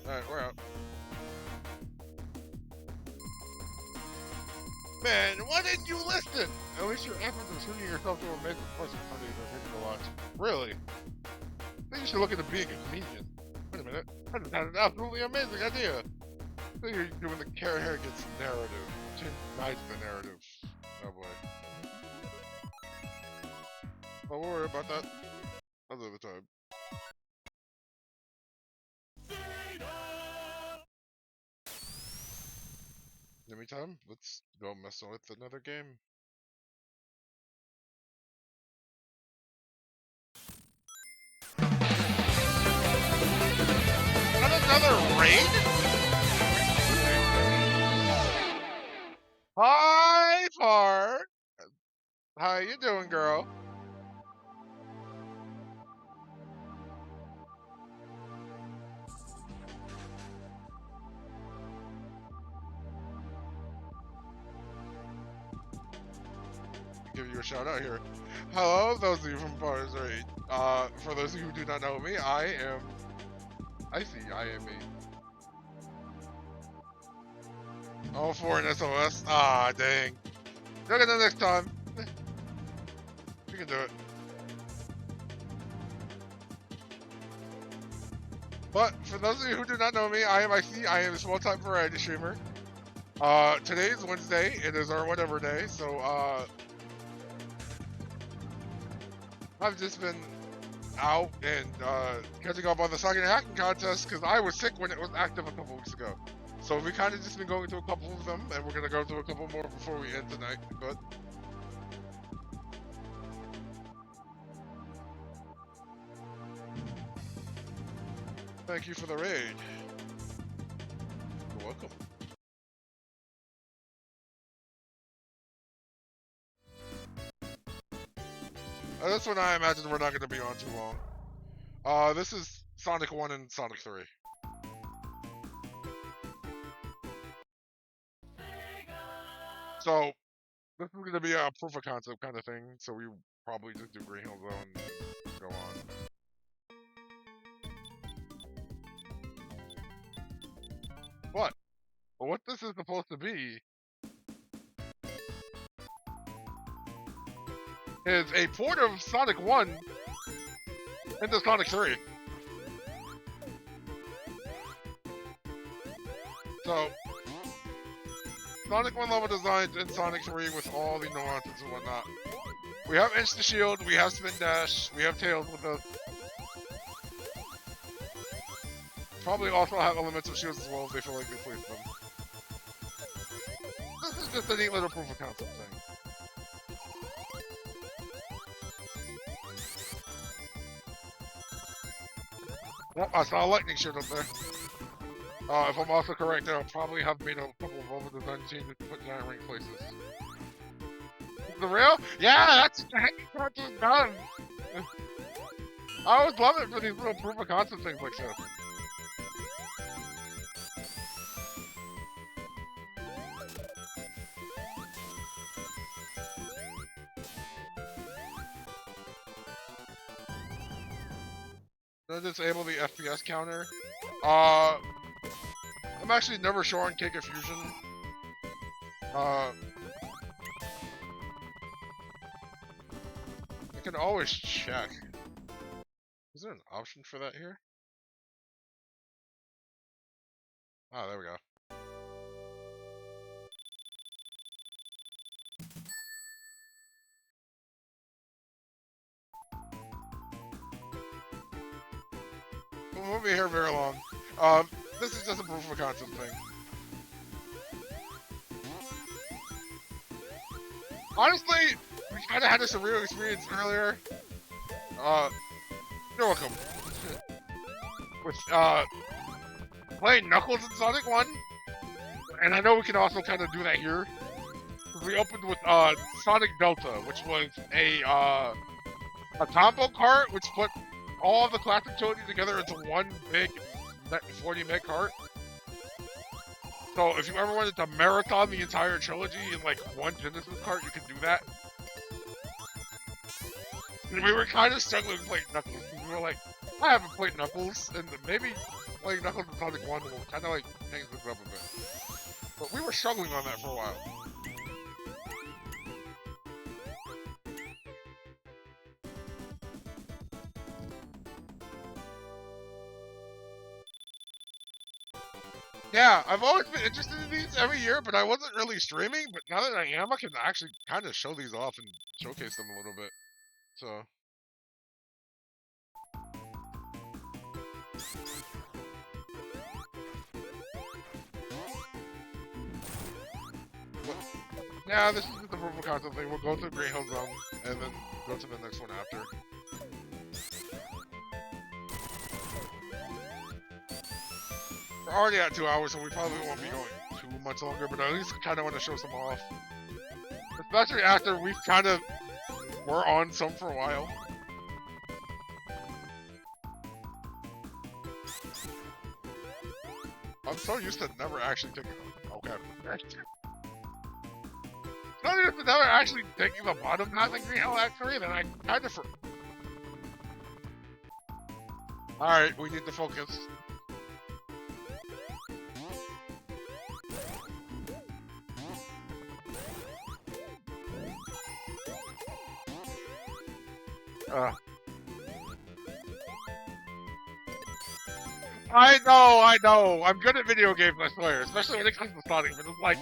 Alright, we're out. Man, why didn't you listen? At least your efforts of tuning yourself to a amazing person Sundays are taking a lot. Really? I think you should look into being a comedian. Wait a minute. I just had an absolutely amazing idea. I think you're doing the care hair gets narrative. Tonight's the narrative. Oh boy. But we'll worry about that another time. In the meantime, let's go mess with another game. Not another raid? How you doing, girl? Give you a shout out here. Hello, those of you from Bars Rate. For those of you who do not know me, I am all for an SOS. Ah, dang. Look at the next time. You can do it. But for those of you who do not know me, I am IC. I am a small-time variety streamer. Today is Wednesday. It is our whatever day. So, I've just been out and catching up on the Sonic hacking contest because I was sick when it was active a couple weeks ago. So we kind of just been going through a couple of them, and we're gonna go through a couple more before we end tonight. But thank you for the raid. You're welcome. This one I imagine we're not gonna be on too long. This is Sonic 1 and Sonic 3. So this is gonna be a proof of concept kind of thing. So we probably just do Green Hill Zone and go on. But what this is supposed to be is a port of Sonic 1 into Sonic 3. So, Sonic 1 level designs in Sonic 3 with all the nuances and whatnot. We have Insta Shield, we have Spin Dash, we have Tails with us. Probably also have elements of shields as well if they feel like they place them. This is just a neat little proof of concept thing. Oh, I saw a lightning shield up there. If I'm also correct, I'll probably have made a couple of level design changes to put giant ring places. The real? Yeah, that's what the heck content done. I always love it for these little proof of concept things like this. Then disable the FPS counter. I'm actually never sure on Cake of Fusion. I can always check. Is there an option for that here? Oh, there we go. We won't be here very long. This is just a proof of concept thing. Honestly, we kind of had a surreal experience earlier. You're welcome. With, playing Knuckles in Sonic 1. And I know we can also kind of do that here. We opened with, Sonic Delta, which was a combo cart, which put all the classic trilogy together into one big 40 meg cart. So if you ever wanted to marathon the entire trilogy in like one Genesis cart, you can do that. And we were kind of struggling playing Knuckles. We were like, I haven't played Knuckles, and maybe playing Knuckles in Sonic 1 will kind of like change this up a bit. But we were struggling on that for a while. Yeah, I've always been interested in these every year, but I wasn't really streaming. But now that I am, I can actually kind of show these off and showcase them a little bit. So. Yeah, this is just the proof of concept thing. We'll go through Green Hill Zone, and then go to the next one after. We're already at 2 hours, so we probably won't be going too much longer, but I at least kind of want to show some off. Especially after we've kind of were on some for a while. I'm so used to never actually taking. Okay. So used to never actually taking the bottom path in Green Hell Act 3, then I kind of. Alright, we need to focus. I know. I'm good at video games, I swear, especially when it comes to Sonic, but it's like,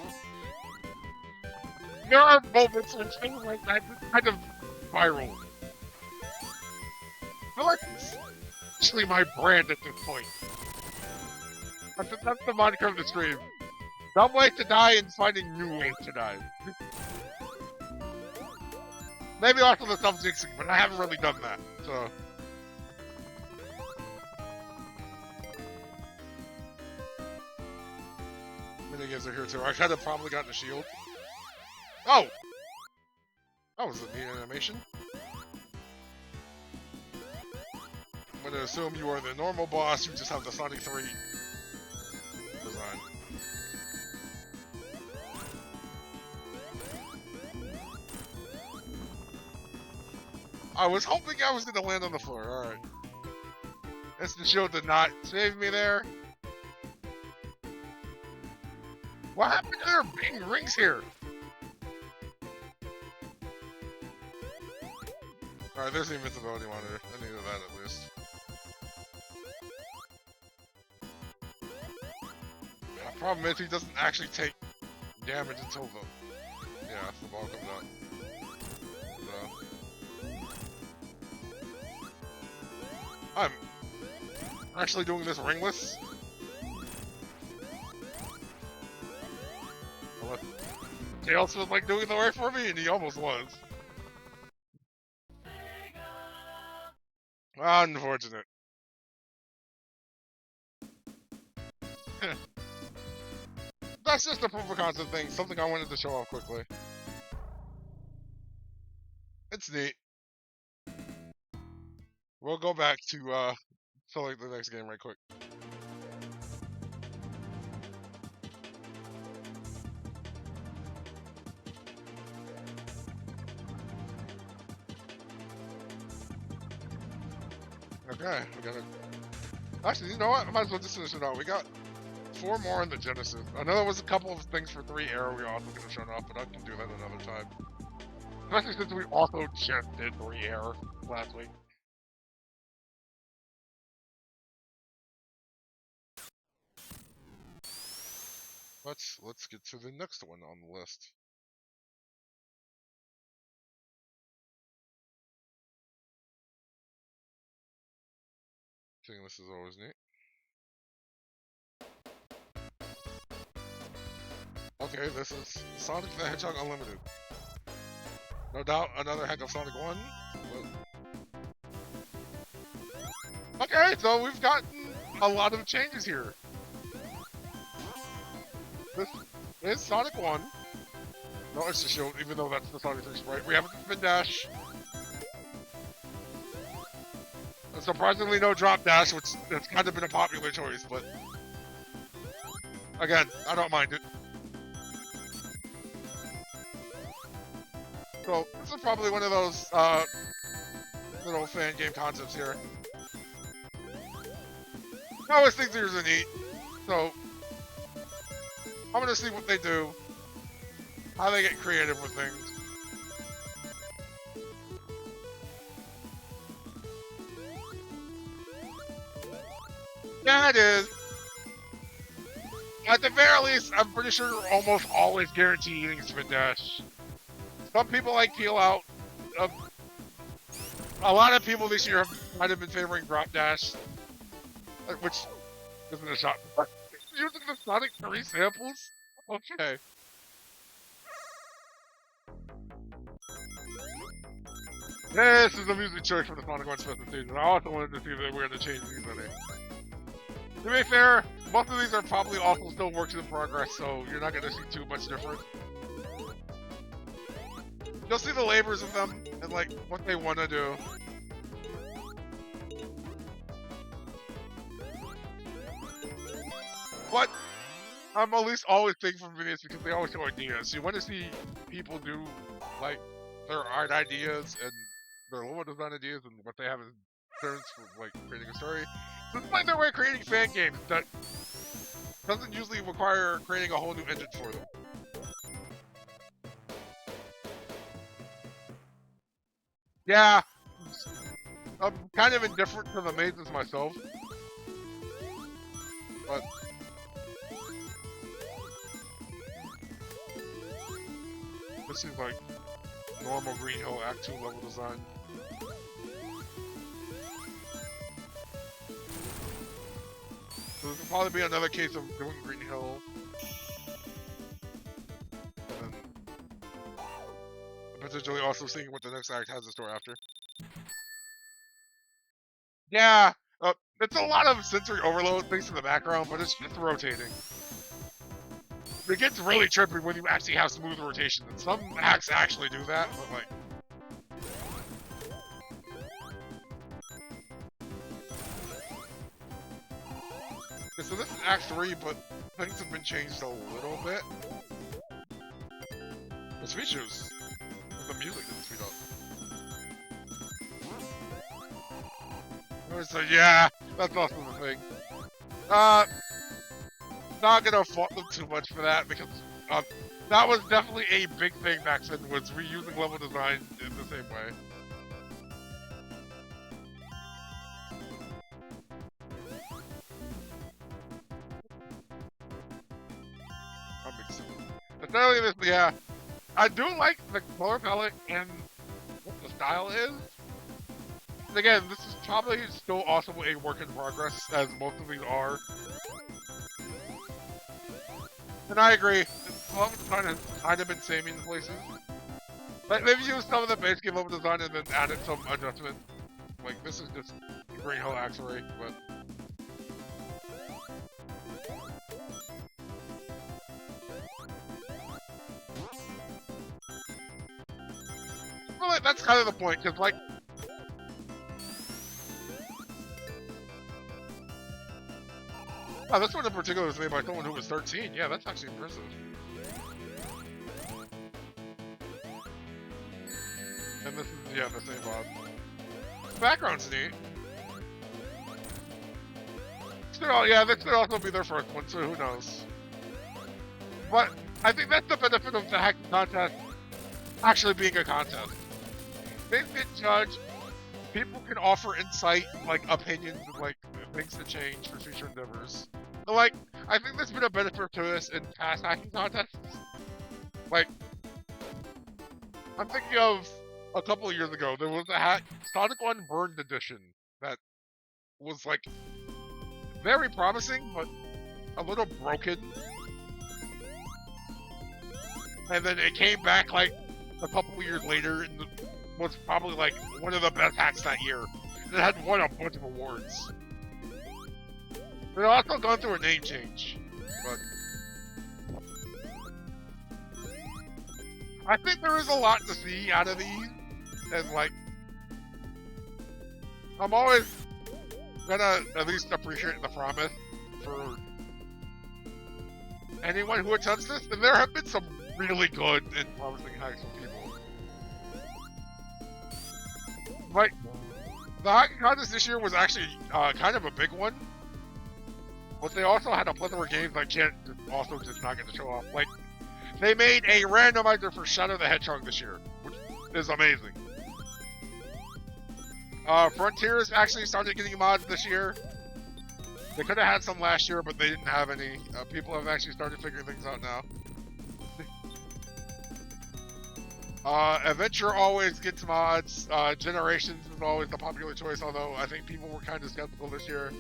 there are moments when things like that just kind of viral. I feel like it's actually my brand at this point. That's the moniker of the stream. Some way to die and finding new ways to die. Maybe also the self-jinxing, but I haven't really done that, so. Minigames are here too. I could have probably gotten a shield. Oh! That was a neat animation. I'm gonna assume you are the normal boss, you just have the Sonic 3 design. I was hoping I was gonna land on the floor, alright. Instant shield did not save me there. What happened to their big rings here? Alright, there's the invincibility monitor. I needed that at least. The problem is he doesn't actually take damage until the ball comes out. So. I'm actually doing this ringless. Tails was like doing the work for me, and he almost was. Unfortunate. That's just a proof of concept thing, something I wanted to show off quickly. It's neat. We'll go back to select the next game right quick. Okay, we gotta. Actually, you know what? I might as well just finish it out. We got 4 more in the Genesis. I know there was a couple of things for 3 Arrow we also could have shown off, but I can do that another time. Especially since we also just did 3 Arrow last week. Let's get to the next one on the list. Seeing this is always neat. Okay, this is Sonic the Hedgehog Unlimited. No doubt another hack of Sonic 1. But... Okay, so we've gotten a lot of changes here. This is Sonic 1. No, it's the shield, even though that's the Sonic 3 sprite. We have a spin dash. Surprisingly, no drop dash, which has kind of been a popular choice, but again, I don't mind it. So, this is probably one of those little fan game concepts here. I always think these are neat, so I'm gonna see what they do, how they get creative with things. Yeah, it is. At the very least, I'm pretty sure you're almost always guaranteed eating spin dash. Some people like peel out. A lot of people this year have might have been favoring drop dash, which isn't a shot. Using the Sonic 3 samples? Okay. This is a music choice for the Sonic 1 specification. I also wanted to see if they were going to change these any. To be fair, most of these are probably also still works in progress, so you're not going to see too much different. You'll see the labors of them, and like what they want to do. But I'm at least always thinking from videos because they always show ideas. You want to see people do like their art ideas and their level design ideas and what they have in terms for like creating a story. It's like their way of creating fan games that doesn't usually require creating a whole new engine for them. Yeah, I'm kind of indifferent to the mazes myself, but this seems like normal Green Hill Act 2 level design. So this will probably be another case of doing Green Hill. And then potentially also seeing what the next act has in store after. Yeah, it's a lot of sensory overload thanks to the background, but it's just rotating. It gets really trippy when you actually have smooth rotation, and some acts actually do that, but like... Okay, so this is Act 3, but things have been changed a little bit. The features. The music didn't speed up. So yeah, that's also the thing. Not gonna fault them too much for that because that was definitely a big thing back then, was reusing level design in the same way. But not only this, yeah, I do like the color palette and what the style is. And again, this is probably still also a work in progress, as most of these are. And I agree, the level design has kind of been samey in places. Like, they've used some of the base game level design and then added some adjustment. Like, this is just Green Hill Axeray, but... Well, like, that's kind of the point, because, like... Oh, this one in particular was made by someone who was 13. Yeah, that's actually impressive. And this is, yeah, the same mod. The background's neat. Yeah, this could also be their first one, so who knows. But I think that's the benefit of the hacking contest actually being a contest. They can judge, people can offer insight, like opinions, and like things to change for future endeavors. And, like, I think there's been a benefit to us in past hacking contests. Like, I'm thinking of a couple of years ago, there was a Sonic 1 Burned Edition that was, like, very promising, but a little broken. And then it came back, like, a couple of years later, and was probably, like, one of the best hacks that year. And it had won a bunch of awards. They're also going through a name change, but I think there is a lot to see out of these, and like, I'm always gonna at least appreciate the promise for anyone who attempts this, and there have been some really good and promising hacks from people. Like, the hacking contest this year was actually kind of a big one. But they also had a plethora of games that can't also just not get to show off. Like, they made a randomizer for Shadow the Hedgehog this year, which is amazing. Frontiers actually started getting mods this year. They could have had some last year, but they didn't have any. People have actually started figuring things out now. Adventure always gets mods. Generations is always the popular choice, although I think people were kind of skeptical this year.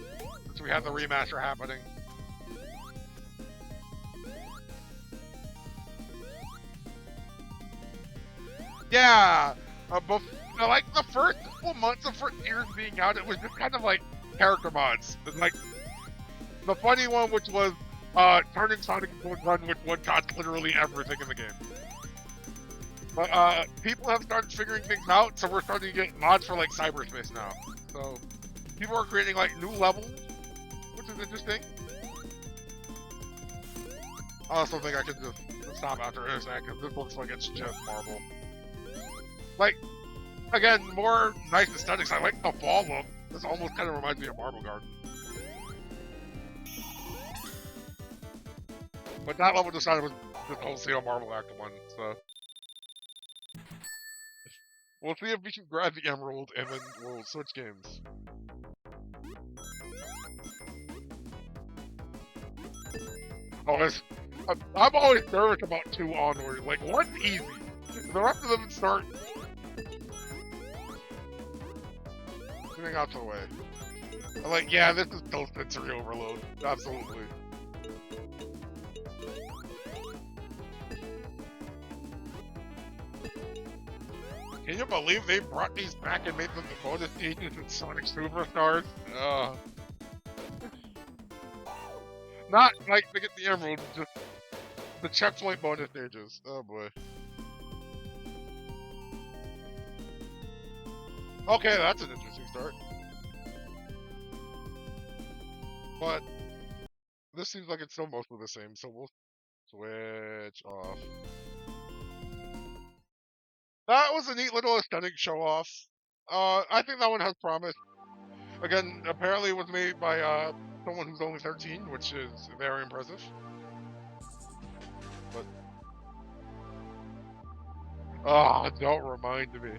So we have the remaster happening. Yeah, but like the first couple months of Frontiers being out, it was just kind of like character mods. And like the funny one, which was turning Sonic into a gun, which one shots literally everything in the game. But people have started figuring things out, so we're starting to get mods for like cyberspace now. So people are creating like new levels, which is interesting. I also think I could just stop after this because this looks like it's just marble. Like, again, more nice aesthetics. I like the fall look. This almost kind of reminds me of Marble Garden. But that level decided was just wholesale Marble Act 1, so. We'll see if we can grab the emerald and then we'll switch games. Oh, I'm always nervous about 2 onward. Like, 1's easy. The rest of them start getting out of the way. I'm like, yeah, this is still sensory overload. Absolutely. Can you believe they brought these back and made them the bonus stages in Sonic Superstars? Not like to get the emerald, just the checkpoint bonus stages. Oh boy. Okay, that's an interesting start. But this seems like it's still mostly the same, so we'll switch off. That was a neat little aesthetic show off. I think that one has promise. Again, apparently it was made by someone who's only 13, which is very impressive. But don't remind me.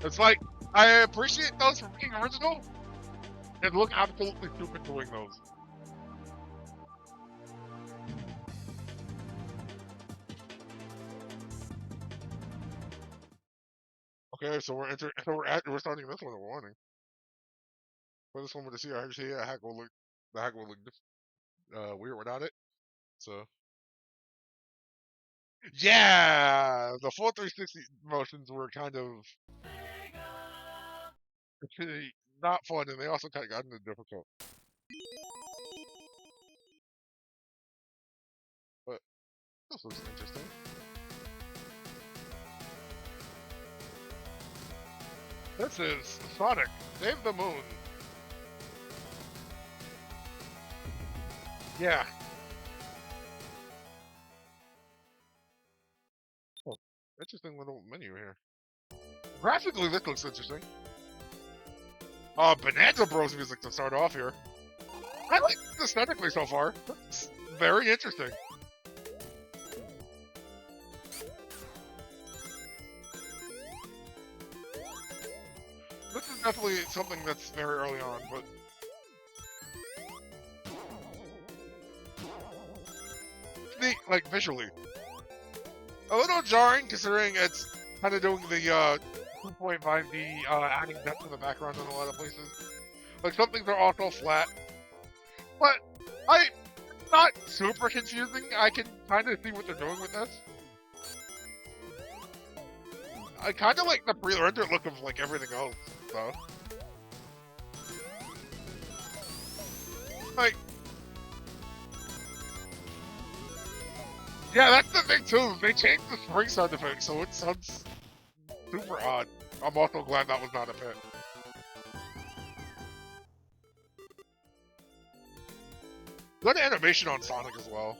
It's like I appreciate those for being original, and look absolutely stupid doing those. Okay, so we're starting this one in warning. For this one with the SHC, the hack will look weird without it. So yeah, the full 360 motions were kind of not fun, and they also kind of got into difficult. But this looks interesting. This is Sonic Save the Moon. Yeah. Oh, interesting little menu here. Graphically, this looks interesting. Bonanza Bros music to start off here. I like this aesthetically so far. It's very interesting. This is definitely something that's very early on, but it's neat, like visually. A little jarring considering it's kind of doing the 2.5D adding depth in the background in a lot of places. Like some things are also flat, but it's not super confusing. I can kind of see what they're doing with this. I kind of like the pre-rendered look of like everything else, though. Like, yeah, that's the thing too. They changed the spring sound effect, so it sounds super odd. I'm also glad that was not a pit. Good animation on Sonic as well.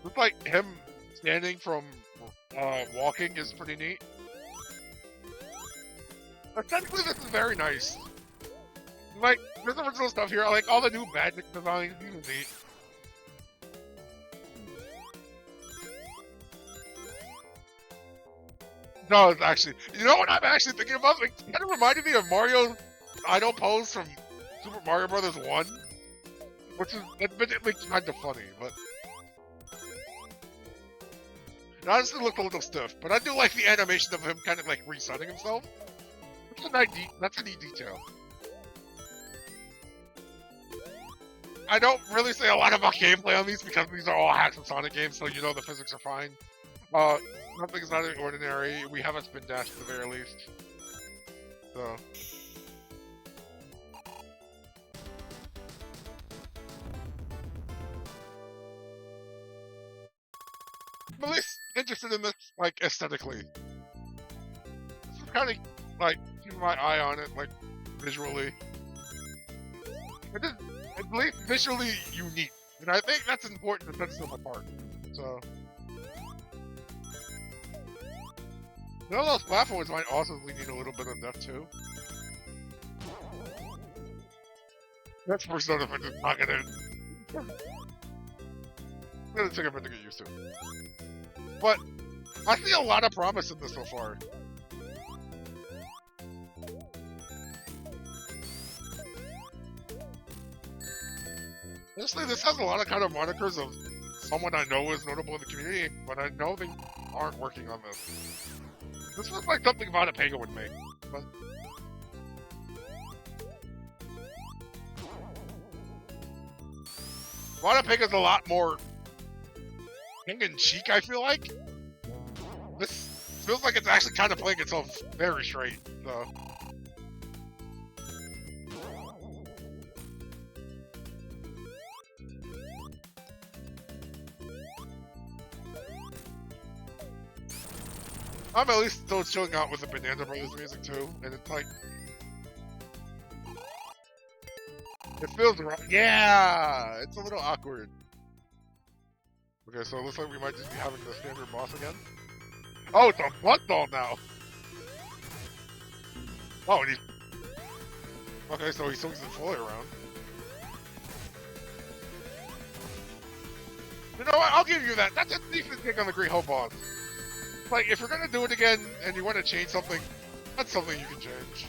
Looks like him standing from walking is pretty neat. Essentially, this is very nice. Like, there's original stuff here. I like all the new magic designs. These are neat. No, it's actually. You know what I'm actually thinking about? It kind of reminded me of Mario's idle pose from Super Mario Brothers 1. Which is admittedly kind of funny, but. It honestly looked a little stiff, but I do like the animation of him kind of like resetting himself. That's a neat detail. I don't really say a lot about gameplay on these because these are all hacks and Sonic games, so you know the physics are fine. Nothing's out of the ordinary. We have a spin dash at the very least. So. I'm at least interested in this, like, aesthetically. This is kind of, like, keeping my eye on it, like, visually. It is at least visually unique, and I think that's important to set them apart. So, you know, those platforms might also need a little bit of depth too. That's Persona if it's not gonna take a bit to get used to. But I see a lot of promise in this so far. Honestly, this has a lot of kind of monikers of someone I know is notable in the community, but I know they aren't working on this. This looks like something Pega would make. But Pega's a lot more tongue-in-cheek, I feel like. This feels like it's actually kind of playing itself very straight, so. I'm at least still chilling out with the Banana Brothers music too, and it's like, it feels wrong. Yeah, it's a little awkward. Okay, so it looks like we might just be having the standard boss again. Oh, it's a blood doll now. Oh, and he's okay. So he swings it fully around. You know what? I'll give you that. That's a decent take on the Great Hope boss. Like, if you're gonna do it again and you want to change something, that's something you can change.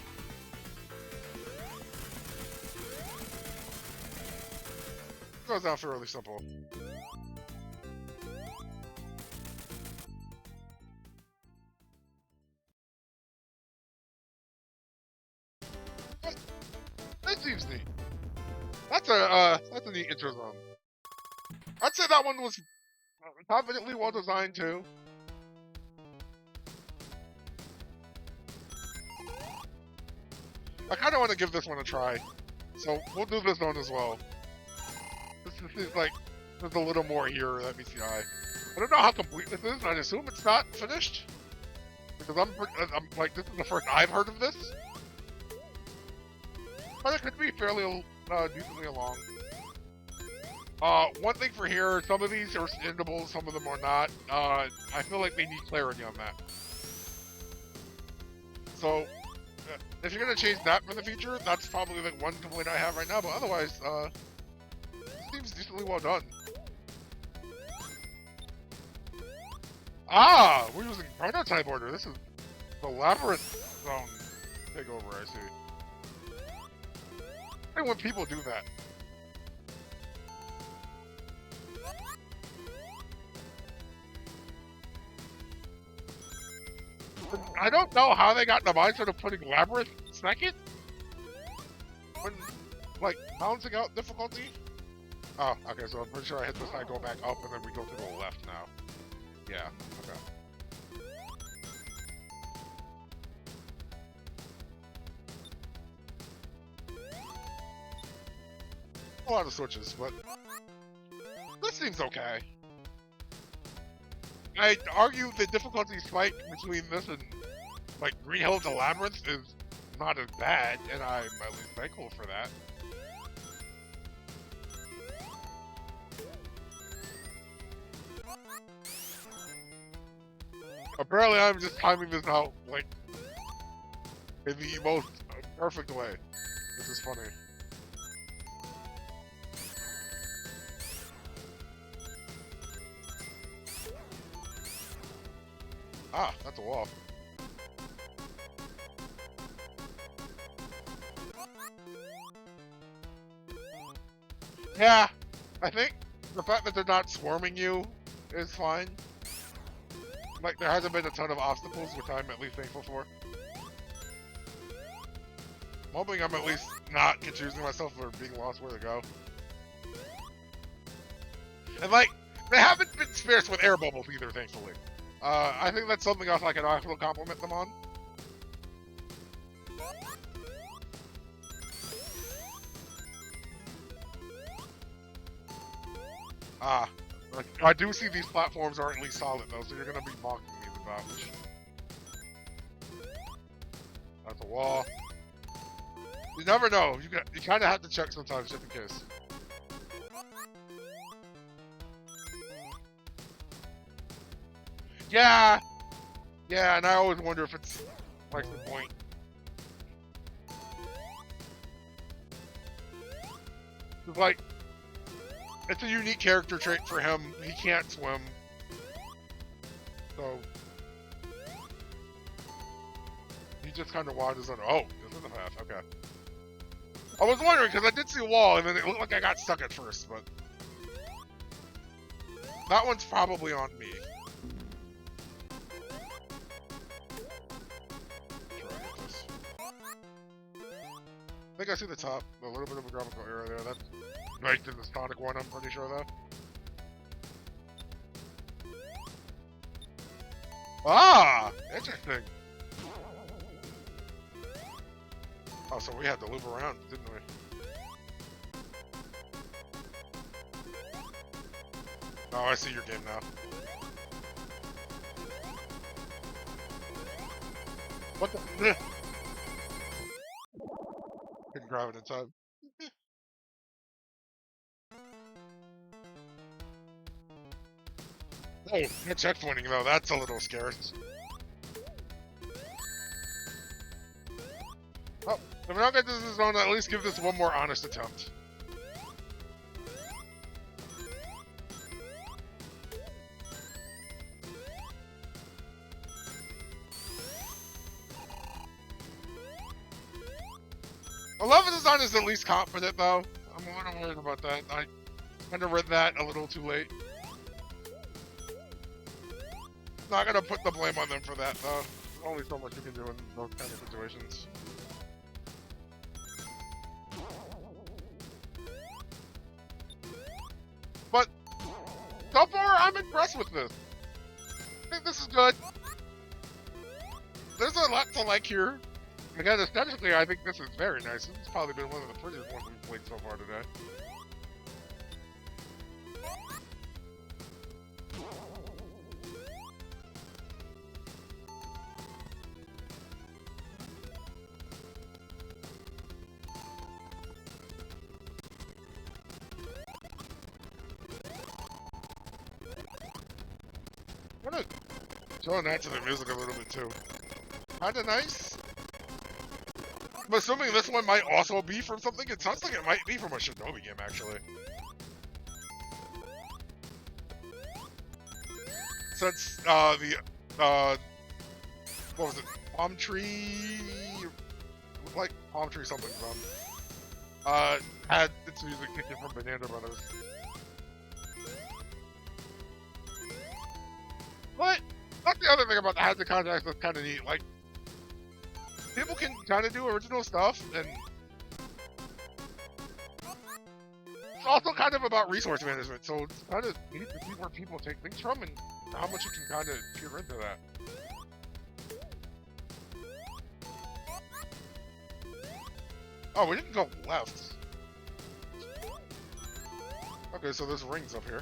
It goes down fairly simple. That seems neat. That's a neat intro zone. I'd say that one was confidently well designed too. I kind of want to give this one a try, so we'll do this one as well. This is like, there's a little more here that meets the eye. I don't know how complete this is. I'd assume it's not finished, because I'm like, this is the first I've heard of this. But it could be fairly decently along. One thing for here, some of these are endable, some of them are not. I feel like they need clarity on that. So, if you're gonna change that for the future, that's probably like one complaint I have right now, but otherwise, it seems decently well done. Ah, we're using prototype order. This is the Labyrinth Zone takeover, I see. I think when people do that. I don't know how they got in the mindset of putting Labyrinth second when, like, balancing out difficulty. Oh, okay, so I'm pretty sure I hit this, I go back up, and then we go to the left now. Yeah, okay. A lot of switches, but this seems okay. I'd argue the difficulty spike between this and, like, Green Hill to Labyrinth is not as bad, and I'm at least thankful for that. Apparently I'm just timing this out, like, in the most perfect way. This is funny. Ah, that's a wall. Yeah, I think the fact that they're not swarming you is fine. Like, there hasn't been a ton of obstacles, which I'm at least thankful for. I'm hoping I'm at least not confusing myself for being lost where to go. And, like, they haven't been sparse with air bubbles either, thankfully. I think that's something else I can also compliment them on. Ah, Like, I do see these platforms are at least solid though, so you're gonna be mocking me about which. That's a wall. You never know. You kind of have to check sometimes just in case. Yeah, yeah, and I always wonder if it's like the point. It's like it's a unique character trait for him. He can't swim, so he just kind of wanders on. Oh, this is the path. Okay. I was wondering because I did see a wall and then it looked like I got stuck at first, but that one's probably on me. I think I see the top, a little bit of a graphical error there. That's right in the Sonic one, I'm pretty sure though. Ah! Interesting. Oh, so we had to loop around, didn't we? Oh, I see your game now. What the? Couldn't grab it in time. Oh, no checkpointing though, that's a little scarce. Oh, if we don't get this in zone, at least give this one more honest attempt. The level design is at least confident though. I'm a little worried about that. I kind of read that a little too late. Not gonna put the blame on them for that though. There's only so much you can do in those kind of situations. But so far, I'm impressed with this. I think this is good. There's a lot to like here. Again, aesthetically, I think this is very nice. This has probably been one of the prettiest ones we've played so far today. I'm gonna tone that to the music a little bit too. Kinda nice. I'm assuming this one might also be from something. It sounds like it might be from a Shinobi game, actually. Since what was it? Palm Tree, like Palm Tree something from had its music taken from Banana Brothers. But that's the other thing about the Hazard Contracts that's kind of neat. Like, people can kind of do original stuff, and it's also kind of about resource management. So it's kind of neat to see where people take things from and how much you can kind of peer into that. Oh, we didn't go left. Okay, so there's rings up here.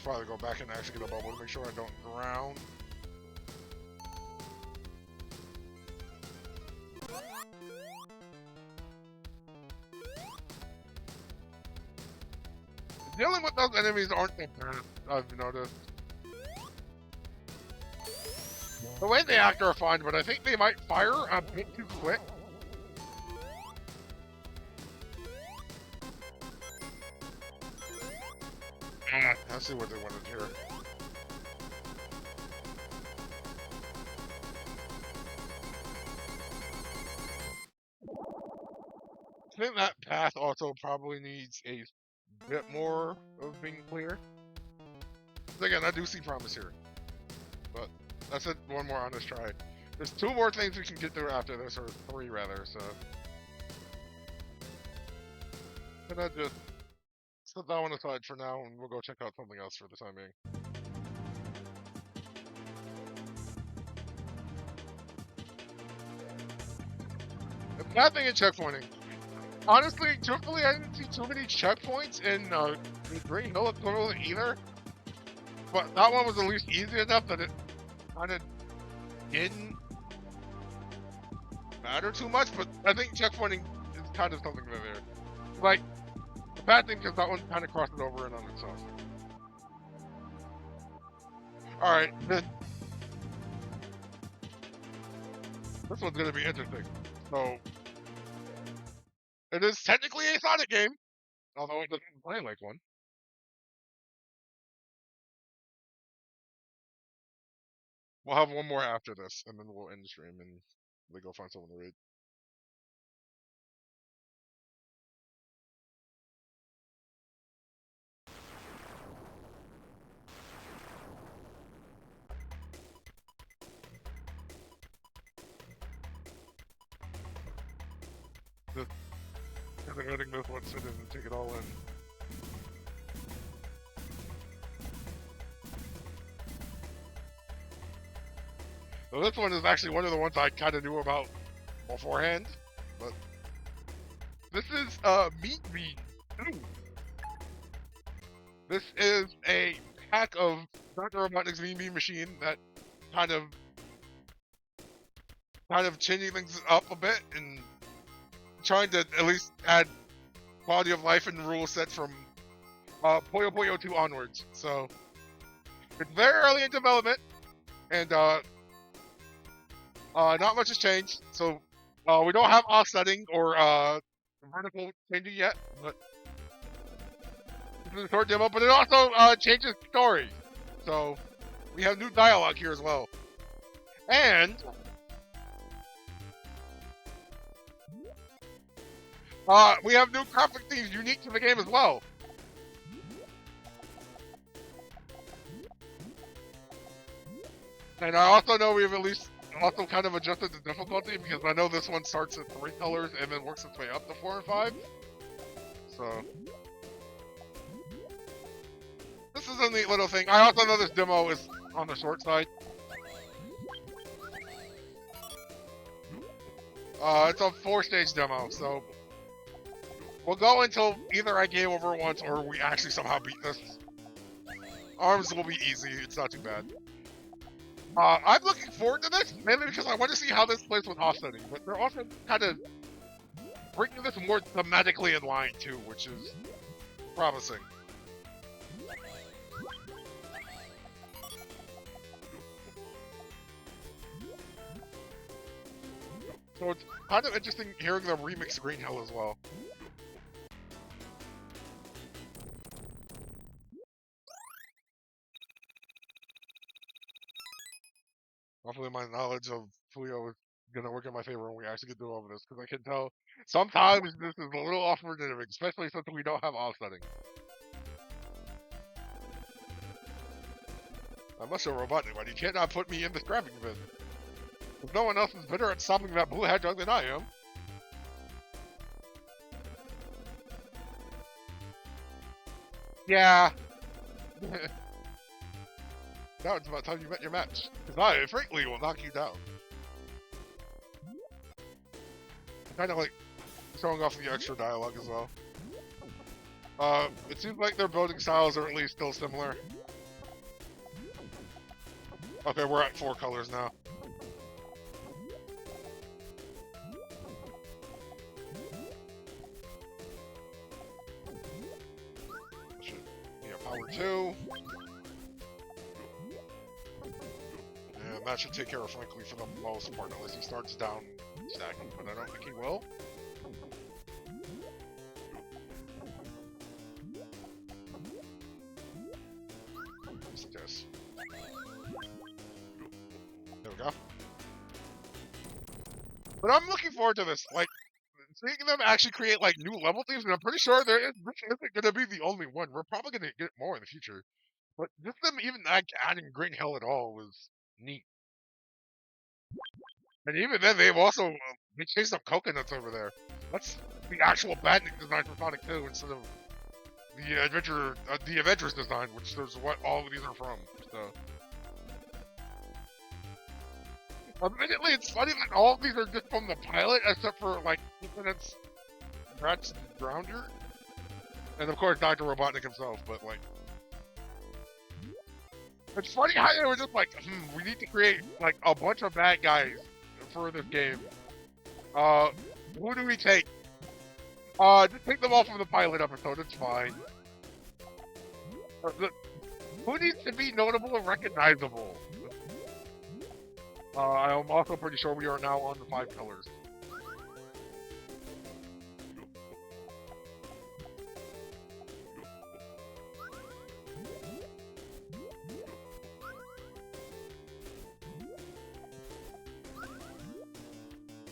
Probably go back and actually get a bubble to make sure I don't drown. Dealing with those enemies aren't that bad, I've noticed. The way they act are fine, but I think they might fire a bit too quick. I see what they wanted here. I think that path also probably needs a bit more of being clear. Again, I do see promise here. But that's it, one more honest try. There's two more things we can get through after this, or three rather, so. Can I just set that one aside for now, and we'll go check out something else for the time being. The bad thing at checkpointing Honestly, truthfully, I didn't see too many checkpoints in the Green Hill equivalent either. But that one was at least easy enough that it kind of didn't matter too much. But I think checkpointing is kind of something that there. Like, the bad thing is that one kind of crosses over in on itself. Alright, this one's gonna be interesting. So, it is technically a Sonic game, although it doesn't play like one. We'll have one more after this, and then we'll end the stream and we go find someone to read. I'm letting this one sit in and take it all in. So this one is actually one of the ones I kind of knew about beforehand, but this is Meat Bean. Ooh. This is a pack of Dr. Robotnik's Mean Bean machine that kind of changing things up a bit and trying to at least add quality of life and rule sets from Puyo Puyo 2 onwards. So it's very early in development, and not much has changed. So we don't have offsetting or vertical changing yet, but this is a short demo. But it also changes story. So we have new dialogue here as well, and we have new graphic themes unique to the game as well. And I also know we've at least also kind of adjusted the difficulty, because I know this one starts at 3 colors and then works its way up to 4 and 5. So this is a neat little thing. I also know this demo is on the short side. It's a 4-stage demo, so we'll go until either I game over once or we actually somehow beat this. Arms will be easy, it's not too bad. I'm looking forward to this, mainly because I want to see how this plays with offsetting, but they're also kind of bringing this more thematically in line too, which is promising. So it's kind of interesting hearing them remix Green Hill as well. Hopefully my knowledge of Puyo is gonna work in my favor when we actually get through all of this, because I can tell sometimes this is a little off-putting, especially since we don't have offsetting. I'm not sure Robotnik, but you cannot put me in the scrapping bin. If no one else is better at stopping that blue hedgehog than I am. Yeah. Now it's about time you met your match, because I, frankly, will knock you down. Kind of like showing off the extra dialogue as well. It seems like their building styles are at least still similar. Okay, we're at 4 colors now. Should be a power 2. And that should take care of Frankly for the most part, unless he starts down stacking, but I don't think he will. Yes. There we go. But I'm looking forward to this. Like, seeing them actually create like new level themes, and I'm pretty sure this isn't going to be the only one. We're probably going to get more in the future. But just them even like adding Green Hill at all was neat. And even then, they've also they chased up coconuts over there. That's the actual banding design for Sonic 2 instead of the Avengers design, which is what all of these are from. So, admittedly, it's funny that all of these are just from the pilot, except for like coconuts Rat's Grounder, and of course Dr. Robotnik himself. But like, it's funny how they were just like, we need to create like a bunch of bad guys for this game. Who do we take? Just take them all from the pilot episode. It's fine. Who needs to be notable and recognizable? I'm also pretty sure we are now on the 5 pillars.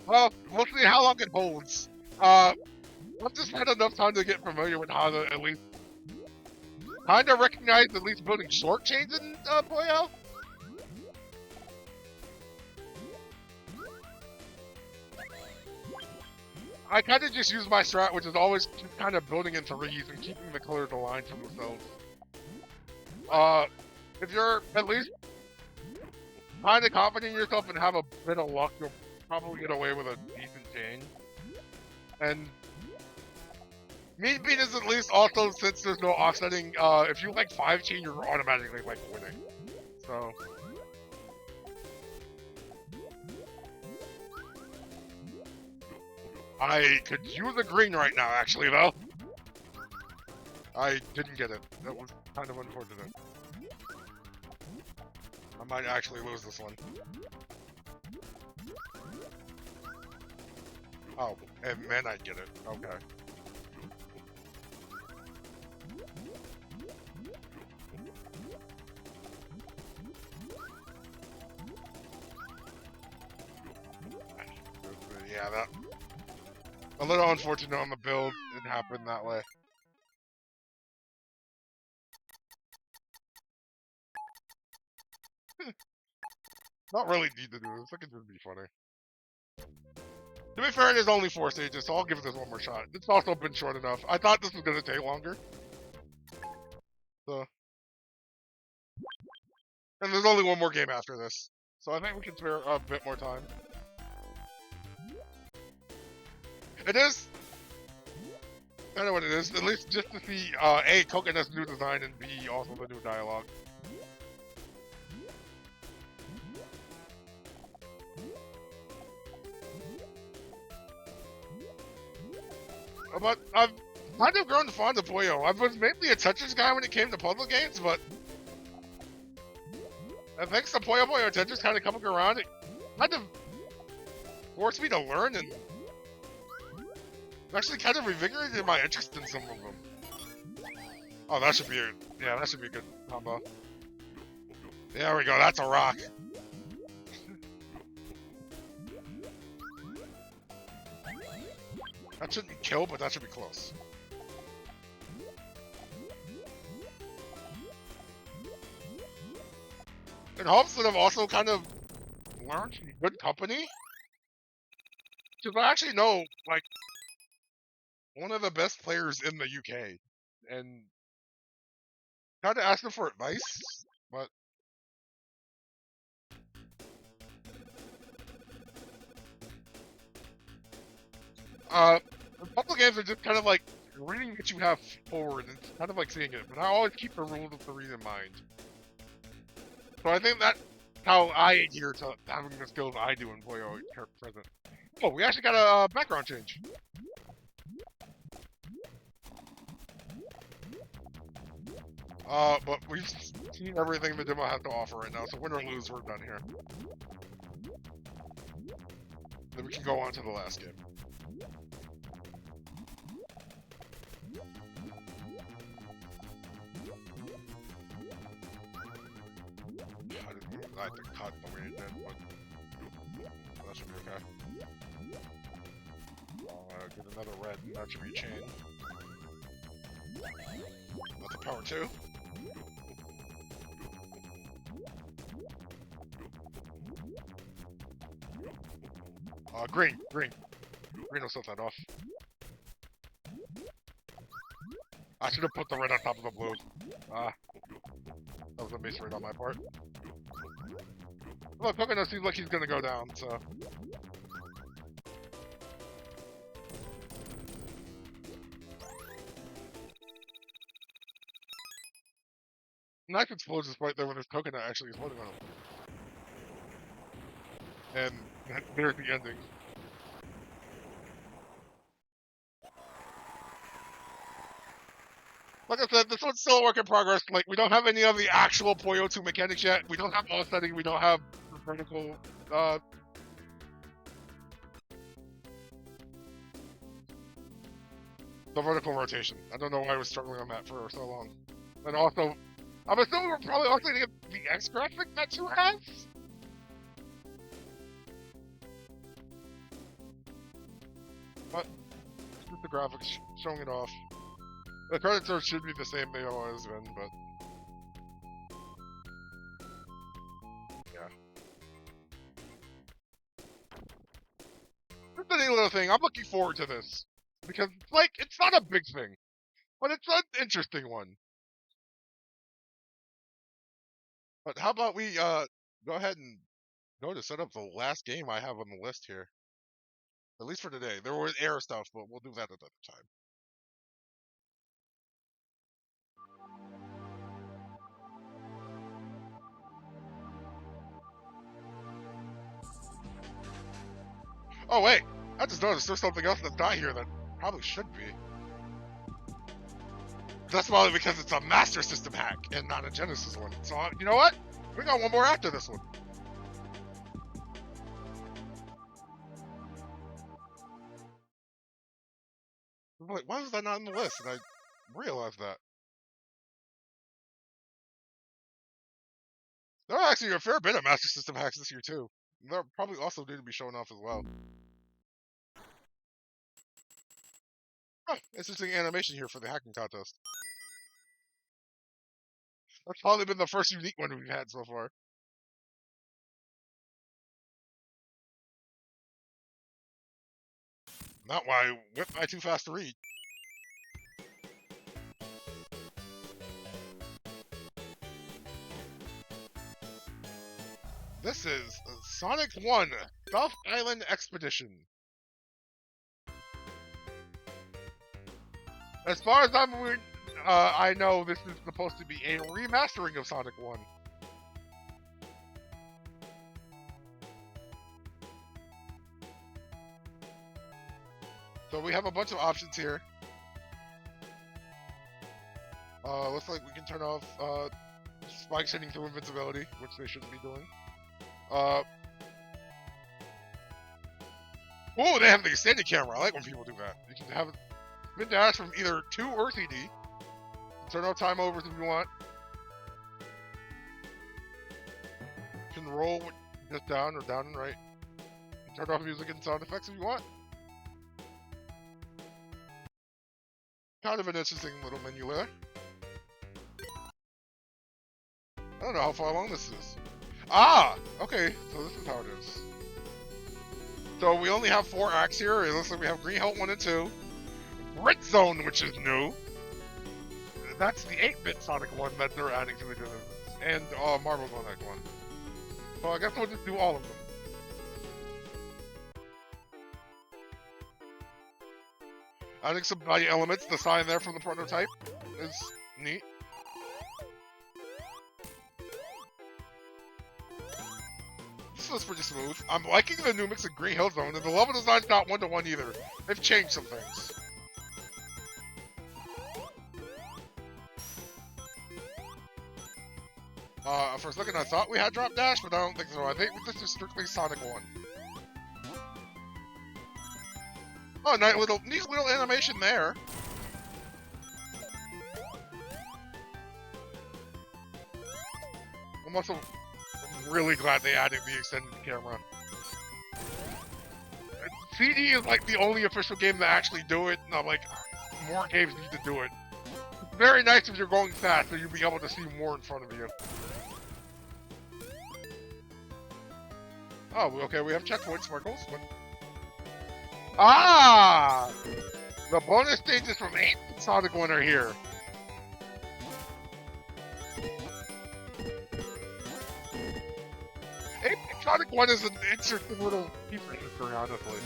Well, we'll see how long it holds. I've just had enough time to get familiar with how to at least kind of recognize at least building short chains in Puyo. I kind of just use my strat, which is always kind of building in threes and keeping the colors aligned for themselves. If you're at least kind of confident in yourself and have a bit of luck, you'll probably get away with a decent chain. And me being is at least also, since there's no offsetting, if you like 5 chain, you're automatically like winning. So I could use a green right now, actually, though. I didn't get it. That was kind of unfortunate. I might actually lose this one. Oh, and then I get it. Okay. Yeah, that... a little unfortunate on the build. It happened that way. Not really need to do this. I could just be funny. To be fair, there's only 4 stages, so I'll give this one more shot. It's also been short enough. I thought this was going to take longer. So. And there's only one more game after this. So I think we can spare a bit more time. It is kind of what it is. At least just to see A, Coconut's new design, and B, also the new dialogue. But I've kind of grown fond of Puyo. I was mainly a Tetris guy when it came to puzzle games, but thanks to Puyo Puyo Tetris kind of coming around, it kind of forced me to learn and actually kind of revigorated my interest in some of them. Oh, that should be a, yeah, that should be a good combo. There we go, that's a rock. That shouldn't kill, but that should be close. In hopes that I've also kind of learned from good company. Because I actually know, like, one of the best players in the UK. And kind of asked him for advice, but puzzle games are just kind of like reading what you have forward and kind of like seeing it, but I always keep the rules of 3 in mind. So I think that's how I adhere to having the skills I do in Puyo at present. Oh, we actually got a background change. But we've seen everything the demo has to offer right now, so win or lose, we're done here. Then we can go on to the last game. I had to cut the way it did, but that should be okay. I'll get another red, and that should be a chain. That's a power 2. Green. Green will set that off. I should have put the red on top of the blue. That was a miss right on my part. Look, Coconut seems like he's gonna go down, so. knife explodes right there when this coconut actually exploding on him. And there's the ending. Like I said, this one's still a work in progress. Like, we don't have any of the actual Puyo 2 mechanics yet. We don't have offsetting. We don't have vertical, the vertical rotation. I don't know why I was struggling on that for so long. And also, I'm assuming we're probably also going to get the X graphic that 2 has? But, just the graphics, showing it off. The credits should be the same they always been, but... yeah. Just a neat little thing. I'm looking forward to this. Because, like, it's not a big thing. But it's an interesting one. But how about we, go ahead and go to set up the last game I have on the list here. At least for today. There was air stuff, but we'll do that another time. Oh wait, I just noticed there's something else that's not here that probably should be. That's probably because it's a Master System hack and not a Genesis one. So, you know what? We got one more after this one. I'm like, why was that not on the list? And I realized that. There are actually a fair bit of Master System hacks this year too. They're probably also due to be shown off as well. Huh, interesting animation here for the hacking contest. That's probably been the first unique one we've had so far. Not why I whip my too fast to read. This is Sonic 1 South Island Expedition. As far as I know, this is supposed to be a remastering of Sonic 1. So we have a bunch of options here. Looks like we can turn off spikes hitting through invincibility, which they shouldn't be doing. Oh, they have the extended camera. I like when people do that. You can have spin dash from either 2 or 3D. Turn off time overs if you want. You can roll just down or down and right. Turn off music and sound effects if you want. Kind of an interesting little menu there. I don't know how far along this is. Ah! Okay, so this is how it is. So we only have 4 acts here. It looks like we have Green Hill 1 and 2. Red Zone, which is new. That's the 8-bit Sonic one that they're adding to the Genesis. And Marvel's on Act 1. So I guess we'll just do all of them. Adding some value elements, the sign there from the prototype is neat. This looks pretty smooth. I'm liking the new mix of Green Hill Zone, and the level design's not one-to-one either. They've changed some things. For a second I thought we had Drop Dash, but I don't think so. I think this is strictly Sonic 1. Oh, neat little animation there. I'm also really glad they added the extended camera. CD is like the only official game that actually do it, and I'm like, more games need to do it. It's very nice if you're going fast, so you'll be able to see more in front of you. Oh, okay, we have checkpoint sparkles. Ah! The bonus stages from 8 Sonic 1 are here. Sonic 1 is an interesting little piece of history, honestly.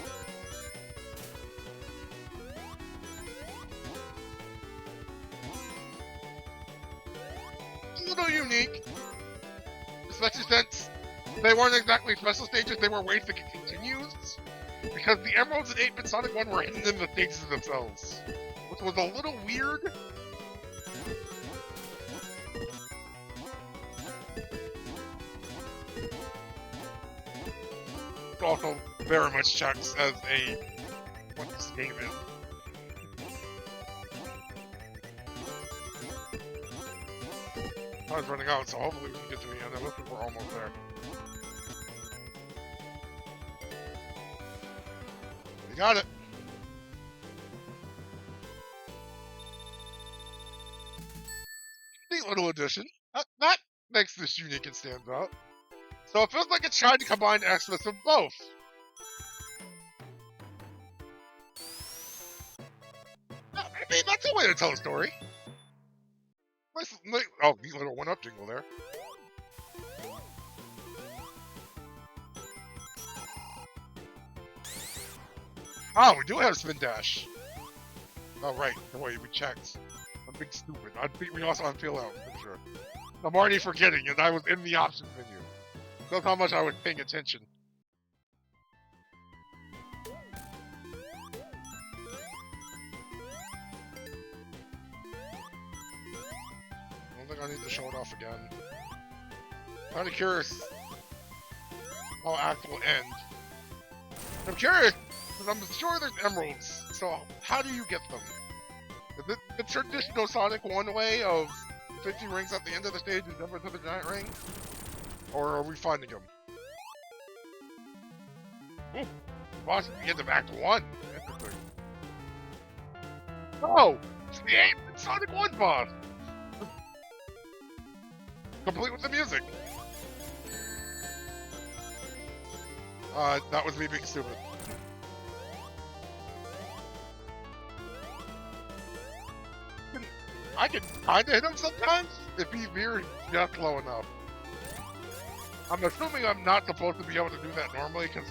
little unique, especially since they weren't exactly special stages, they were ways to get continues, because the emeralds in 8-bit Sonic 1 were hidden in the stages themselves, which was a little weird. It also very much checks as a what this game is. Time's running out, so hopefully we can get to the end. It looks like we're almost there. We got it. Neat little addition. That makes this unique and stands out. So it feels like it's trying to combine aspects of both. I mean, that's a way to tell a story. Nice, oh, neat little one-up jingle there. Oh, we do have spin dash. Oh, right. The way we checked. I'm being stupid. We also have feel out, I'm sure. I'm already forgetting, and I was in the options menu. That's how much I was paying attention. I don't think I need to show it off again. Kind of curious how Act will end. I'm curious, because I'm sure there's emeralds, so how do you get them? Is it the traditional Sonic 1 way of 50 rings at the end of the stage and jump into the giant ring? Or are we finding them? Ooh, boss at the end of Act 1. Interesting. Oh! It's the 8-bit Sonic 1 boss! Complete with the music. That was me being stupid. I can kinda hit him sometimes if he veers just low enough. I'm assuming I'm not supposed to be able to do that normally, because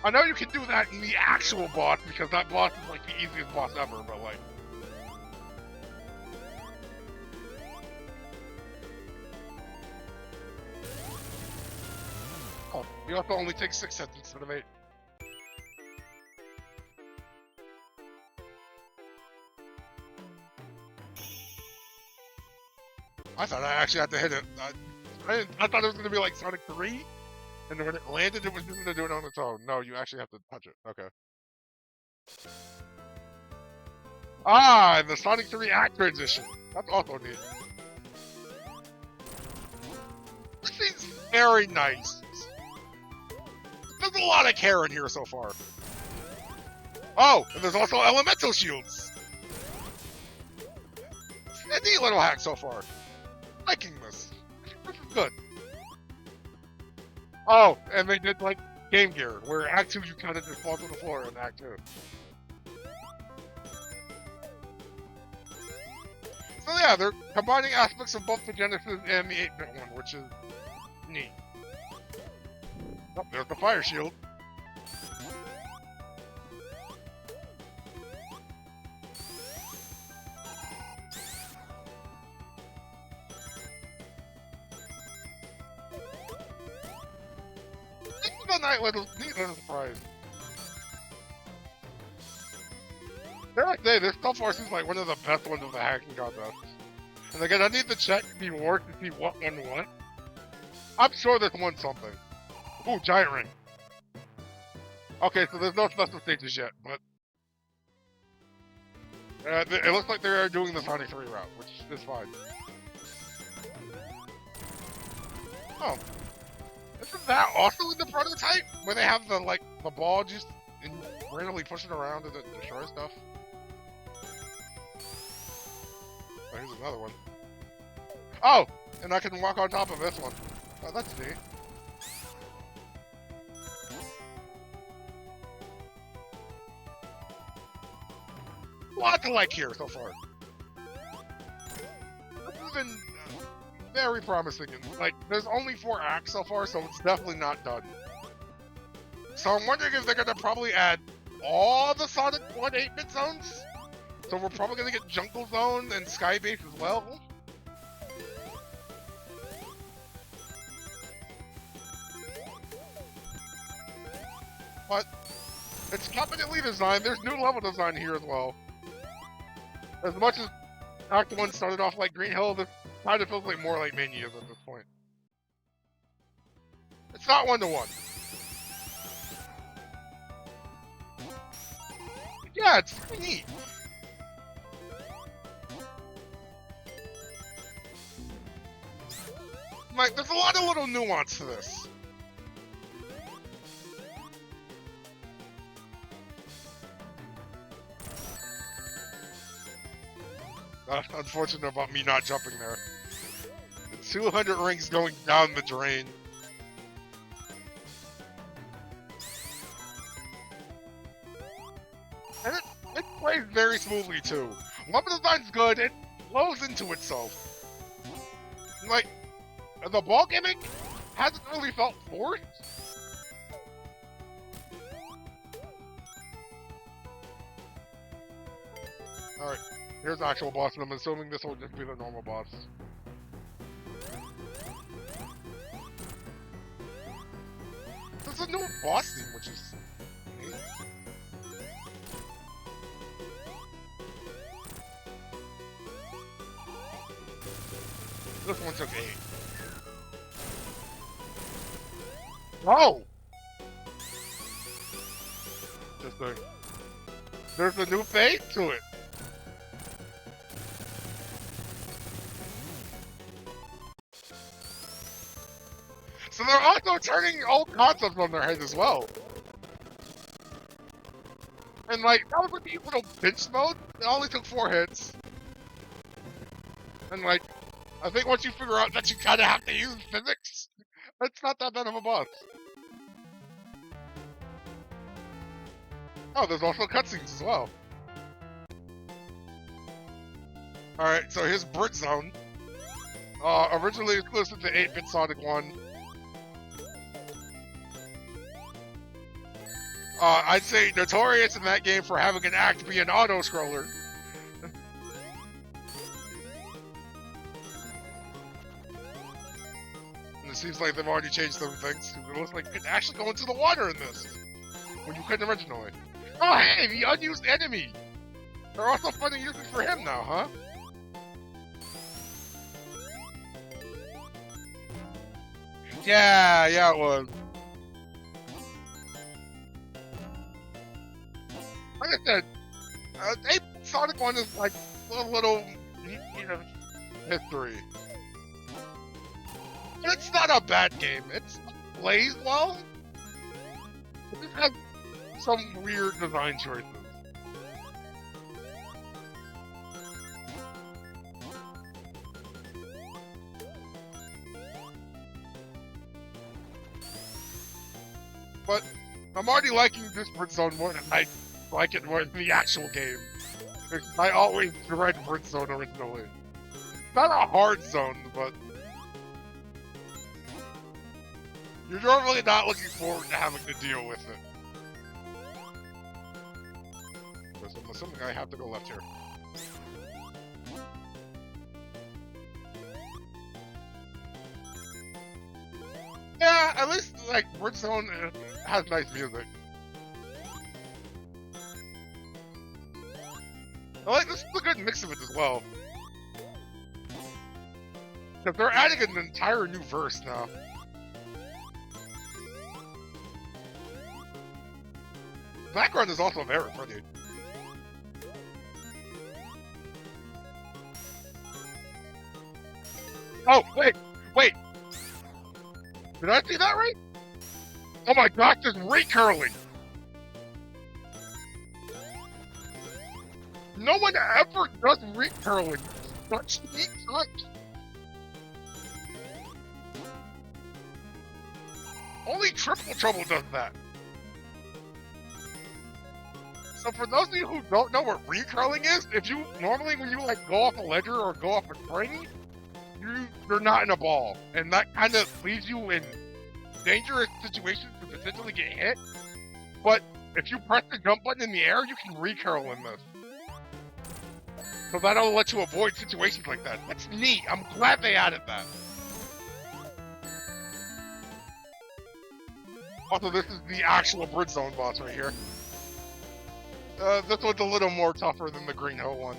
I know you can do that in the actual boss, because that boss is like the easiest boss ever, but like... Oh, he also only takes 6 hits instead of 8. I thought I actually had to hit it. I thought it was going to be like Sonic 3, and when it landed, it was just going to do it on its own. No, you actually have to touch it. Okay. Ah, and the Sonic 3 act transition. That's also neat. This thing's very nice. There's a lot of care in here so far. Oh, and there's also elemental shields. A neat little hack so far. Liking this. This is good. Oh, and they did like Game Gear, where Act 2 you kind of just fall to the floor in Act 2. So yeah, they're combining aspects of both the Genesis and the 8-bit one, which is neat. Oh, there's the fire shield. Neat little surprise. Dare I say, this so far seems like one of the best ones of the hacking contest. And again, I need to check the work to see what one won. I'm sure this won something. Ooh, giant ring. Okay, so there's no special stages yet, but... it looks like they're doing the Sonic 3 route, which is fine. Oh. Isn't that also in the prototype? Where they have the, like, the ball just randomly pushing around to destroy stuff? Oh, here's another one. Oh! And I can walk on top of this one. Oh, that's neat. Lots to like here so far. This has been very promising, and like, there's only 4 acts so far, so it's definitely not done. So I'm wondering if they're gonna probably add all the Sonic 1 8-bit zones? So we're probably gonna get Jungle Zone and Sky Base as well? but it's competently designed. There's new level design here as well. As much as Act 1 started off like Green Hill, this kind of feels like more like Mania at this point. It's not one-to-one. Yeah, it's pretty neat. Like, there's a lot of little nuance to this. Unfortunate about me not jumping there. The 200 rings going down the drain. And it plays very smoothly too. Level design's good, it flows into itself. Like, the ball gimmick hasn't really felt forced. Alright, here's the actual boss, and I'm assuming this will just be the normal boss. There's a new boss theme, which is neat. This one took 8. Oh! There's a new phase to it. So they're also turning old concepts on their heads as well. And like, that was with the little pinch mode. It only took 4 hits. And like, I think once you figure out that you kinda have to use physics, it's not that bad of a boss. Oh, there's also cutscenes as well. Alright, so here's Brick Zone. Originally exclusive to 8-bit Sonic 1. I'd say notorious in that game for having an act be an auto-scroller. And it seems like they've already changed some things. It looks like you could actually go into the water in this, when you couldn't originally. Oh hey, the unused enemy! They're also finding uses for him now, huh? Yeah, it was. Like I said, Sonic 1 is like a little, history. And it's not a bad game. It plays well. It just has some weird design choices. But I'm already liking this Brick Zone more than I like it more than the actual game. I always dread Brick Zone originally. It's not a hard zone, but you're normally not looking forward to having to deal with it. So I'm assuming I have to go left here. Yeah, at least like Brick Zone has nice music. I like this is a good mix of it as well. Because they're adding an entire new verse now. The background is also very pretty. Oh, wait! Did I see that right? Oh my gosh, there's recurling! No one ever does recurling. Such neat touch. Only Triple Trouble does that. So for those of you who don't know what recurling is, if you normally when you like go off a ledger or go off a spring, you're not in a ball, and that kind of leaves you in dangerous situations to potentially get hit. But if you press the jump button in the air, you can recurl in this. So that'll let you avoid situations like that. That's neat. I'm glad they added that. Also, this is the actual Bridge Zone boss right here. This one's a little more tougher than the Green Hill one.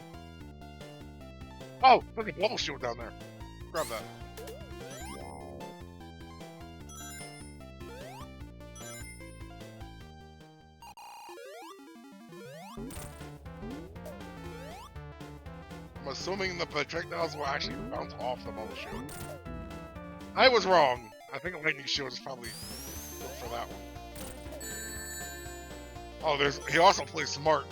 Oh, there's a bubble shield down there. Grab that. I'm assuming the projectiles will actually bounce off the bubble shield. I was wrong. I think a lightning shield is probably good for that one. Oh, he also plays smart.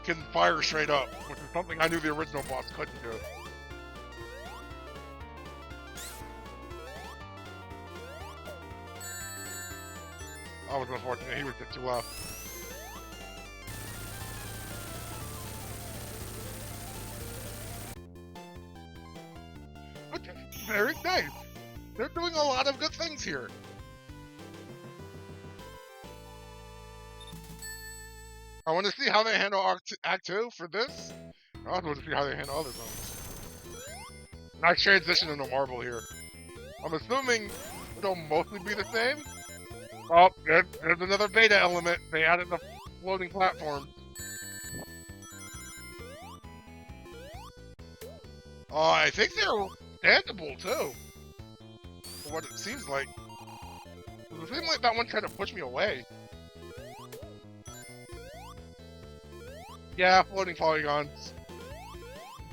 Can fire straight up, which is something I knew the original boss couldn't do. I was unfortunate, he was just too loud. Which is very nice. They're doing a lot of good things here. I want to see how they handle Act 2 for this. I also want to see how they handle other zones. Nice transition into Marble here. I'm assuming it'll mostly be the same. Oh, there's another beta element. They added the floating platform. I think they're standable too. For what it seems like. It seems like that one tried to push me away. Yeah, floating polygons.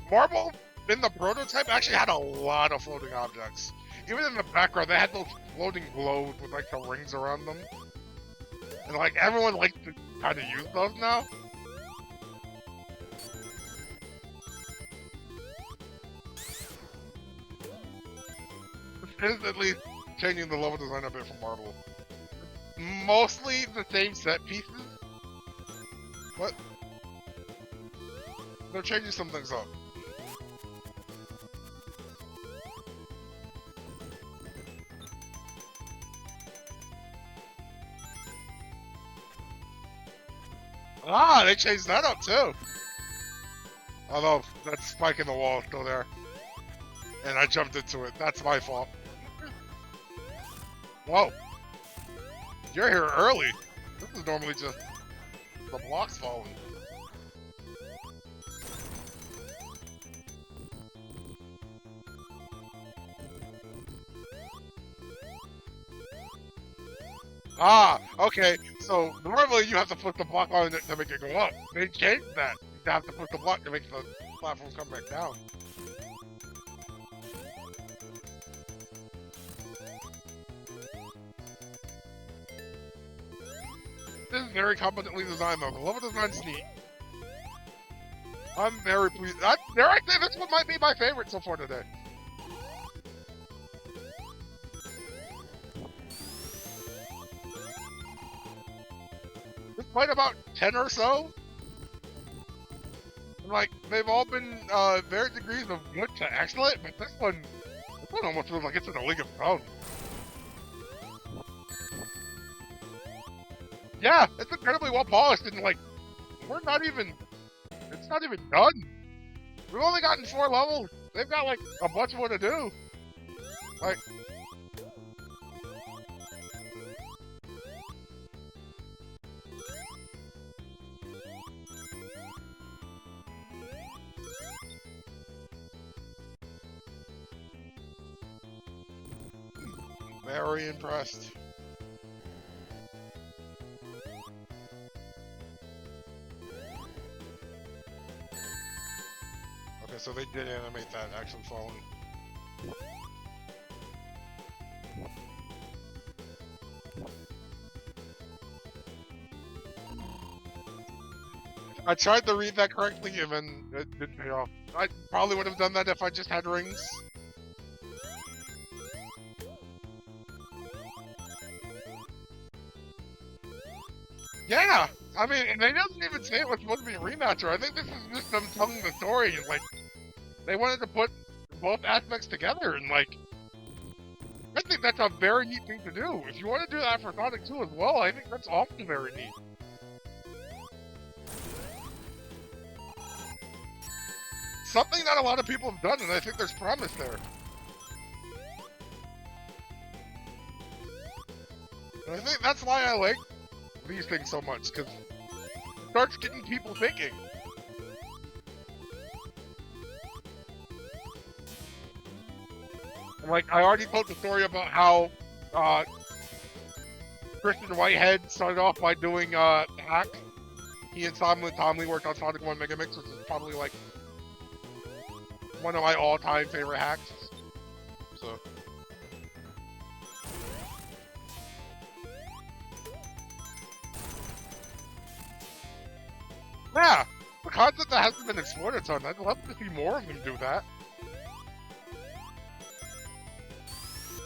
Marble in the prototype actually had a lot of floating objects. Even in the background, they had those floating globes with like the rings around them. And like everyone likes to kind of use those now. This is at least changing the level design a bit from Marble. Mostly the same set pieces. What? They're changing some things up. Ah, they changed that up too. Although, that spike in the wall is still there. And I jumped into it. That's my fault. Whoa. You're here early. This is normally just the blocks falling. Ah, okay. So normally you have to put the block on it to make it go up. They changed that. You have to put the block to make the platform come back down. This is very competently designed though. The level design's neat. I'm very pleased. Dare I say this one might be my favorite so far today. Despite about 10 or so, like, they've all been varied degrees of good to excellent, but this one almost feels like it's in a league of its own. Yeah, it's incredibly well polished, and like, it's not even done. We've only gotten 4 levels. They've got like a bunch more to do. Like, very impressed. Okay, so they did animate that actually falling. I tried to read that correctly and then it didn't pay off. I probably would have done that if I just had rings. Yeah! I mean, and they doesn't even say it was supposed to be a rematcher. I think this is just them telling the story and like, they wanted to put both aspects together and like, I think that's a very neat thing to do. If you want to do that for Sonic 2 as well, I think that's also very neat. Something that a lot of people have done, and I think there's promise there. And I think that's why I like these things so much, because it starts getting people thinking. And like, I already told the story about how Christian Whitehead started off by doing hacks. He and Simon Tomley worked on Sonic 1 Mega Mix, which is probably like one of my all-time favorite hacks. So. Yeah, the concept that hasn't been explored a ton. I'd love to see more of them do that.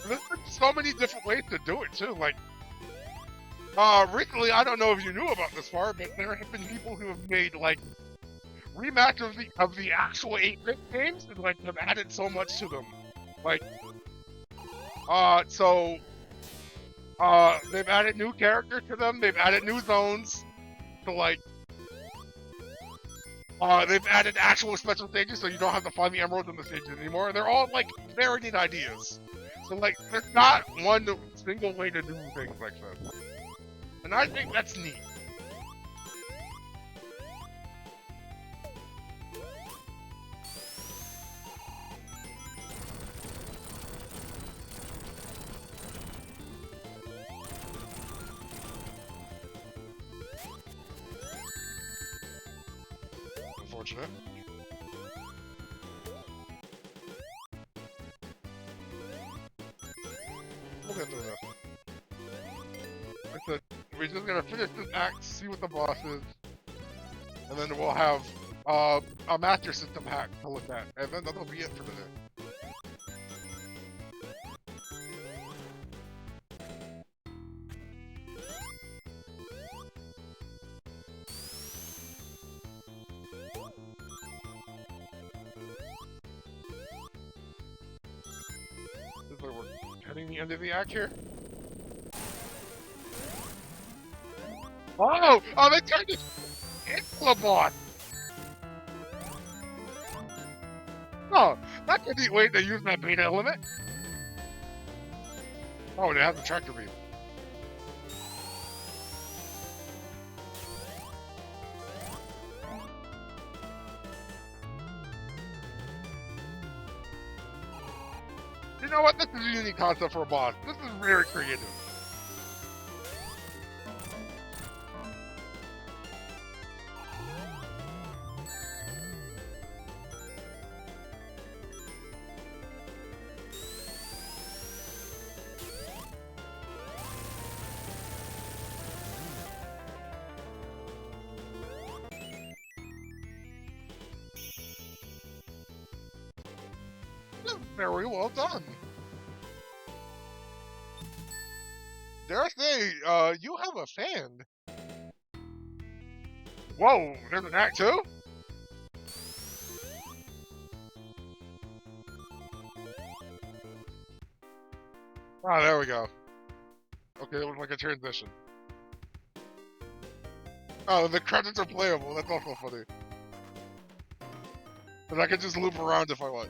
There's been so many different ways to do it too. Like, recently, I don't know if you knew about this far, but there have been people who have made like rematch of the actual 8-bit games and like have added so much to them. Like, they've added new characters to them. They've added new zones. So like, they've added actual special stages, so you don't have to find the emeralds in the stages anymore. They're all like very neat ideas. So like, there's not one single way to do things like this, and I think that's neat. Unfortunate. We'll get through this. We're just gonna finish this act, see what the boss is, and then we'll have a master system hack to look at, and then that'll be it for today. Looks like we're heading the end of the act here. Oh! Oh, they turned it into a boss! Oh, that's a neat way to use that beta element. Oh, they have the tractor beam. You know what? This is a unique concept for a boss. This is very creative. Very well done. Dare I say, you have a fan. Whoa, there's an act too? Ah, there we go. Okay, it was like a transition. Oh, the credits are playable. That's also funny. But I can just loop around if I want.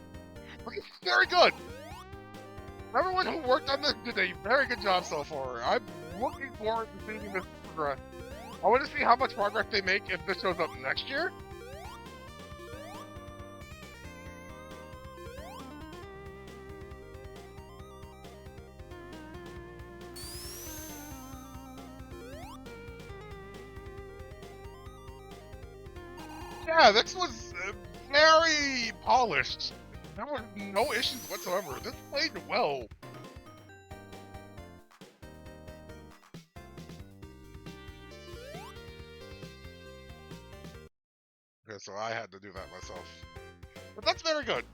Okay, very good. Everyone who worked on this did a very good job so far. I'm looking forward to seeing this progress. I want to see how much progress they make if this shows up next year. Yeah, this was very polished. There were no issues whatsoever. This played well. Okay, so I had to do that myself. But that's very good.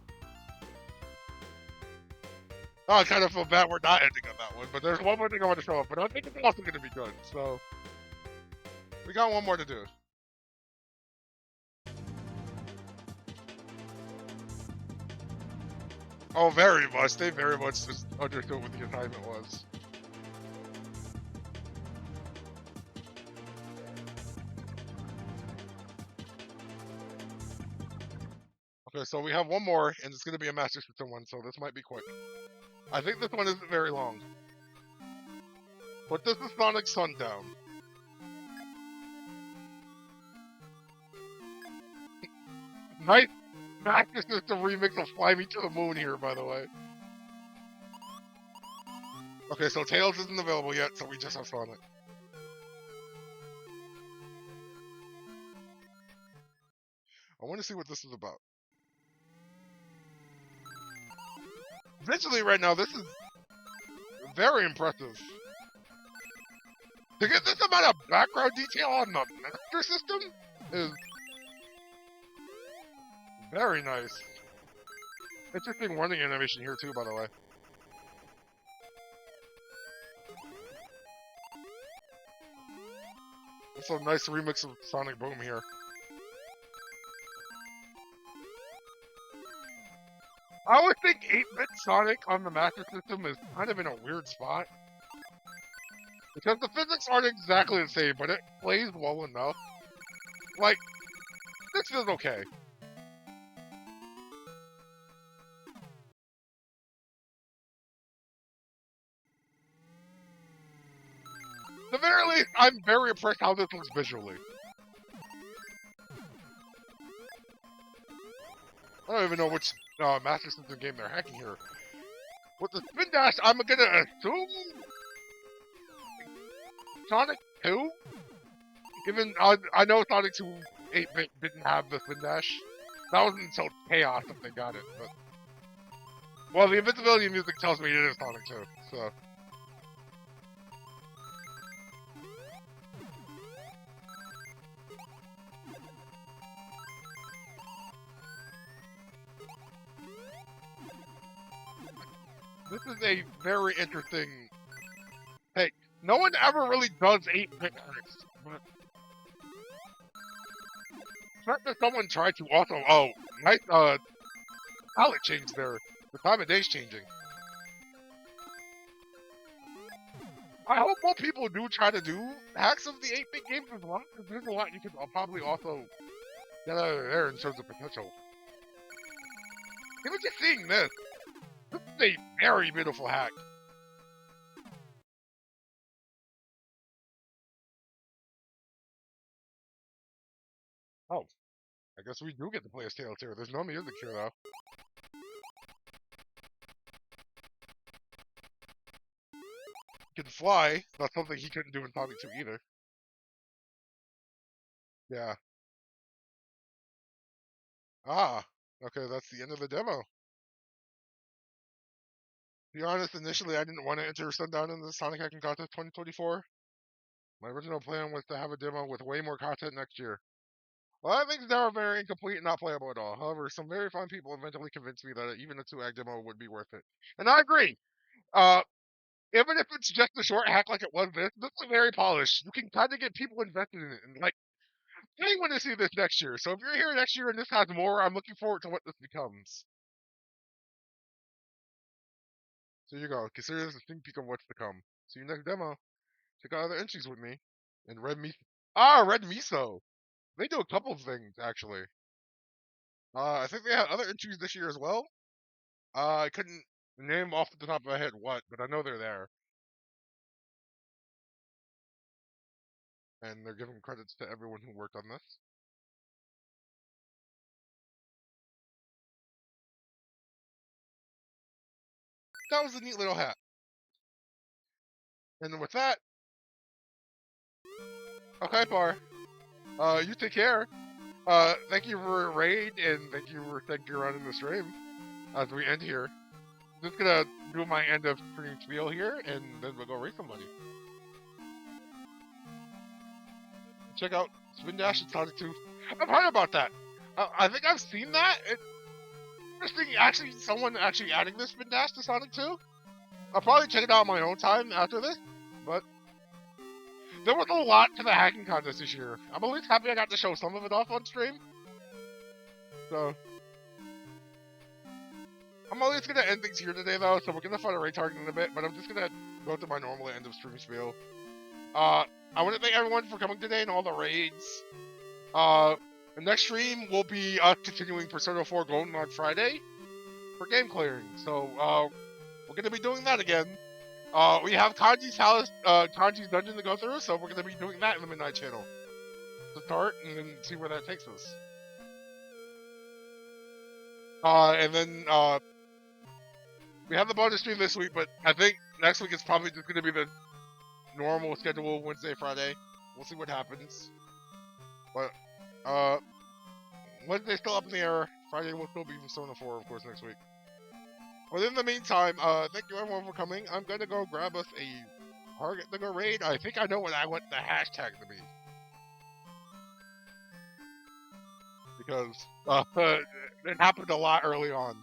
Oh, I kind of feel bad we're not ending on that one, but there's one more thing I want to show up, but I think it's also going to be good, so... We got one more to do. Oh, very much. They very much just understood what the assignment was. Okay, so we have one more, and it's going to be a Master System one, so this might be quick. I think this one isn't very long. But this is Sonic Sundown. Nice Master System remix of Fly Me to the Moon here, by the way. Okay, so Tails isn't available yet, so we just have Sonic. I want to see what this is about. Visually, right now, this is very impressive. To get this amount of background detail on the Master System is very nice. Interesting running animation here too, by the way. Also, nice remix of Sonic Boom here. I would think 8-bit Sonic on the Master System is kind of in a weird spot. Because the physics aren't exactly the same, but it plays well enough. Like, this is okay. At the very least, I'm very impressed how this looks visually. I don't even know which Master System game they're hacking here. With the Spin Dash, I'm gonna assume Sonic 2? Even, I know Sonic 2 8-bit didn't have the Spin Dash. That wasn't until Chaos that they got it, but... Well, the invincibility music tells me it is Sonic 2, so... This is a very interesting... Hey, no one ever really does 8-bit tricks, but... The fact that someone tried to also... Oh, nice, palette change there. The time of day's changing. I hope more people do try to do hacks of the 8-bit games as well, because there's a lot you could probably also get out of there in terms of potential. Even just seeing this, this is a very beautiful hack. Oh, I guess we do get to play as Tails here. There's no music here, though. He can fly. That's something he couldn't do in Sonic 2 either. Yeah. Ah, okay, that's the end of the demo. To be honest, initially I didn't want to enter Sundown in the Sonic Hacking Contest 2024. My original plan was to have a demo with way more content next year. Well, I think they were very incomplete and not playable at all. However, some very fun people eventually convinced me that even a 2-act demo would be worth it. And I agree! Even if it's just a short hack like it was this is very polished. You can kind of get people invested in it. And, like, I want to see this next year. So if you're here next year and this has more, I'm looking forward to what this becomes. So you go. Consider this a sneak peek of what's to come. See you next demo. Check out other entries with me. And Red Miso. Ah, Red Miso! They do a couple of things, actually. I think they had other entries this year as well. I couldn't name off the top of my head what, but I know they're there. And they're giving credits to everyone who worked on this. That was a neat little hat. And with that, okay, Par. You take care. Thank you for raid, and thank you for sticking around in the stream as we end here. Just gonna do my end of stream spiel here, and then we'll go race somebody. Check out Spin Dash and Sonic 2. I've heard about that. I think I've seen that. It's interesting, actually, someone actually adding this Spin Dash to Sonic 2. I'll probably check it out on my own time after this, but there was a lot to the hacking contest this year. I'm at least happy I got to show some of it off on stream. So, I'm at least gonna end things here today, though. So we're gonna find a raid target in a bit, but I'm just gonna go to my normal end of stream spiel. I want to thank everyone for coming today and all the raids. The next stream will be us continuing Persona 4 Golden on Friday for game clearing. So, we're gonna be doing that again. We have Kanji's house, Kanji's dungeon to go through, so we're gonna be doing that in the Midnight Channel to start, and then see where that takes us. And then we have the bonus stream this week, but I think next week is probably just gonna be the normal schedule Wednesday, Friday. We'll see what happens. But Wednesday's still up in the air. Friday will still be Persona 4, of course, next week. But in the meantime, thank you everyone for coming. I'm gonna go grab us a target to go raid. I think I know what I want the hashtag to be. Because it happened a lot early on.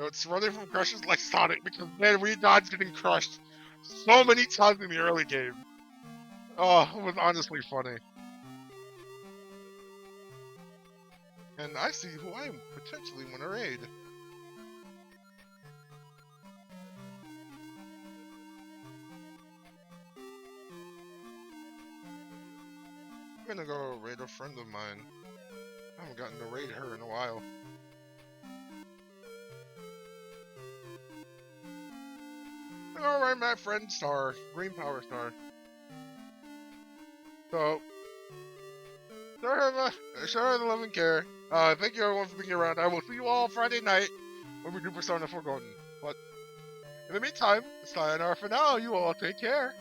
It's running from crushes like Sonic because man, we dodged getting crushed so many times in the early game. Oh, it was honestly funny. And I see who I potentially want to raid. I'm gonna go raid a friend of mine. I haven't gotten to raid her in a while. Alright, my friend Star. Green Power Star. So, show her the love and care. Thank you everyone for being around. I will see you all Friday night when we do Persona 4 Golden. But, in the meantime, sayonara for now. You all take care.